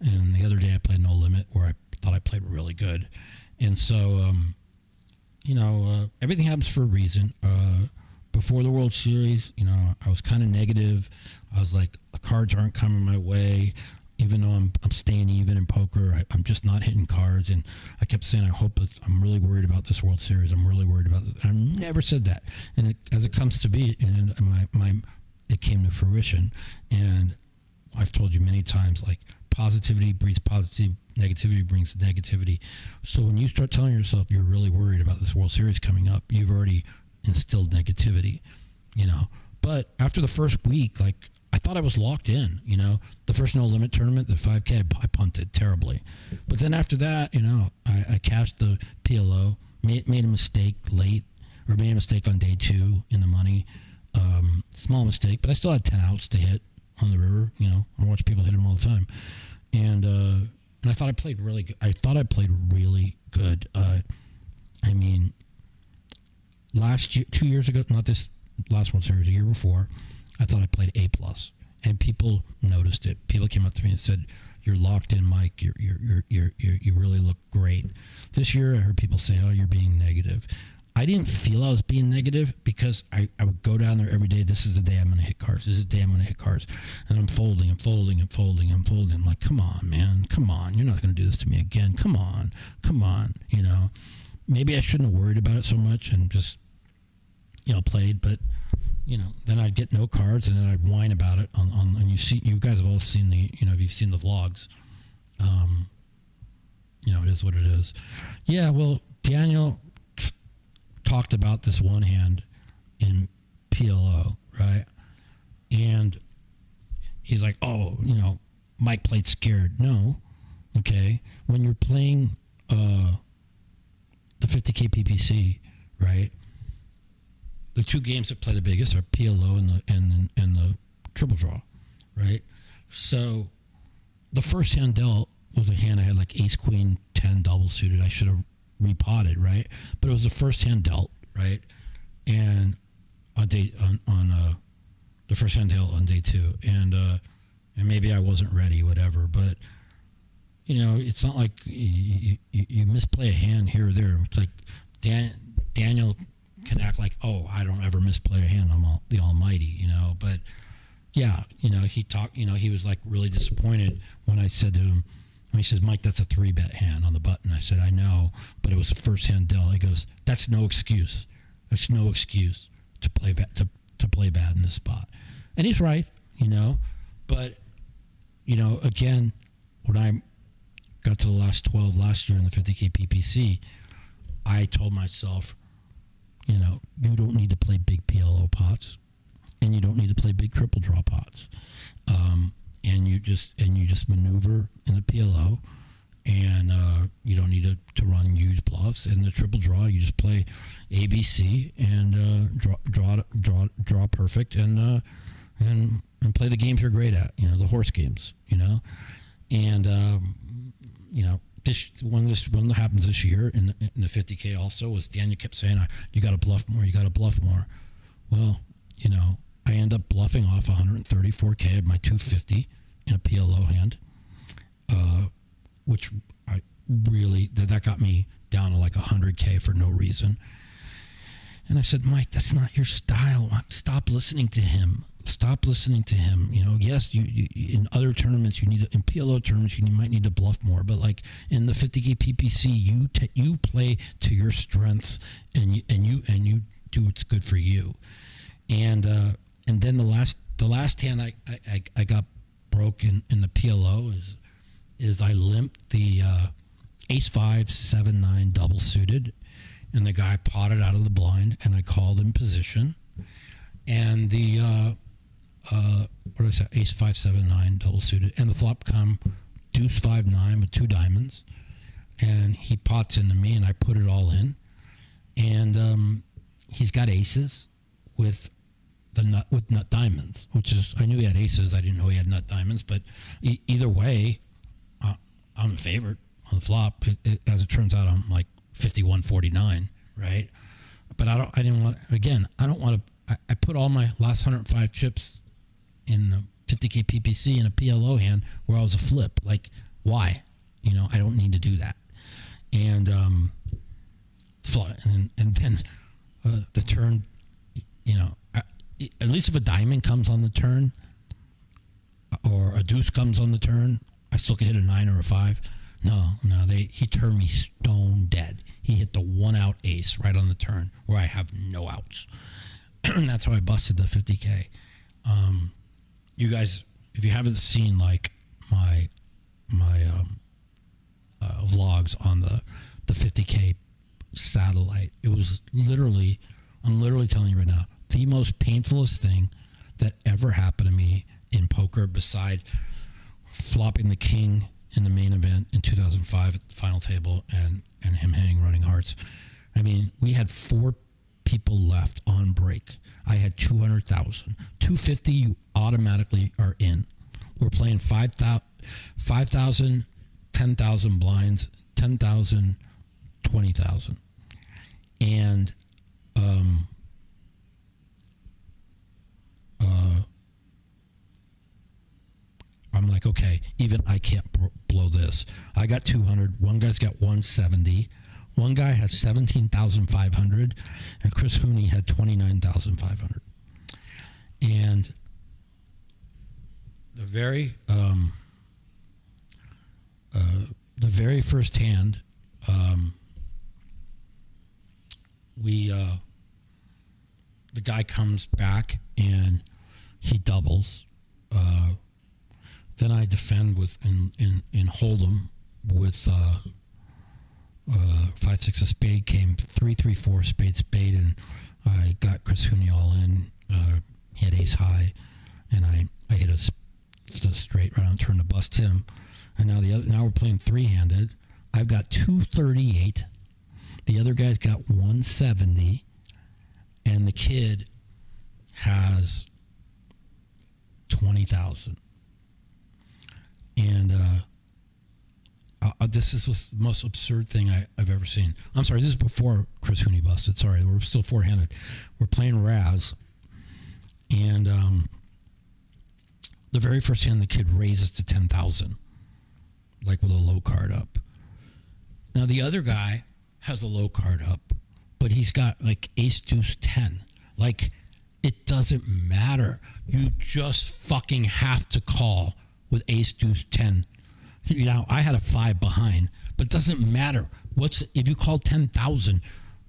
And the other day I played No Limit, where I thought I played really good. And so, everything happens for a reason. Before the World Series, I was kind of negative. I was like, the cards aren't coming my way. Even though I'm staying even in poker, I'm just not hitting cards. And I kept saying, I'm really worried about this World Series. I'm really worried about it. And I've never said that. And as it comes to be, and it came to fruition. And I've told you many times, like, positivity breeds positivity, negativity brings negativity. So when you start telling yourself you're really worried about this World Series coming up, you've already instilled negativity, But after the first week, like, I thought I was locked in, The first No Limit tournament, the 5K, I punted terribly. But then after that, I cashed the PLO, made a mistake late, or made a mistake on day 2 in the money. Small mistake, but I still had 10 outs to hit on the river. I watch people hit them all the time. And I thought I played really good. I thought I played really good. Last year, 2 years ago, not this last World Series, a year before, I thought I played A+, and people noticed it. People came up to me and said, "You're locked in, Mike. You really look great." This year, I heard people say, "Oh, you're being negative." I didn't feel I was being negative because I would go down there every day. This is the day I'm going to hit cards. This is the day I'm going to hit cards. And I'm folding. I'm like, come on, man. Come on. You're not going to do this to me again. Come on. Maybe I shouldn't have worried about it so much and just, played. But, then I'd get no cards, and then I'd whine about it. And you guys have all seen if you've seen the vlogs, it is what it is. Yeah, well, Daniel talked about this one hand in PLO, right? And he's like, "Oh, Mike played scared." No, okay. When you're playing the 50K PPC, right? The two games that play the biggest are PLO and the triple draw, right? So the first hand dealt was a hand I had like ace queen 10 double suited. I should have repotted, right? But it was the first hand dealt, right? And on the first hand dealt on day 2, and maybe I wasn't ready, whatever. But it's not like you misplay a hand here or there. It's like Daniel can act like, "Oh, I don't ever misplay a hand. I'm the Almighty," But yeah, he talked. He was like really disappointed when I said to him. He says, "Mike, that's a 3-bet hand on the button." I said, "I know, but it was the first hand dealt." He goes, "That's no excuse. That's no excuse to play bad to play bad in this spot." And he's right, But again, when I'm got to the last 12 last year in the 50K PPC, I told myself, you don't need to play big PLO pots, and you don't need to play big triple draw pots, and you just maneuver in the PLO, and you don't need to run huge bluffs. In the triple draw, you just play ABC and draw perfect, and play the games you're great at. The horse games. And this one that happens this year in the 50K also was Daniel kept saying, you got to bluff more. You got to bluff more. Well, I end up bluffing off 134K of my 250 in a PLO hand, which I really, that got me down to like 100K for no reason. And I said, Mike, that's not your style. Stop listening to him. Stop listening to him. Yes, you in other tournaments in PLO tournaments you might need to bluff more, but like in the 50K PPC, you play to your strengths and you do what's good for you. And then the last hand I got broke in the PLO is I limped the ace 5 7 9 double suited, and the guy potted out of the blind, and I called in position, and the what did I say? Ace 5 7 9 double suited, and the flop come deuce 5 9 with 2 diamonds, and he pots into me, and I put it all in, and he's got aces with nut diamonds, which is, I knew he had aces. I didn't know he had nut diamonds, but either way, I'm a favorite on the flop. As it turns out, I'm like 51-49, right? But I don't want to. I put all my last 105 chips in the 50K PPC in a PLO hand where I was a flip. Like, why? I don't need to do that. And then the turn, at least if a diamond comes on the turn or a deuce comes on the turn, I still can hit a 9 or a 5. No, he turned me stone dead. He hit the 1-out ace right on the turn where I have no outs. And that's how I busted the 50K. You guys, if you haven't seen like my vlogs on the 50K satellite, it was literally, I'm literally telling you right now, the most painfulest thing that ever happened to me in poker, beside flopping the king in the main event in 2005 at the final table and him hitting running hearts. I mean, we had 4 people left on break. I had 200,000. 250, you automatically are in. We're playing 5,000, 10,000 blinds, 10,000, 20,000. And I'm like, okay, even I can't blow this. I got 200. One guy's got 170. One guy has 17,500, and Chris Hooney had 29,500. And the very first hand, the guy comes back and he doubles. Then I defend with in Hold'em with 5-6 of spade, came 3-3-4 spade, and I got Chris Hooney all in. He had ace high, and I hit a straight right on turn to bust him. And now we're playing 3-handed. I've got 238. The other guy's got 170, and the kid has 20,000. And this is the most absurd thing I've ever seen. I'm sorry, this is before Chris Hooney busted. Sorry, we're still 4-handed. We're playing Raz, and the very first hand the kid raises to 10,000, like with a low card up. Now the other guy has a low card up, but he's got like ace deuce 10. Like, it doesn't matter. You just fucking have to call with ace deuce 10. I had a 5 behind, but it doesn't matter. If you call 10,000,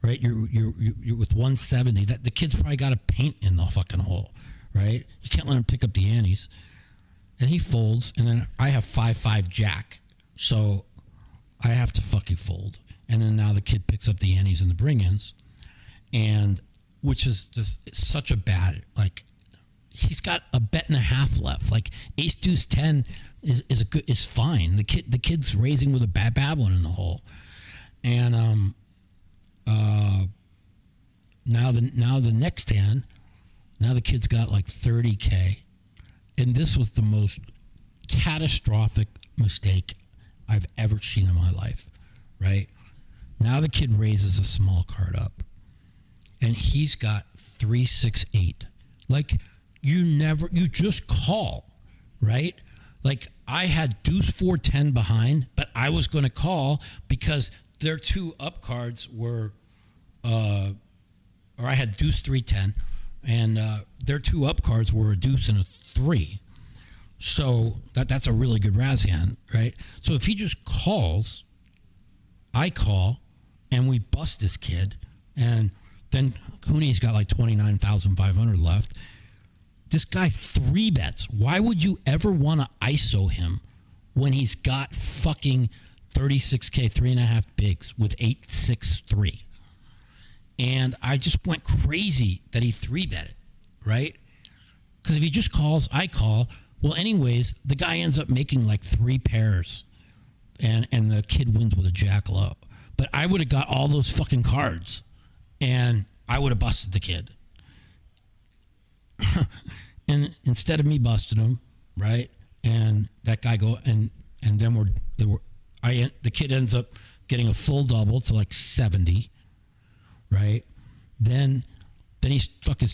right? You're with 170. That the kid's probably got a paint in the fucking hole, right? You can't let him pick up the antes. And he folds, and then I have 5-5 jack. So I have to fucking fold. And then now the kid picks up the antes and the bring-ins, and which is just such a bad, like, he's got a bet and a half left. Like ace deuce 10 is fine. The kid's raising with a bad one in the hole, and now the next hand, now the kid's got like 30K, and this was the most catastrophic mistake I've ever seen in my life. Right now, the kid raises a small card up, and he's got 3-6-8. Like, you just call, right? Like, I had deuce 4-10 behind, but I was going to call because their two up cards were, or I had deuce 3-10, and their two up cards were a deuce and a 3. So that's a really good Raz hand, right? So if he just calls, I call, and we bust this kid, and then Cooney's got like 29,500 left. This guy 3-bets. Why would you ever want to ISO him when he's got fucking 36K, 3.5 bigs with 8-6-3? And I just went crazy that he 3-bet it, right? Because if he just calls, I call. Well, anyways, the guy ends up making like 3 pairs, and the kid wins with a jack low. But I would have got all those fucking cards, and I would have busted the kid. And instead of me busting him, right, and that guy and then the kid ends up getting a full double to like 70, right? Then he fucking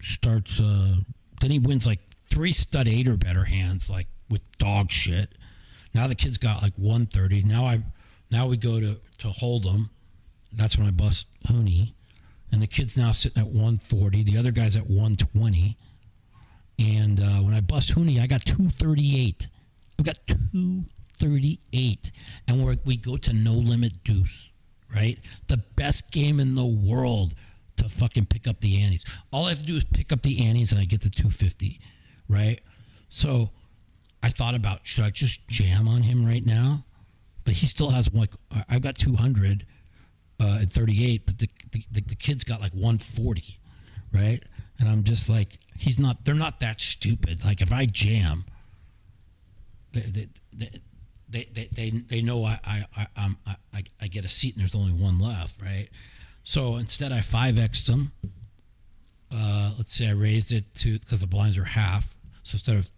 starts. Then he wins like 3 stud 8 or better hands, like with dog shit. Now the kid's got like 130. Now we go to hold him. That's when I bust Hooney. And the kid's now sitting at 140. The other guy's at 120. And when I bust Hooney, I got 238. I've got 238. And we go to no limit deuce, right? The best game in the world to fucking pick up the antes. All I have to do is pick up the antes and I get to 250, right? So I thought about, should I just jam on him right now? But he still has like, I've got 200 at 38, but the kid's got like 140, right? And I'm just like, they're not that stupid. Like if I jam, they know I get a seat and there's only one left, right? So instead I 5x'd them. Let's say I raised it to, because the blinds are half. So instead of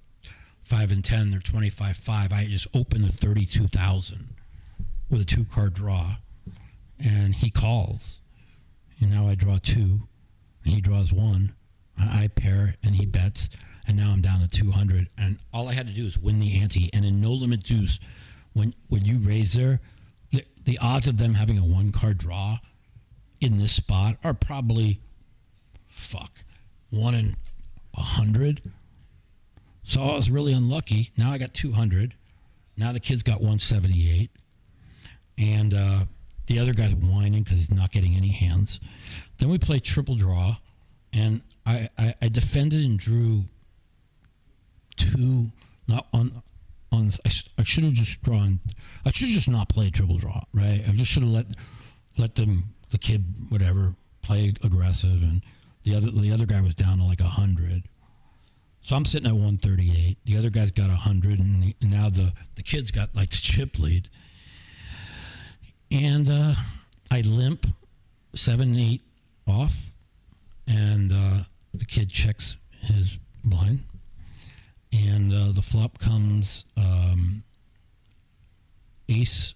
5 and 10, they're 25-5. I just opened the 32,000 with a 2-card draw, and he calls, and now I draw 2, and he draws 1. I pair, and he bets, and now I'm down to 200. And all I had to do is win the ante. And in no limit deuce, when you raise there, the odds of them having a 1-card draw in this spot are probably 1 in 100. So I was really unlucky. Now I got 200. Now the kid's got 178. And the other guy's whining because he's not getting any hands. Then we play triple draw. And I defended and drew 2. Not on. I should have just drawn. I should just not play triple draw, right? I just should have let the kid, whatever, play aggressive. And the other guy was down to like 100. So I'm sitting at 138. The other guy's got 100, and now the kid's got like the chip lead. And I limp 7-8 off, and the kid checks his blind. And the flop comes ace,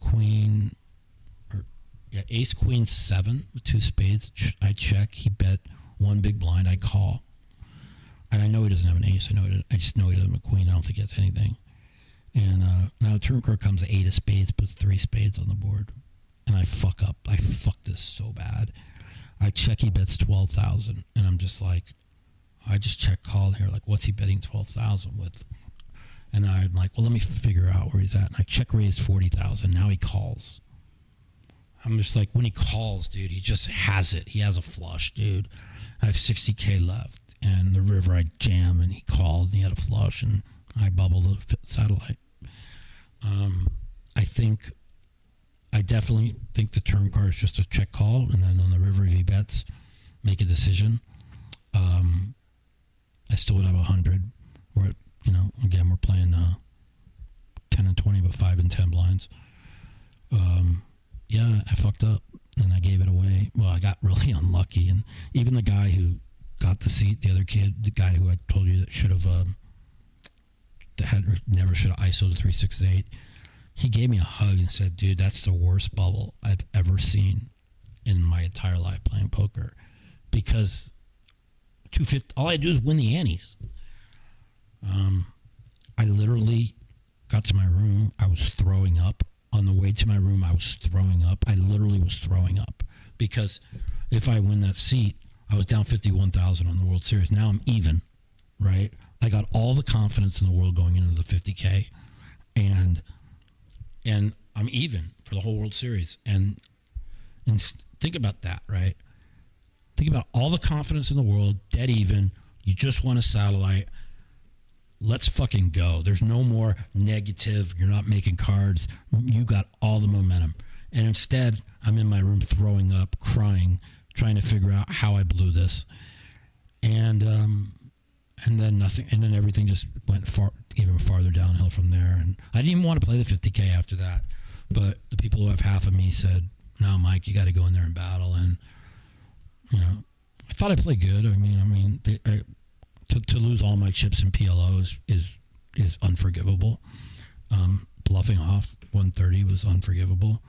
queen, ace, queen, 7 with 2 spades. I check. He bet 1 big blind. I call. And I know he doesn't have an ace. I just know he doesn't have a queen. I don't think he has anything. And now the turn card comes 8 of spades, puts 3 spades on the board. And I fuck up. I fuck this so bad. I check, he bets 12,000. And I'm just like, I just check call here. Like, what's he betting 12,000 with? And I'm like, well, let me figure out where he's at. And I check raise 40,000. Now he calls. I'm just like, when he calls, dude, he just has it. He has a flush, dude. I have 60K left. And the river, I jam, and he called, and he had a flush, and I bubbled the satellite. I definitely think the turn card is just a check call, and then on the river V bets, make a decision. I still would have 100. We're at, again, we're playing 10 and 20, but 5 and 10 blinds. Yeah, I fucked up and I gave it away. Well, I got really unlucky, and even the guy who got the seat, the other kid, the guy who I told you that should have never should have ISO'd the 368. He gave me a hug and said, "Dude, that's the worst bubble I've ever seen in my entire life playing poker." Because 250, all I do is win the antes. I literally got to my room. I was throwing up. On the way to my room, I was throwing up. I literally was throwing up. Because if I win that seat, I was down 51,000 on the World Series. Now I'm even, right? I got all the confidence in the world going into the 50K. And I'm even for the whole World Series. And think about that, right? Think about all the confidence in the world, dead even. You just won a satellite. Let's fucking go. There's no more negative. You're not making cards. You got all the momentum. And instead, I'm in my room throwing up, crying, trying to figure out how I blew this. And then nothing. And then everything just went even farther downhill from there. And I didn't even want to play the 50K after that. But the people who have half of me said, "No, Mike, you got to go in there and battle." And, I thought I played good. To lose all my chips in PLOs is unforgivable. Bluffing off 130 was unforgivable.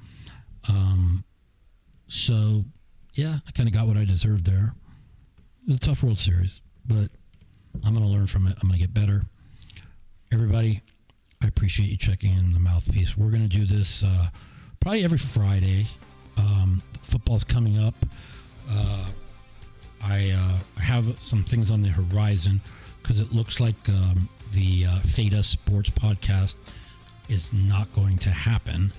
So, yeah, I kind of got what I deserved there. It was a tough World Series, but I'm going to learn from it. I'm going to get better. Everybody, I appreciate you checking in the Mouthpiece. We're going to do this probably every Friday. Football's coming up. I have some things on the horizon because it looks like the Theta Sports podcast is not going to happen.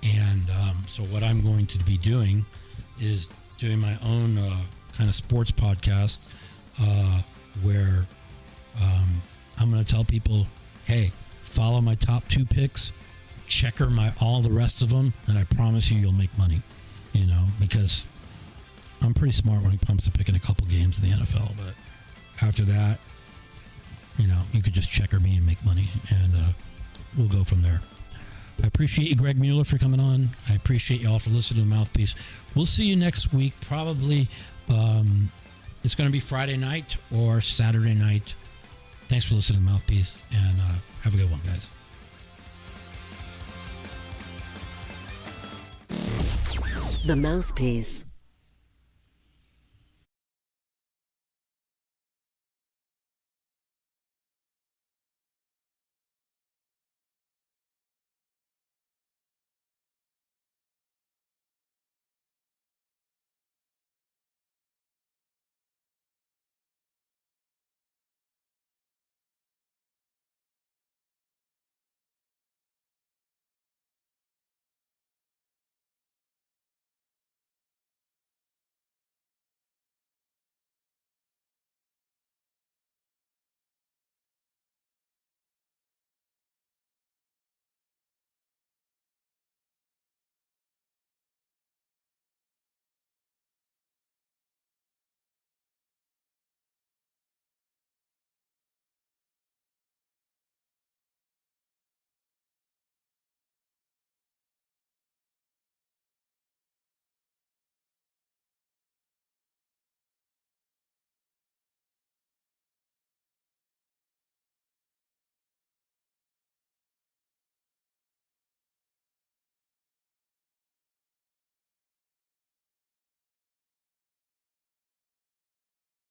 And so what I'm going to be doing is doing my own kind of sports podcast where I'm going to tell people, hey, follow my top 2 picks, checker all the rest of them, and I promise you'll make money, because I'm pretty smart when it comes to picking a couple games in the NFL, but after that, you could just checker me and make money, and we'll go from there. I appreciate you, Greg Mueller, for coming on. I appreciate you all for listening to the Mouthpiece. We'll see you next week. Probably it's going to be Friday night or Saturday night. Thanks for listening to Mouthpiece, and have a good one, guys. The Mouthpiece.